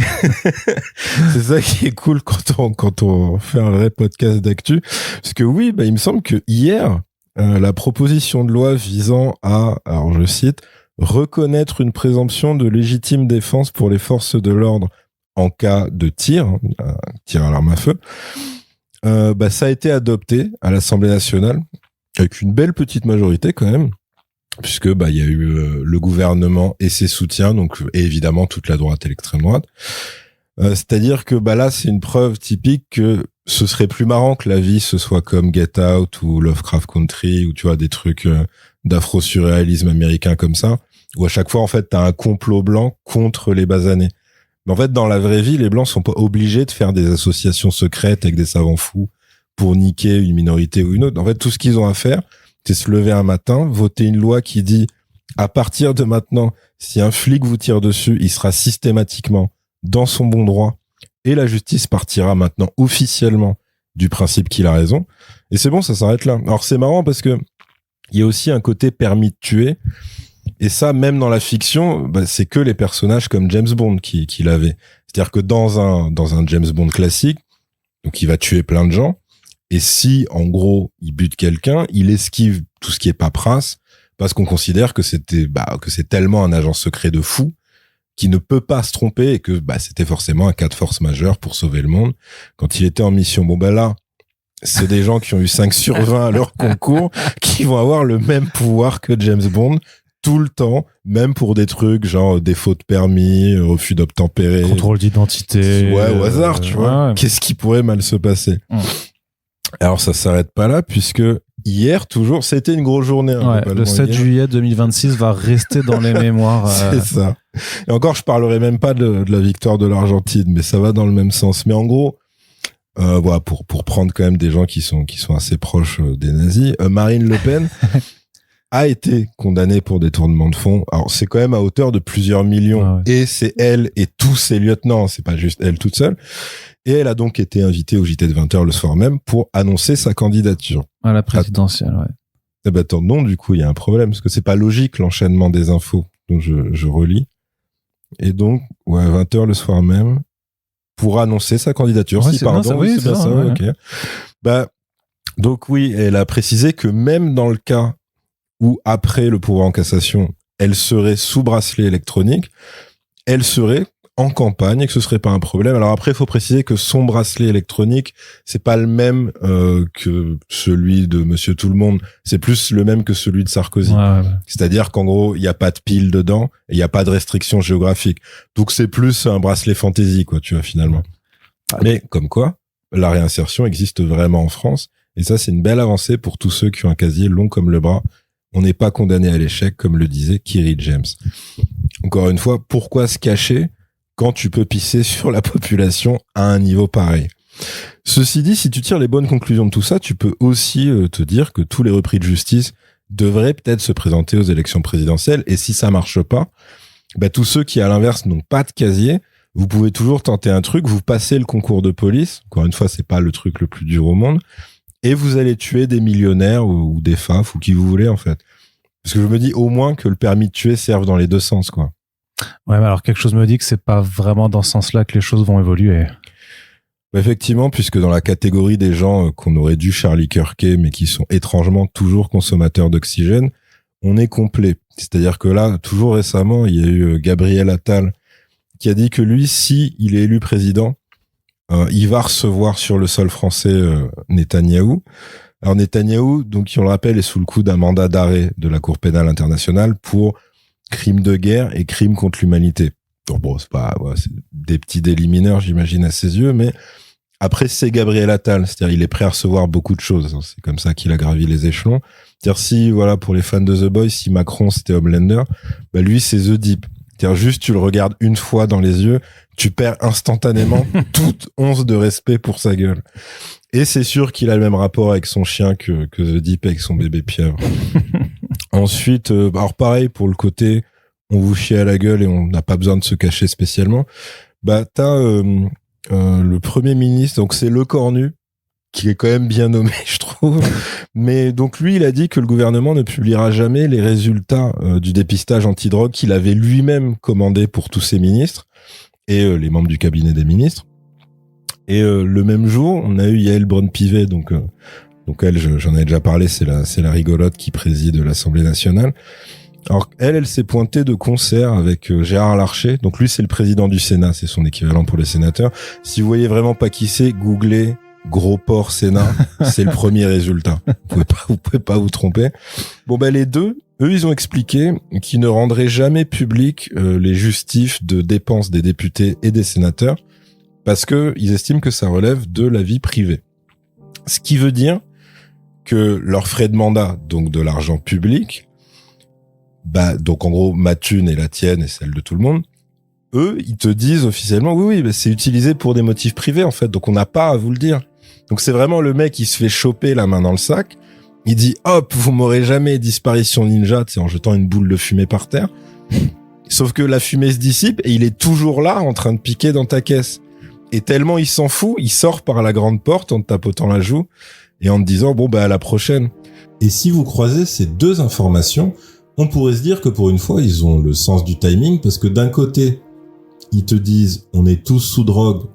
c'est ça qui est cool quand on fait un vrai podcast d'actu, parce que oui, il me semble que hier, la proposition de loi visant à, alors je cite, reconnaître une présomption de légitime défense pour les forces de l'ordre en cas de tir à l'arme à feu, ça a été adopté à l'Assemblée nationale avec une belle petite majorité quand même, puisque il y a eu le gouvernement et ses soutiens, donc et évidemment toute la droite et l'extrême droite. C'est-à-dire que là c'est une preuve typique que ce serait plus marrant que la vie ce soit comme Get Out ou Lovecraft Country ou tu vois des trucs d'afro-surréalisme américain comme ça, où à chaque fois en fait t'as un complot blanc contre les basanés. Mais en fait dans la vraie vie, les blancs sont pas obligés de faire des associations secrètes avec des savants fous pour niquer une minorité ou une autre. En fait tout ce qu'ils ont à faire, c'est se lever un matin, voter une loi qui dit à partir de maintenant, si un flic vous tire dessus, il sera systématiquement dans son bon droit et la justice partira maintenant officiellement du principe qu'il a raison. Et c'est bon, ça s'arrête là. Alors c'est marrant parce que il y a aussi un côté permis de tuer. Et ça, même dans la fiction, c'est que les personnages comme James Bond qui l'avaient. C'est-à-dire que dans un James Bond classique, donc il va tuer plein de gens. Et si, en gros, il bute quelqu'un, il esquive tout ce qui est paperasse parce qu'on considère que c'est tellement un agent secret de fou qui ne peut pas se tromper et que c'était forcément un cas de force majeure pour sauver le monde quand il était en mission. Bon là, c'est des gens qui ont eu 5 sur 20 à leur concours qui vont avoir le même pouvoir que James Bond tout le temps, même pour des trucs genre défaut de permis, refus d'obtempérer, contrôle d'identité, au hasard, tu vois. Ouais. Qu'est-ce qui pourrait mal se passer? Alors ça s'arrête pas là puisque hier toujours, c'était une grosse journée. Le 7 juillet 2026 va rester dans les mémoires. C'est ça. Et encore, je parlerai même pas de la victoire de l'Argentine, mais ça va dans le même sens. Mais en gros, voilà, pour prendre quand même des gens qui sont assez proches des nazis, Marine Le Pen a été condamnée pour détournement de fonds. Alors c'est quand même à hauteur de plusieurs millions. Ah ouais. Et c'est elle et tous ses lieutenants, c'est pas juste elle toute seule. Et elle a donc été invitée au JT de 20h le soir même pour annoncer sa candidature. À la présidentielle, ouais. Eh ben, attends, non, du coup, il y a un problème, parce que c'est pas logique, l'enchaînement des infos. Donc, je relis. Et donc, 20h le soir même, pour annoncer sa candidature. Ouais, Si, c'est pardon, bien ça, oui, oui, c'est bien ça, ça, ouais. ok. Donc oui, elle a précisé que même dans le cas où, après le pourvoi en cassation, elle serait sous bracelet électronique, elle serait en campagne et que ce serait pas un problème. Alors après, il faut préciser que son bracelet électronique, c'est pas le même que celui de Monsieur Tout-le-Monde. C'est plus le même que celui de Sarkozy. Ouais. C'est-à-dire qu'en gros, il y a pas de pile dedans et il y a pas de restriction géographique. Donc c'est plus un bracelet fantaisie, quoi, tu vois, finalement. Mais comme quoi, la réinsertion existe vraiment en France. Et ça, c'est une belle avancée pour tous ceux qui ont un casier long comme le bras. On n'est pas condamné à l'échec, comme le disait Kerry James. Encore une fois, pourquoi se cacher quand tu peux pisser sur la population à un niveau pareil? Ceci dit, si tu tires les bonnes conclusions de tout ça, tu peux aussi te dire que tous les repris de justice devraient peut-être se présenter aux élections présidentielles. Et si ça marche pas, tous ceux qui, à l'inverse, n'ont pas de casier, vous pouvez toujours tenter un truc, vous passez le concours de police. Encore une fois, c'est pas le truc le plus dur au monde. Et vous allez tuer des millionnaires ou des faf ou qui vous voulez, en fait. Parce que je me dis au moins que le permis de tuer serve dans les deux sens, quoi. Ouais, mais alors quelque chose me dit que c'est pas vraiment dans ce sens-là que les choses vont évoluer. Effectivement, puisque dans la catégorie des gens qu'on aurait dû Charlie Kirker, mais qui sont étrangement toujours consommateurs d'oxygène, on est complet. C'est-à-dire que là, toujours récemment, il y a eu Gabriel Attal qui a dit que lui, si il est élu président, il va recevoir sur le sol français Netanyahou. Alors Netanyahou, donc qui on le rappelle, est sous le coup d'un mandat d'arrêt de la Cour pénale internationale pour crimes de guerre et crimes contre l'humanité. Donc bon, c'est des petits délits mineurs, j'imagine, à ses yeux, mais après, c'est Gabriel Attal. C'est-à-dire, il est prêt à recevoir beaucoup de choses. C'est comme ça qu'il a gravi les échelons. C'est-à-dire, si, voilà, pour les fans de The Boys, si Macron, c'était Homelander, lui, c'est The Deep. C'est-à-dire, juste, tu le regardes une fois dans les yeux, tu perds instantanément toute once de respect pour sa gueule. Et c'est sûr qu'il a le même rapport avec son chien que The Deep avec son bébé pieuvre. Ensuite, alors pareil, pour le côté, on vous chie à la gueule et on n'a pas besoin de se cacher spécialement. T'as le Premier ministre, donc c'est Le Cornu, qui est quand même bien nommé, je trouve. Mais donc lui, il a dit que le gouvernement ne publiera jamais les résultats du dépistage antidrogue qu'il avait lui-même commandé pour tous ses ministres et les membres du cabinet des ministres. Et le même jour, on a eu Yael Braun-Pivet, donc elle, j'en ai déjà parlé, c'est la rigolote qui préside l'Assemblée nationale. Alors elle s'est pointée de concert avec Gérard Larcher. Donc lui, c'est le président du Sénat, c'est son équivalent pour les sénateurs. Si vous voyez vraiment pas qui c'est, googlez Gros Porc Sénat, c'est le premier résultat. Vous pouvez pas vous tromper. Bon les deux, eux, ils ont expliqué qu'ils ne rendraient jamais public les justifs de dépenses des députés et des sénateurs parce que ils estiment que ça relève de la vie privée. Ce qui veut dire que leurs frais de mandat, donc de l'argent public, donc en gros ma thune et la tienne et celle de tout le monde, eux ils te disent officiellement oui c'est utilisé pour des motifs privés en fait, donc on n'a pas à vous le dire. Donc c'est vraiment le mec qui se fait choper la main dans le sac, il dit hop, vous m'aurez jamais disparition ninja, en jetant une boule de fumée par terre, sauf que la fumée se dissipe et il est toujours là en train de piquer dans ta caisse, et tellement il s'en fout, il sort par la grande porte en te tapotant la joue et en te disant à la prochaine. Et si vous croisez ces deux informations, on pourrait se dire que pour une fois, ils ont le sens du timing, parce que d'un côté, ils te disent on est tous sous drogue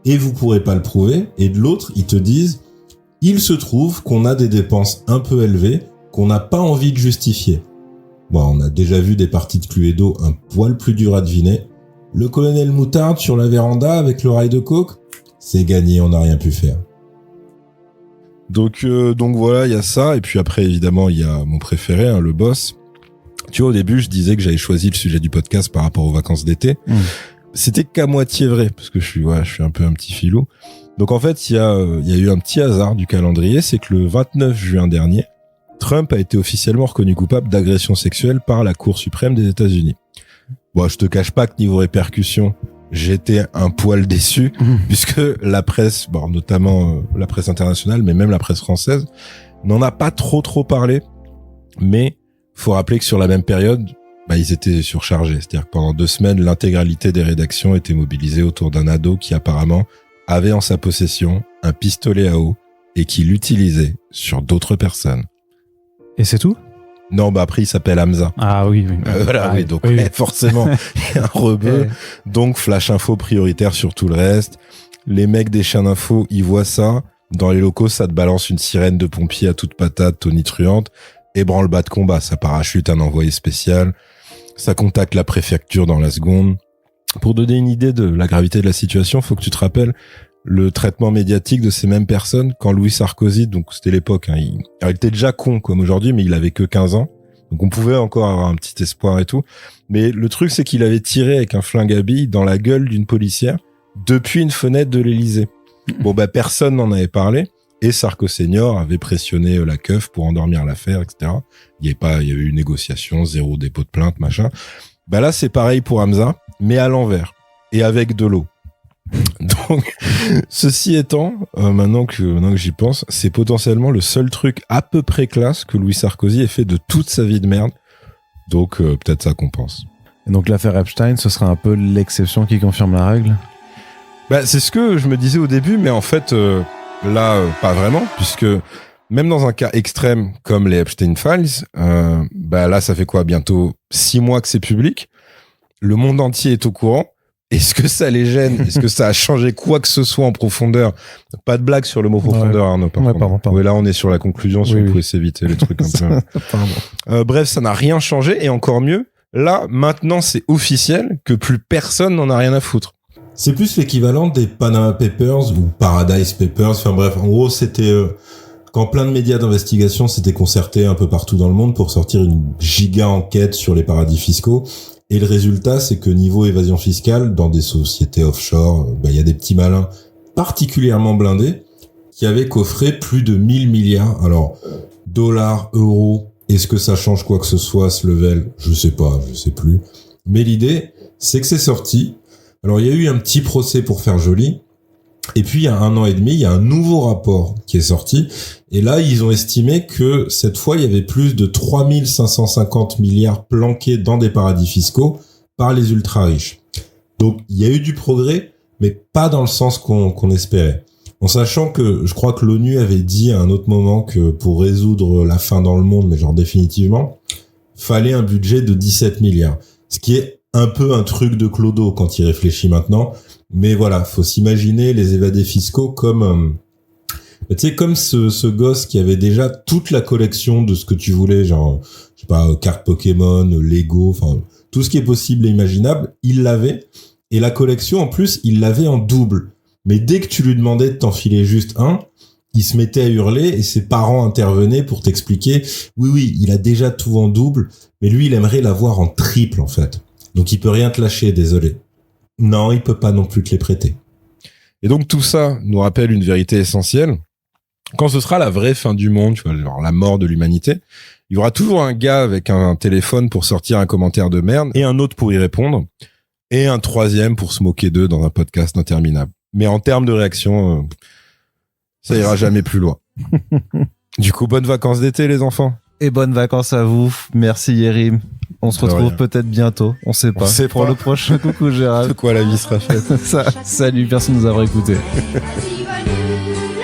et vous pourrez pas le prouver, et de l'autre, ils te disent il se trouve qu'on a des dépenses un peu élevées qu'on n'a pas envie de justifier. Bon, on a déjà vu des parties de Cluedo un poil plus dures à deviner, Le colonel Moutarde sur la véranda avec l'oreille de coke, c'est gagné, on n'a rien pu faire. Donc voilà, il y a ça. Et puis après, évidemment, il y a mon préféré, hein, le boss. Tu vois, au début, je disais que j'avais choisi le sujet du podcast par rapport aux vacances d'été. C'était qu'à moitié vrai, parce que je suis un peu un petit filou. Donc en fait, il y a eu un petit hasard du calendrier, c'est que le 29 juin dernier, Trump a été officiellement reconnu coupable d'agression sexuelle par la Cour suprême des États-Unis. Bon, je te cache pas que niveau répercussions, j'étais un poil déçu, puisque la presse, bon, notamment la presse internationale, mais même la presse française, n'en a pas trop parlé. Mais faut rappeler que sur la même période, ils étaient surchargés. C'est-à-dire que pendant 2 semaines, l'intégralité des rédactions était mobilisée autour d'un ado qui apparemment avait en sa possession un pistolet à eau et qui l'utilisait sur d'autres personnes. Et c'est tout? Non, après, il s'appelle Hamza. Ah oui. Voilà, oui, donc forcément, il y a un rebeu. Donc, flash info prioritaire sur tout le reste. Les mecs des chaînes info, ils voient ça. Dans les locaux, ça te balance une sirène de pompiers à toute patate, tonitruante. Et branle-bas de combat, ça parachute un envoyé spécial. Ça contacte la préfecture dans la seconde. Pour donner une idée de la gravité de la situation, faut que tu te rappelles le traitement médiatique de ces mêmes personnes quand Louis Sarkozy, donc c'était l'époque, hein, il était déjà con comme aujourd'hui, mais il avait que 15 ans. Donc on pouvait encore avoir un petit espoir et tout. Mais le truc, c'est qu'il avait tiré avec un flingue à billes dans la gueule d'une policière depuis une fenêtre de l'Élysée. Bon, personne n'en avait parlé. Et Sarko Senior avait pressionné la keuf pour endormir l'affaire, etc. Il y avait eu une négociation, 0 dépôt de plainte, machin. Là, c'est pareil pour Hamza, mais à l'envers. Et avec de l'eau. Donc, ceci étant, maintenant que j'y pense, c'est potentiellement le seul truc à peu près classe que Louis Sarkozy ait fait de toute sa vie de merde. Donc, peut-être ça compense. Et donc, l'affaire Epstein, ce sera un peu l'exception qui confirme la règle? C'est ce que je me disais au début, mais en fait, là, pas vraiment, puisque même dans un cas extrême comme les Epstein Files, là, ça fait quoi? Bientôt 6 mois que c'est public. Le monde entier est au courant. Est-ce que ça les gêne? Est-ce que ça a changé quoi que ce soit en profondeur? Pas de blague sur le mot profondeur, Arnaud. Pardon. Oui, là, on est sur la conclusion, si on pouvait s'éviter les trucs un peu. Bref, ça n'a rien changé, et encore mieux, là, maintenant, c'est officiel que plus personne n'en a rien à foutre. C'est plus l'équivalent des Panama Papers ou Paradise Papers. Enfin bref, en gros, c'était quand plein de médias d'investigation s'étaient concertés un peu partout dans le monde pour sortir une giga enquête sur les paradis fiscaux. Et le résultat, c'est que niveau évasion fiscale, dans des sociétés offshore, y a des petits malins particulièrement blindés qui avaient coffré plus de 1000 milliards. Alors, dollars, euros, est-ce que ça change quoi que ce soit, ce level? Je sais plus. Mais l'idée, c'est que c'est sorti. Alors, il y a eu un petit procès pour faire joli. Et puis, il y a 1 an et demi, il y a un nouveau rapport qui est sorti. Et là, ils ont estimé que cette fois, il y avait plus de 3550 milliards planqués dans des paradis fiscaux par les ultra-riches. Donc, il y a eu du progrès, mais pas dans le sens qu'on espérait. En sachant que, je crois que l'ONU avait dit à un autre moment que pour résoudre la faim dans le monde, mais genre définitivement, fallait un budget de 17 milliards. Ce qui est un peu un truc de clodo quand il réfléchit maintenant. Mais voilà, faut s'imaginer les évadés fiscaux comme, tu sais, comme ce gosse qui avait déjà toute la collection de ce que tu voulais, genre, je sais pas, cartes Pokémon, Lego, enfin, tout ce qui est possible et imaginable, il l'avait. Et la collection, en plus, il l'avait en double. Mais dès que tu lui demandais de t'enfiler juste un, il se mettait à hurler et ses parents intervenaient pour t'expliquer, oui, il a déjà tout en double, mais lui, il aimerait l'avoir en triple, en fait. Donc, il peut rien te lâcher, désolé. Non, il peut pas non plus te les prêter. Et donc tout ça nous rappelle une vérité essentielle. Quand ce sera la vraie fin du monde, tu vois, genre la mort de l'humanité, il y aura toujours un gars avec un téléphone pour sortir un commentaire de merde, et un autre pour y répondre, et un troisième pour se moquer d'eux dans un podcast interminable. Mais en termes de réaction, ça ira jamais plus loin. Du coup, bonnes vacances d'été, les enfants. Et bonnes vacances à vous. Merci Yérim. On se retrouve peut-être bientôt. On sait pas. Pour le prochain coucou Gérald. De quoi la vie sera faite. Salut, merci de nous avoir écoutés. Voici venu